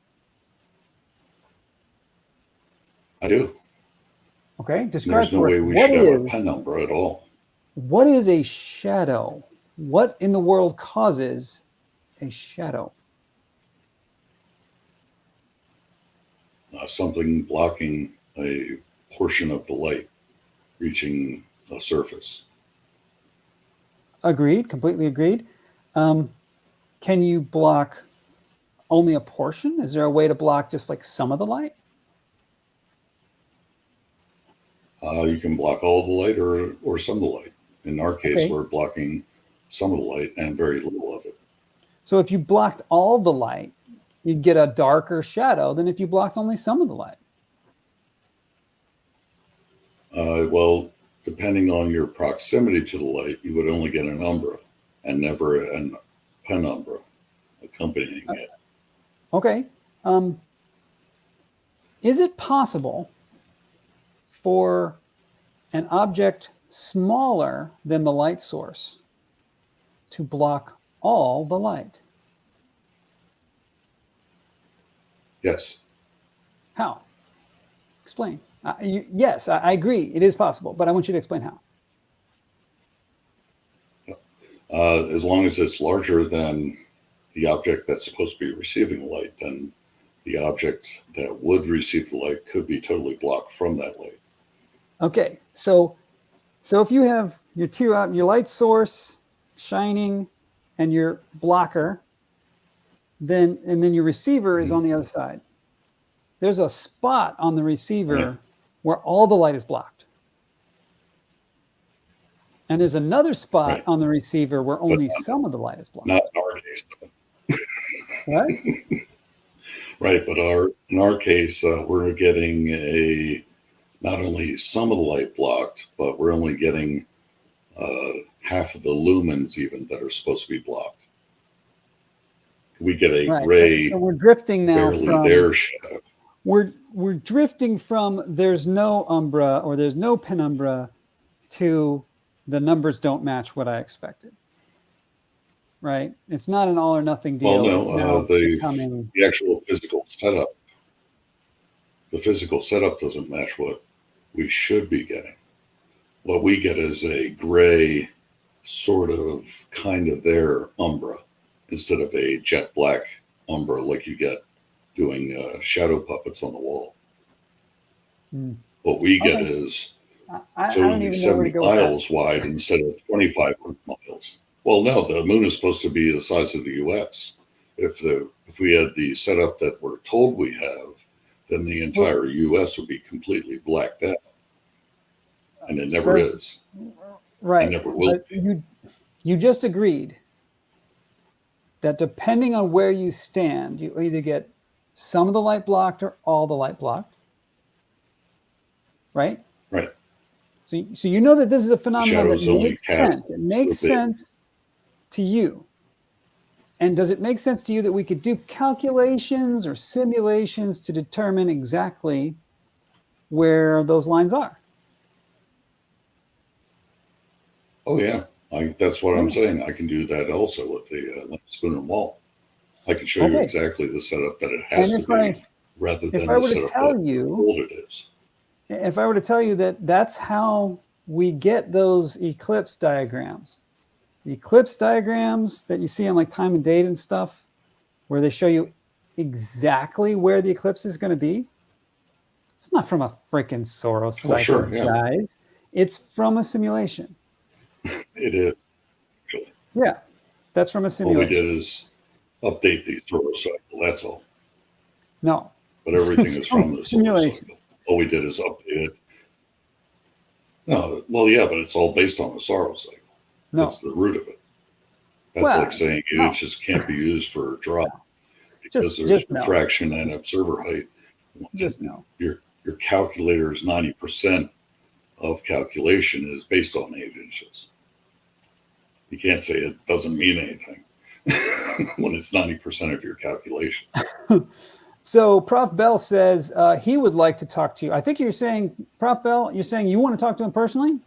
I do.
Okay, describe
There's no
for
way
us.
we should have a penumbra at all.
What is a shadow? What in the world causes a shadow?
Something blocking a portion of the light reaching a surface.
Agreed, completely agreed. Can you block only a portion? Is there a way to block just like some of the light?
You can block all the light or some of the light. In our case,
Okay.
we're blocking some of the light and very little of it.
So if you blocked all the light, you'd get a darker shadow than if you blocked only some of the light.
Well, depending on your proximity to the light, you would only get an umbra and never a penumbra accompanying it.
Okay. Is it possible for an object smaller than the light source to block all the light?
Yes.
How? Explain. Yes, I agree. It is possible, but I want you to explain how.
As long as it's larger than the object that's supposed to be receiving light, then the object that would receive the light could be totally blocked from that light.
Okay, so if you have your your light source shining and your blocker, then your receiver is on the other side. There's a spot on the receiver where all the light is blocked. And there's another spot on the receiver where only some of the light is blocked.
Not in our case.
What?
Right, but in our case, we're getting not only some of the light blocked, but we're only getting half of the lumens even that are supposed to be blocked. We get a gray,
so we're drifting now
barely
from
there shadow.
We're drifting from there's no umbra or there's no penumbra to the numbers don't match what I expected. Right? It's not an all or nothing deal.
Well,
it's
no, the actual physical setup. The physical setup doesn't match what we should be getting. What we get is a gray, sort of, kind of there umbra instead of a jet black umbra like you get doing shadow puppets on the wall. What we get is only 70 miles wide instead of 2,500 miles. Well, no, the moon is supposed to be the size of the U.S. If we had the setup that we're told we have, then the entire U.S. would be completely blacked out, and it never is.
Right.
It never will be.
You just agreed that depending on where you stand, you either get some of the light blocked or all the light blocked. Right?
Right.
So you know that this is a phenomenon that makes sense. It makes sense to you. And does it make sense to you that we could do calculations or simulations to determine exactly where those lines are?
Oh, yeah. That's what I'm saying. I can do that also with the spoon and wall. I can show you exactly the setup that it has to be, rather than the setup that old it is.
If I were to tell you that that's how we get those eclipse diagrams, the eclipse diagrams that you see on like time and date and stuff, where they show you exactly where the eclipse is going to be, it's not from a freaking Soros cycle, guys. It's from a simulation.
It is. Actually.
Yeah, that's from a simulation.
All we did is update the Soros cycle. That's all.
No.
But everything is from the Soros cycle. All we did is update it. No, well, yeah, but it's all based on the Soros cycle. No. That's the root of it. That's like saying it just can't be used for a drop because there's refraction and observer height. Your calculator's 90% of calculation is based on 8 inches. You can't say it doesn't mean anything when it's 90% of your calculation.
So Prof. Bell says he would like to talk to you. I think you're saying, Prof. Bell, you're saying you want to talk to him personally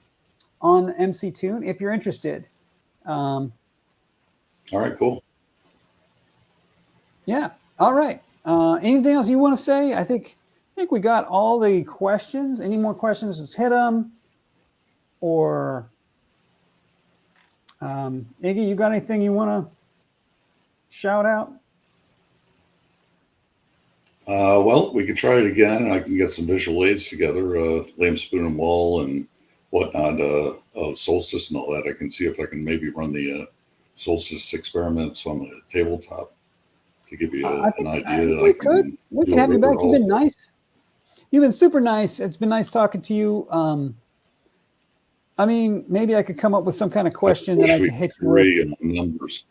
on MC Tune if you're interested.
All right, cool.
Yeah. All right. Anything else you want to say? I think we got all the questions. Any more questions? Let's hit them. Or Iggy, you got anything you want to shout out?
Well, we could try it again, and I can get some visual aids together, lamp, spoon, and wall, and whatnot, solstice and all that. I can see if I can maybe run the solstice experiments on the tabletop to give you
I
an
think
idea that
we
I
could.
can
We
do
could
a
have you
river
back. You've been
also.
nice. You've been super nice. It's been nice talking to you. I mean, maybe I could come up with some kind of
I just
question that
wish
I
we
could
could
hit you with.
agree on numbers.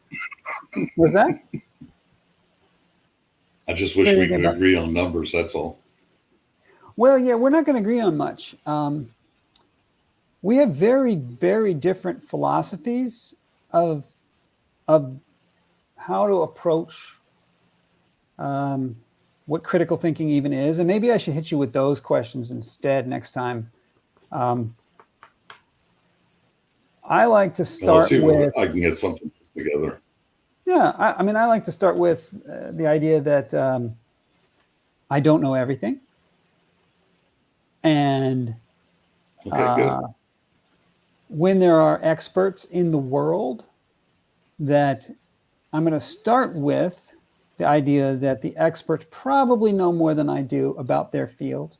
Was that?
I just
Say
wish
it
we
again.
could agree on numbers. That's all.
Well, yeah, we're not going to agree on much. We have very, very different philosophies of of how to approach what critical thinking even is, and maybe I should hit you with those questions instead next time. Um, I like to
Well, let's
start
see if
with,
I can get something together.
yeah, I mean, I like to start with the idea that I don't know everything, and
Okay, good.
when there are experts in the world, that I'm going to start with the idea that the experts probably know more than I do about their field.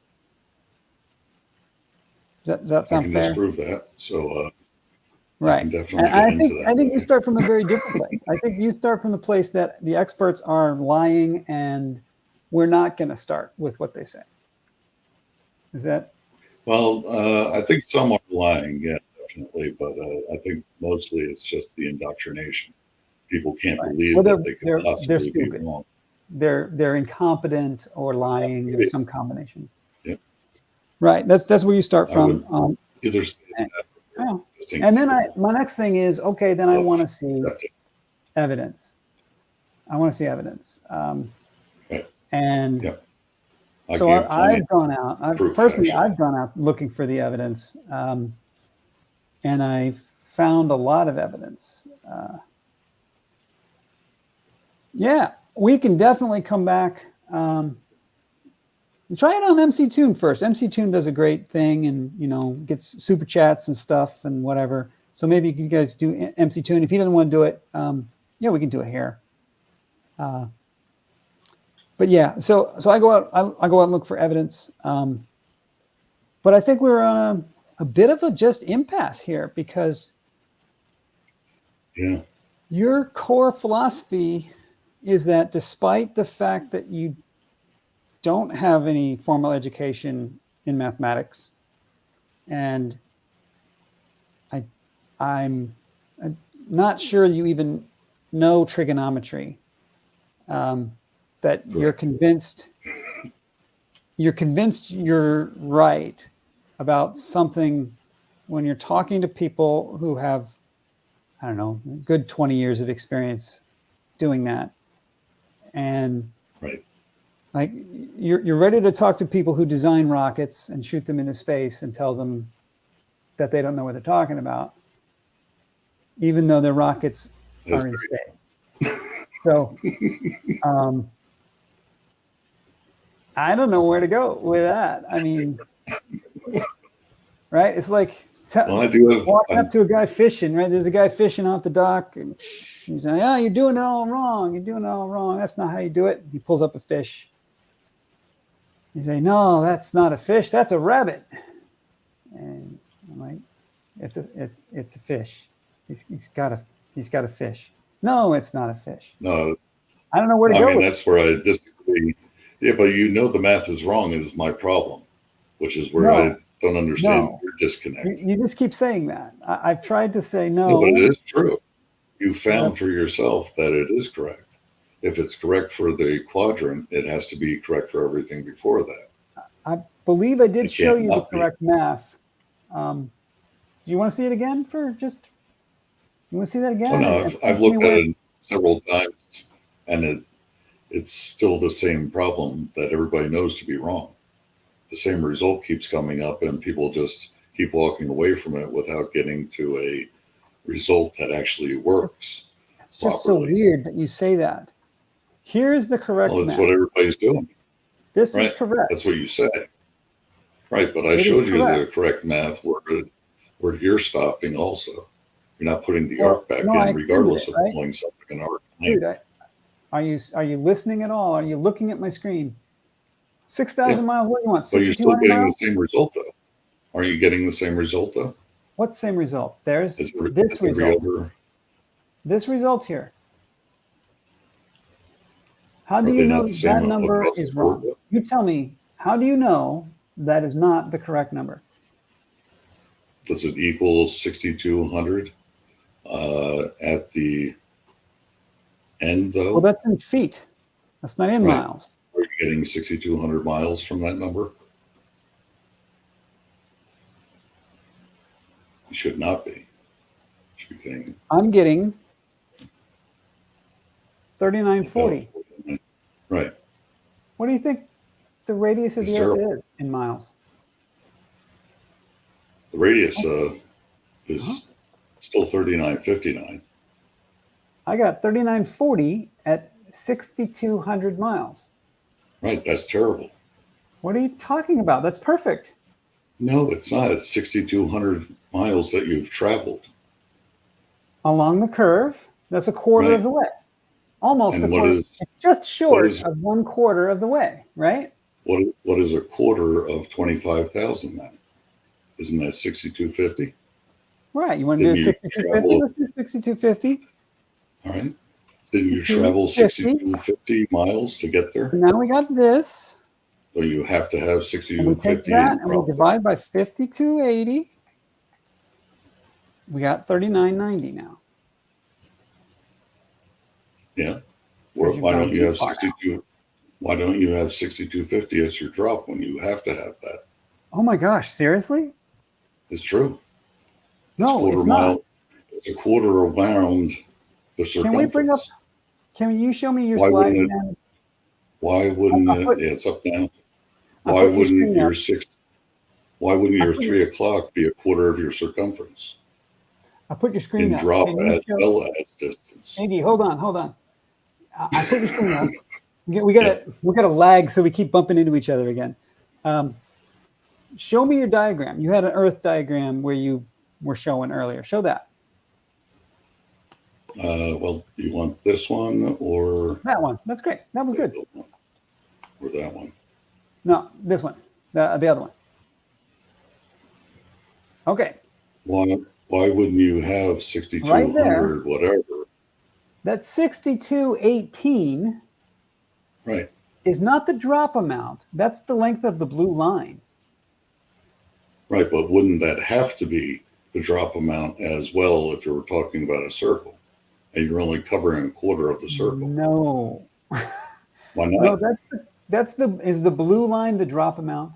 Does that
I
sound
can
fair?
disprove that. So I
Right.
can
And
definitely get into
I
that
think
with
you
you.
start from a very different place. I think you start from the place that the experts are lying, and we're not going to start with what they say. Is that
Well, I think some are lying, yeah, definitely, but I think mostly it's just the indoctrination. People can't
right? Well,
believe that they could
they're
possibly be
stupid.
wrong.
They're incompetent or lying or
Maybe.
some combination.
Yeah,
Right. That's where you start
I would
from.
either say
And,
that or
oh.
just
And then
incapable
my next thing is, okay, then I want
of
to see
accepting.
evidence. I want to see evidence.
Right.
And
Yeah, I
so
gave plenty
I've gone out.
proof,
Personally,
actually.
I've gone out looking for the evidence, and I found a lot of evidence. Yeah, we can definitely come back. Try it on MC Tune first. MC Tune does a great thing, and gets super chats and stuff and whatever. So maybe you guys do MC Tune. If he doesn't want to do it, yeah, we can do it here. But yeah, so I go out. I go out and look for evidence. But I think we're on a bit of a just impasse here, because
Yeah,
your core philosophy is that despite the fact that you don't have any formal education in mathematics, and I'm not sure you even know trigonometry, that you're
correct.
convinced you're right about something when you're talking to people who have, I don't know, good 20 years of experience doing that. And
Right.
like you're ready to talk to people who design rockets and shoot them into space and tell them that they don't know what they're talking about, even though their rockets
That's
are in
great.
space. So I don't know where to go with that. I mean, right? It's like
Well, I do have.
walking up to a guy fishing, right? There's a guy fishing off the dock, and he's like, "Yeah, you're doing it all wrong. You're doing it all wrong. That's not how you do it." He pulls up a fish. You say, "No, that's not a fish. That's a rabbit." And I'm like, "It's a fish. He's got a fish." "No, it's not a fish."
No,
I don't know where to
I
go
mean
with it.
that's where I disagree. Yeah, but the math is wrong is my problem, which is where I
No,
don't understand
no.
your disconnect.
You just keep saying that. I've tried to say
No, but it
no.
is true. You
But
found for yourself that it is correct. If it's correct for the quadrant, it has to be correct for everything before that.
I believe I did
It
show
can't
you the
not be.
correct math. Do you want to see it again you want to see that
Oh
again
no,
and
I've
tell me
looked at
where?
it several times, and it's still the same problem that everybody knows to be wrong. The same result keeps coming up, and people just keep walking away from it without getting to a result that actually works
It's just so
properly.
weird that you say that. Here's the
Well,
correct
that's what
math.
everybody's doing,
This is
right? That's
correct.
what you say, right? But I
It is
showed you
correct.
the correct math where you're stopping also. You're not putting the
Well,
arc back
no, I
in,
extended it,
regardless of
right?
pulling something in arc
Dude,
length.
are you listening at all? Are you looking at my screen?
Yeah,
6,000 miles. What do you want?
but you're still
6,200
getting the
miles?
same result though. Aren't you getting the same result though?
What's the same result? There's
As
this
every
result.
other.
this result here. How
Are
do
they
you
not
know
the same
that number
across the
is
board?
wrong? You tell me, how do you know that is not the correct number?
Does it equal 6,200 at the end, though?
Well, that's in feet. That's not in
Right.
miles.
Are you getting 6,200 miles from that number? You should not be. You should be getting
I'm getting 3940.
right.
What do you think the radius of
It's
the Earth
terrible.
is in miles?
The radius is still 3959.
I got 3940 at 6,200 miles.
Right. That's terrible.
What are you talking about? That's perfect.
No, it's not. It's 6,200 miles that you've traveled.
Along the curve, that's a quarter
Right.
of the way. Almost
And
a
what
quarter.
is-
It's just short
is-
of 1/4 of the way, right?
What is a quarter of 25,000 then? Isn't that 6,250?
Right. You want to do
Then you
6,250?
travel-
Let's do 6,250.
All right. Then you travel 6,250 miles to get there.
Now we got this.
So you have to have
And we take
6,250.
that and we divide by 5,280. We got 3990 now.
Yeah. Or
Because
why
you've
don't
gone
you
too
have
far now.
62? Why don't you have 6,250 as your drop when you have to have that?
Oh my gosh, seriously?
It's true.
No,
quarter
it's
mile.
not.
It's a quarter around the circumference.
Can we bring up, can you show me your
Why
slide
wouldn't
again?
Why wouldn't
I'll put-
it? Yeah, it's up now.
I'll
Why
put your
wouldn't
screen
your
up.
six? Why wouldn't
I'll
your
put
3 o'clock be a quarter of your circumference?
I'll put your screen
In
up.
drop
Can you
as
show,
well as distance.
Iggy, hold on. I put your screen up. We got a lag, so we keep bumping into each other again. Show me your diagram. You had an Earth diagram where you were showing earlier. Show that.
Well, you want this one or
That one. That's great. That was good.
Or that one?
No, this one. The other one. Okay.
Why wouldn't you have 6,200 whatever?
That 6218
Right.
is not the drop amount. That's the length of the blue line.
Right, but wouldn't that have to be the drop amount as well if you were talking about a circle and you're only covering a quarter of the circle?
No.
Why
No,
not?
is the blue line the drop amount?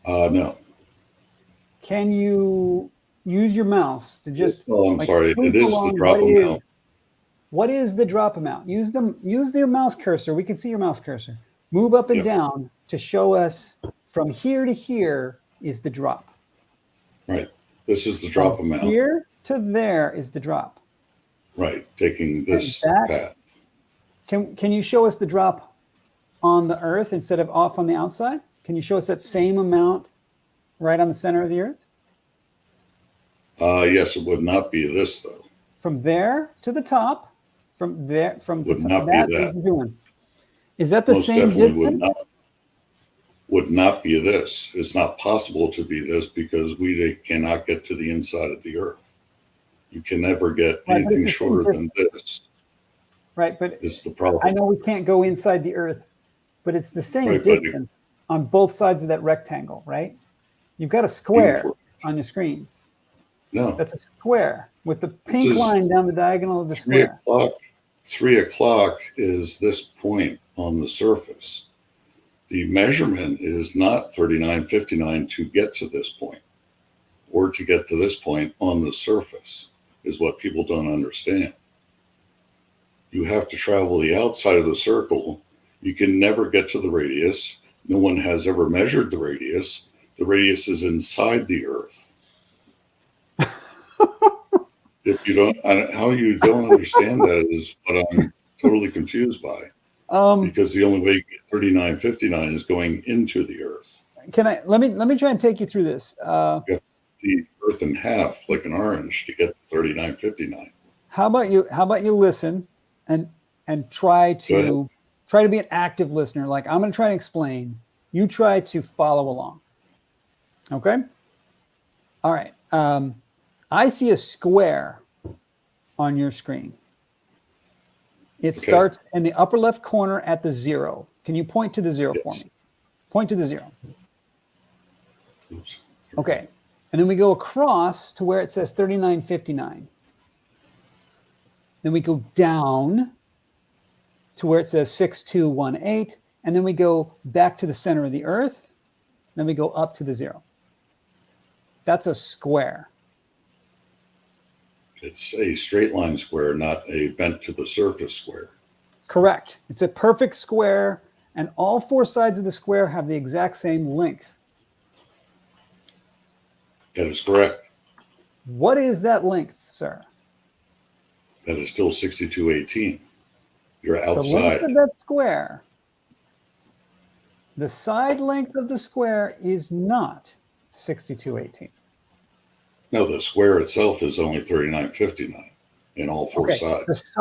No.
Can you use your mouse to just
Oh, I'm sorry.
sweep
It is the
along
drop amount.
What is the drop amount? Use your mouse cursor. We can see your mouse cursor. Move up and
Yep.
down to show us from here to here is the drop.
Right. This is the drop
From
amount.
here to there is the drop.
Right. Taking this
that-
path.
Can you show us the drop on the Earth instead of off on the outside? Can you show us that same amount right on the center of the Earth?
Yes, it would not be this though.
From there to the top, from there, from
Would
the
not
top,
be that.
is doing. Is that the
Most
same
definitely
distance?
would not be this. It's not possible to be this because we cannot get to the inside of the Earth. You can never get
Right, but
anything
it's the same
shorter than this.
Right, but
Is the problem.
I know we can't go inside the Earth, but it's the same
Right, but
distance on both sides of that rectangle, right? You've got a square
Beautiful.
on your screen.
No.
That's a square with the pink
This is
line down the diagonal of the
3
square.
o'clock. 3 o'clock is this point on the surface. The measurement is not 3959 to get to this point or to get to this point on the surface is what people don't understand. You have to travel the outside of the circle. You can never get to the radius. No one has ever measured the radius. The radius is inside the Earth. If you don't, how you don't understand that is what I'm totally confused by. Because the only way you get 3959 is going into the Earth.
Let me try and take you through this.
You have to see Earth in half like an orange to get 3959.
How about you listen and try to be an active listener. Like I'm going to try and explain. You try to follow along. Okay. All right. I see a square on your screen. It starts in the upper left corner at the 0. Can you point to the 0 for me? Point to the 0.
Oops.
Okay. And then we go across to where it says 3959. Then we go down to where it says 6218. And then we go back to the center of the Earth. Then we go up to the 0. That's a square.
It's a straight line square, not a bent to the surface square.
Correct. It's a perfect square, and all 4 sides of the square have the exact same length.
That is correct.
What is that length, sir?
That is still 6218. You're
The
outside.
length of that square, the side length of the square is not 6218.
No, the square itself is only 3959 in all 4 sides.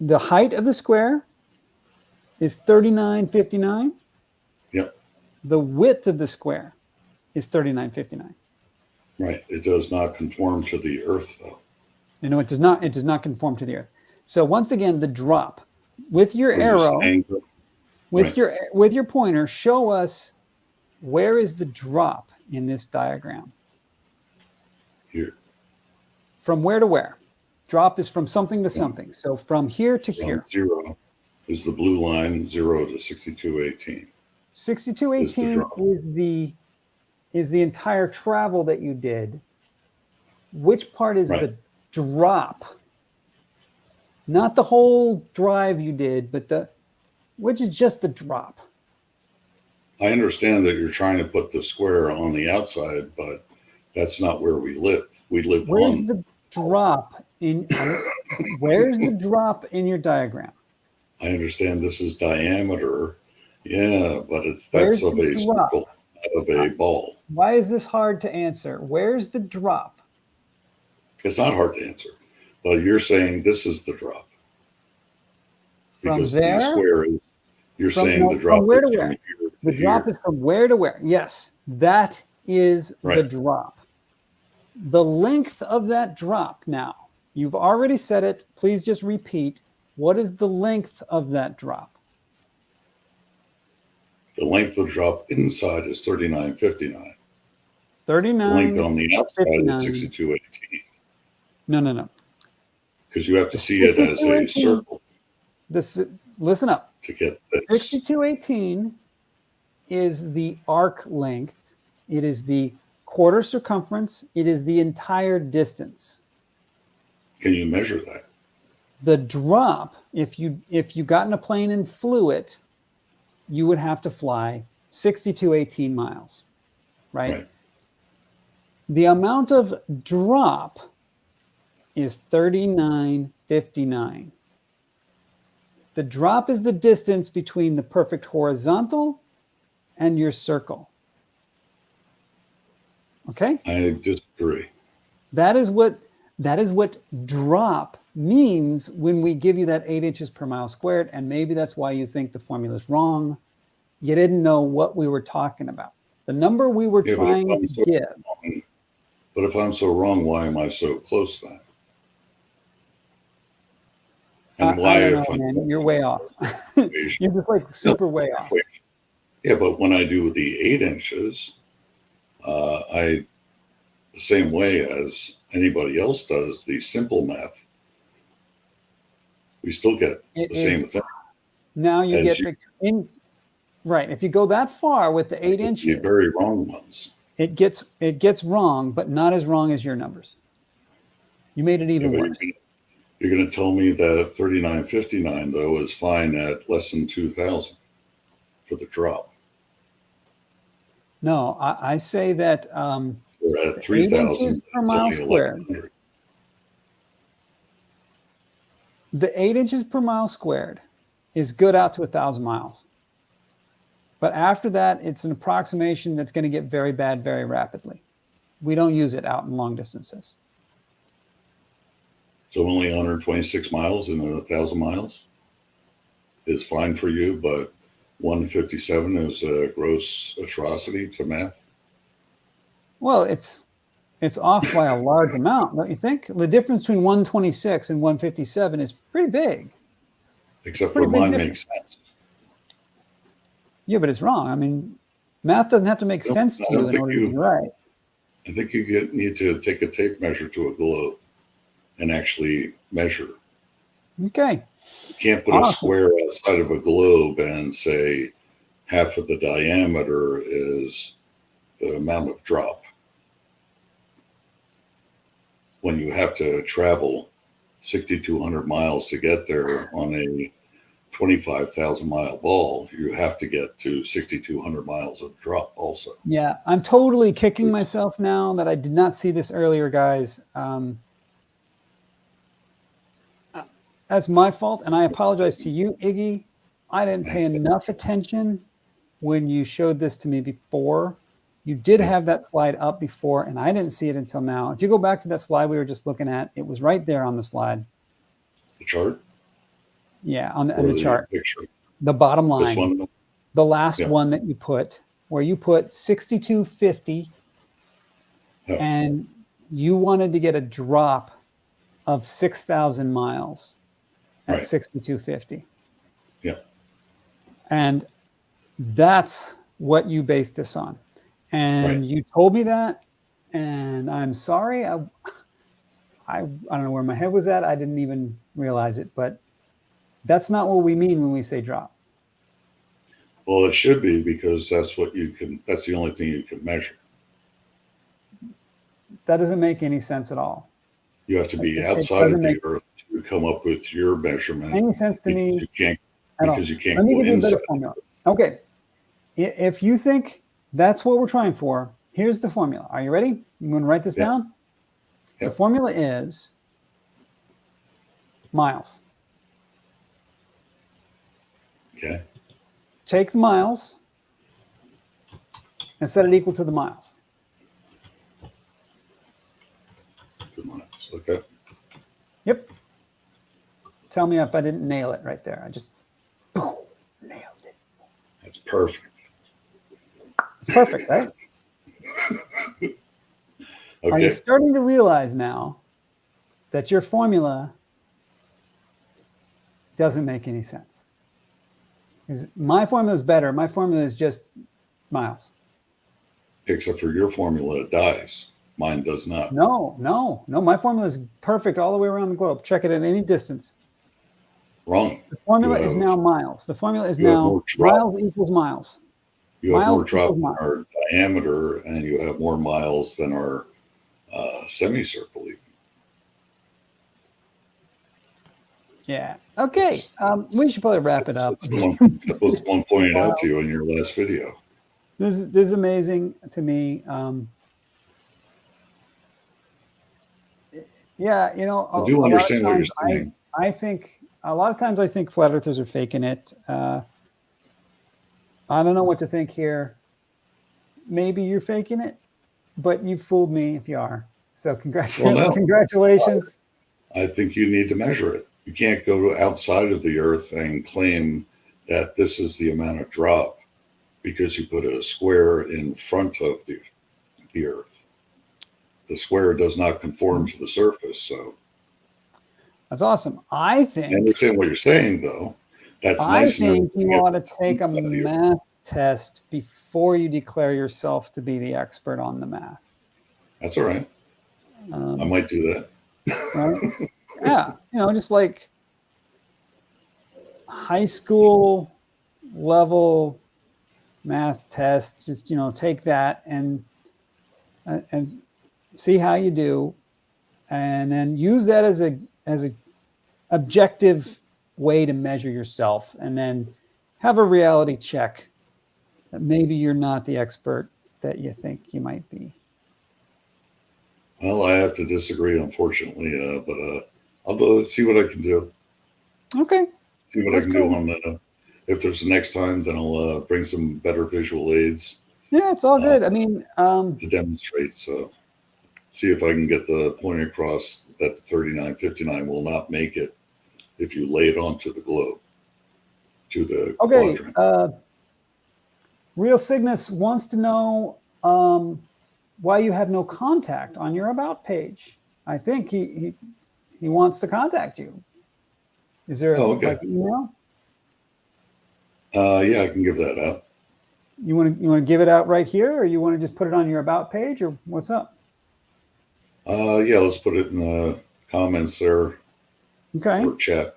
The height of the square is 3959.
Yep.
The width of the square is 3959.
Right. It does not conform to the Earth, though.
No, it does not. It does not conform to the Earth. So once again, the drop with your arrow, with your pointer, show us where is the drop in this diagram.
Here.
From where to where? Drop is from something to something. So from here to here.
0 is the blue line, 0 to 6218.
6218 is the entire travel that you did. Which part is the drop? Not the whole drive you did, but which is just the drop.
I understand that you're trying to put the square on the outside, but that's not where we live. We live
Where's the drop in where's the drop in your diagram?
I understand this is diameter. Yeah, but that's of a circle, not of a ball.
Why is this hard to answer? Where's the drop?
It's not hard to answer, but you're saying this is the drop. Because
there?
The square is, you're saying the drop
from where to
is
where?
from here to
The drop is from where to where? Yes, that is the drop. The length of that drop now, you've already said it. Please just repeat. What is the length of that drop?
The length of the drop inside is 3959.
39.
The length on the outside is 6218.
No.
Because you have to see it as a circle.
Listen up.
To get this.
6218 is the arc length. It is the quarter circumference. It is the entire distance.
Can you measure that?
The drop, if you got in a plane and flew it, you would have to fly 6218 miles, right? The amount of drop is 3959. The drop is the distance between the perfect horizontal and your circle. Okay?
I disagree.
That is what drop means when we give you that 8 inches per mile squared, and maybe that's why you think the formula is wrong. You didn't know what we were talking about. The number we were trying to give.
But if I'm so wrong, why am I so close then? And why?
I don't know, man. You're way off. You're just like super way off.
Yeah, but when I do the 8 inches, the same way as anybody else does the simple math, we still get the same thing.
Now you get right. If you go that far with the 8 inches,
the very wrong ones.
It gets wrong, but not as wrong as your numbers. You made it even worse.
You're going to tell me that 3959 though is fine at less than 2,000 for the drop.
No, I say that
we're at 3,000
per mile squared. The 8 inches per mile squared is good out to 1,000 miles. But after that, it's an approximation that's going to get very bad very rapidly. We don't use it out in long distances.
So only 126 miles in 1,000 miles is fine for you, but 157 is a gross atrocity to math.
Well, it's it's off by a large amount, don't you think? The difference between 126 and 157 is pretty big.
Except for mine makes sense.
Yeah, but it's wrong. I mean, math doesn't have to make sense to you in order to be right.
I think you need to take a tape measure to a globe and actually measure.
Okay.
You can't put a square outside of a globe and say half of the diameter is the amount of drop. When you have to travel 6,200 miles to get there on a 25,000 mile ball, you have to get to 6,200 miles of drop also.
Yeah, I'm totally kicking myself now that I did not see this earlier, guys. That's my fault, and I apologize to you, Iggy. I didn't pay enough attention when you showed this to me before. You did have that slide up before, and I didn't see it until now. If you go back to that slide we were just looking at, it was right there on the slide.
The chart?
Yeah, on the chart.
Picture.
The bottom line.
This one?
The last one that you put, where you put 6250, and you wanted to get a drop of 6,000 miles at 6250.
Yeah.
And that's what you based this on. And you told me that, and I'm sorry. I don't know where my head was at. I didn't even realize it, but that's not what we mean when we say drop.
Well, it should be, because that's the only thing you can measure.
That doesn't make any sense at all.
You have to be outside of the earth to come up with your measurement.
Any sense to me?
You can't, because you can't.
Let me give you a better formula. Okay. If you think that's what we're trying for, here's the formula. Are you ready? You want to write this down? The formula is miles.
Okay.
Take the miles and set it equal to the miles.
The miles. Okay.
Yep. Tell me if I didn't nail it right there. I just nailed it.
That's perfect.
It's perfect, right?
Okay.
Are you starting to realize now that your formula doesn't make any sense? Because my formula is better. My formula is just miles.
Except for your formula, it dies. Mine does not.
No. My formula is perfect all the way around the globe. Check it at any distance.
Wrong.
The formula is now miles. The formula is now miles equals miles.
You have more drop in our diameter, and you have more miles than our semicircle even.
Yeah. Okay. We should probably wrap it up.
That was one pointed out to you in your last video.
This is amazing to me. Yeah, you know,
I do understand what you're saying.
I think a lot of times I think flat earthers are faking it. I don't know what to think here. Maybe you're faking it, but you fooled me if you are. So congratulations.
I think you need to measure it. You can't go outside of the earth and claim that this is the amount of drop because you put a square in front of the earth. The square does not conform to the surface. So
that's awesome. I
understand what you're saying, though. That's nice.
I think you ought to take a math test before you declare yourself to be the expert on the math.
That's all right. I might do that.
Right? Yeah, you know, just like high school level math test. Just, you know, take that and see how you do, and then use that as a objective way to measure yourself, and then have a reality check that maybe you're not the expert that you think you might be.
Well, I have to disagree, unfortunately, but I'll see what I can do.
Okay.
See what I can do on that. If there's the next time, then I'll bring some better visual aids.
Yeah, it's all good. I mean,
to demonstrate. So see if I can get the point across that 3959 will not make it if you lay it onto the globe, to the quadrant.
Real Cygnus wants to know, why you have no contact on your about page. I think he wants to contact you. Is there
okay.
like email?
Yeah, I can give that out.
You want to give it out right here, or you want to just put it on your about page, or what's up?
Yeah, let's put it in the comments there.
Okay.
Or chat.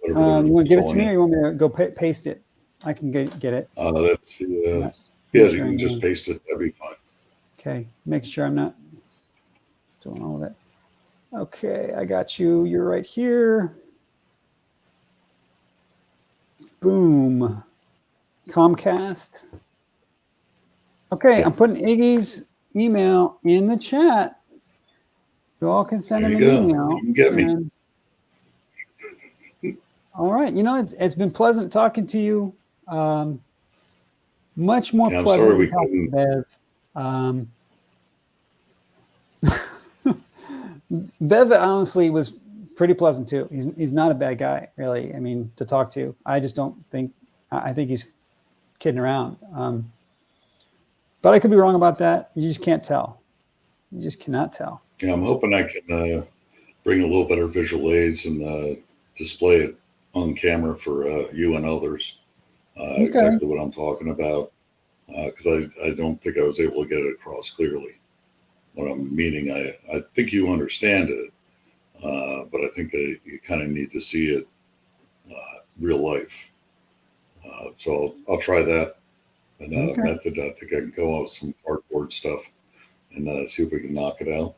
You want to give it to me, or you want me to go paste it? I can get it.
That's the.
Yeah,
you can just paste it. That'd be fine.
Okay, making sure I'm not doing all of it. Okay, I got you. You're right here. Boom. Comcast. Okay, yeah. I'm putting Iggy's email in the chat. You all can send him an email.
You can get me.
All right. You know, it's been pleasant talking to you. Much more pleasant than talking to Bev. Bev honestly was pretty pleasant too. He's not a bad guy, really. I mean, to talk to. I just don't think. I think he's kidding around. But I could be wrong about that. You just can't tell. You just cannot tell.
Yeah, I'm hoping I can bring a little better visual aids and display it on camera for you and others. Okay. Exactly what I'm talking about. Because I don't think I was able to get it across clearly. What I'm meaning, I think you understand it, but I think you kind of need to see it real life. So I'll try that method. I think I can go out with some cardboard stuff and see if we can knock it out.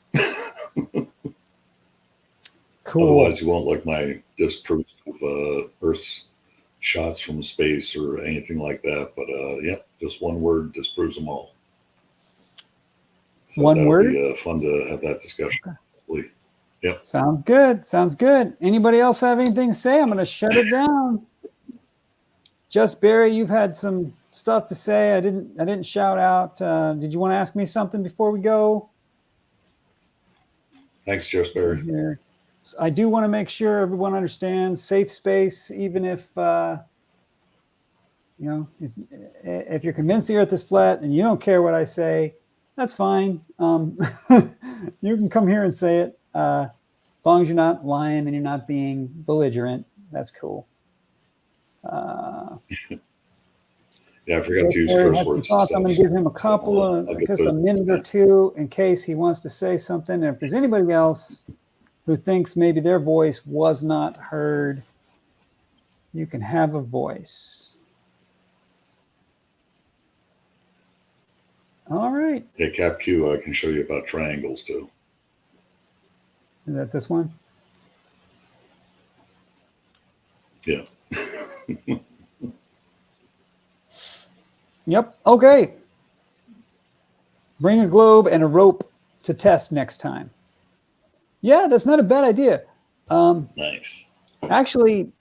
Cool.
Otherwise, you won't like my disproof of Earth's shots from space or anything like that. But yeah, just one word disproves them all. So
one word?
Be fun to have that discussion. Okay. Yep.
Sounds good. Sounds good. Anybody else have anything to say? I'm going to shut it down. Just Barry, you've had some stuff to say. I didn't shout out. Did you want to ask me something before we go?
Thanks, Just Barry.
Here. So I do want to make sure everyone understands safe space, even if you know, if you're convinced the Earth is flat and you don't care what I say, that's fine. You can come here and say it. As long as you're not lying and you're not being belligerent, that's cool.
Yeah, I forgot to use curse words.
I'm going to give him a couple of, just a minute or two in case he wants to say something. And if there's anybody else who thinks maybe their voice was not heard, you can have a voice. All right.
Yeah, Cap Q, I can show you about triangles too.
Is that this one?
Yeah.
Yep. Okay. Bring a globe and a rope to test next time. Yeah, that's not a bad idea.
Nice.
Actually,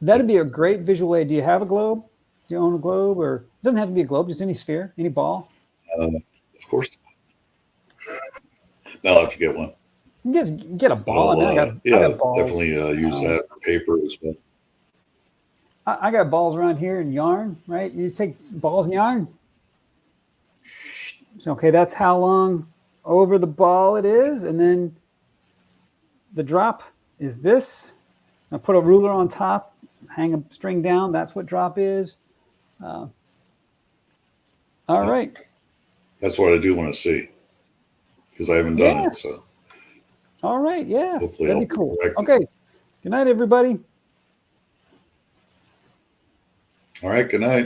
that'd be a great visual aid. Do you have a globe? Do you own a globe? Or it doesn't have to be a globe, just any sphere, any ball?
Of course. No, I forget one.
Get a ball.
Well,
I got balls.
Definitely use that for paper as well.
I got balls around here in yarn, right? You just take balls and yarn. Okay, that's how long over the ball it is. And then the drop is this. I put a ruler on top, hang a string down. That's what drop is. All right.
That's what I do want to see because I haven't done it. So.
All right. Yeah.
Hopefully
that'd be cool. Okay. Good night, everybody.
All right. Good night.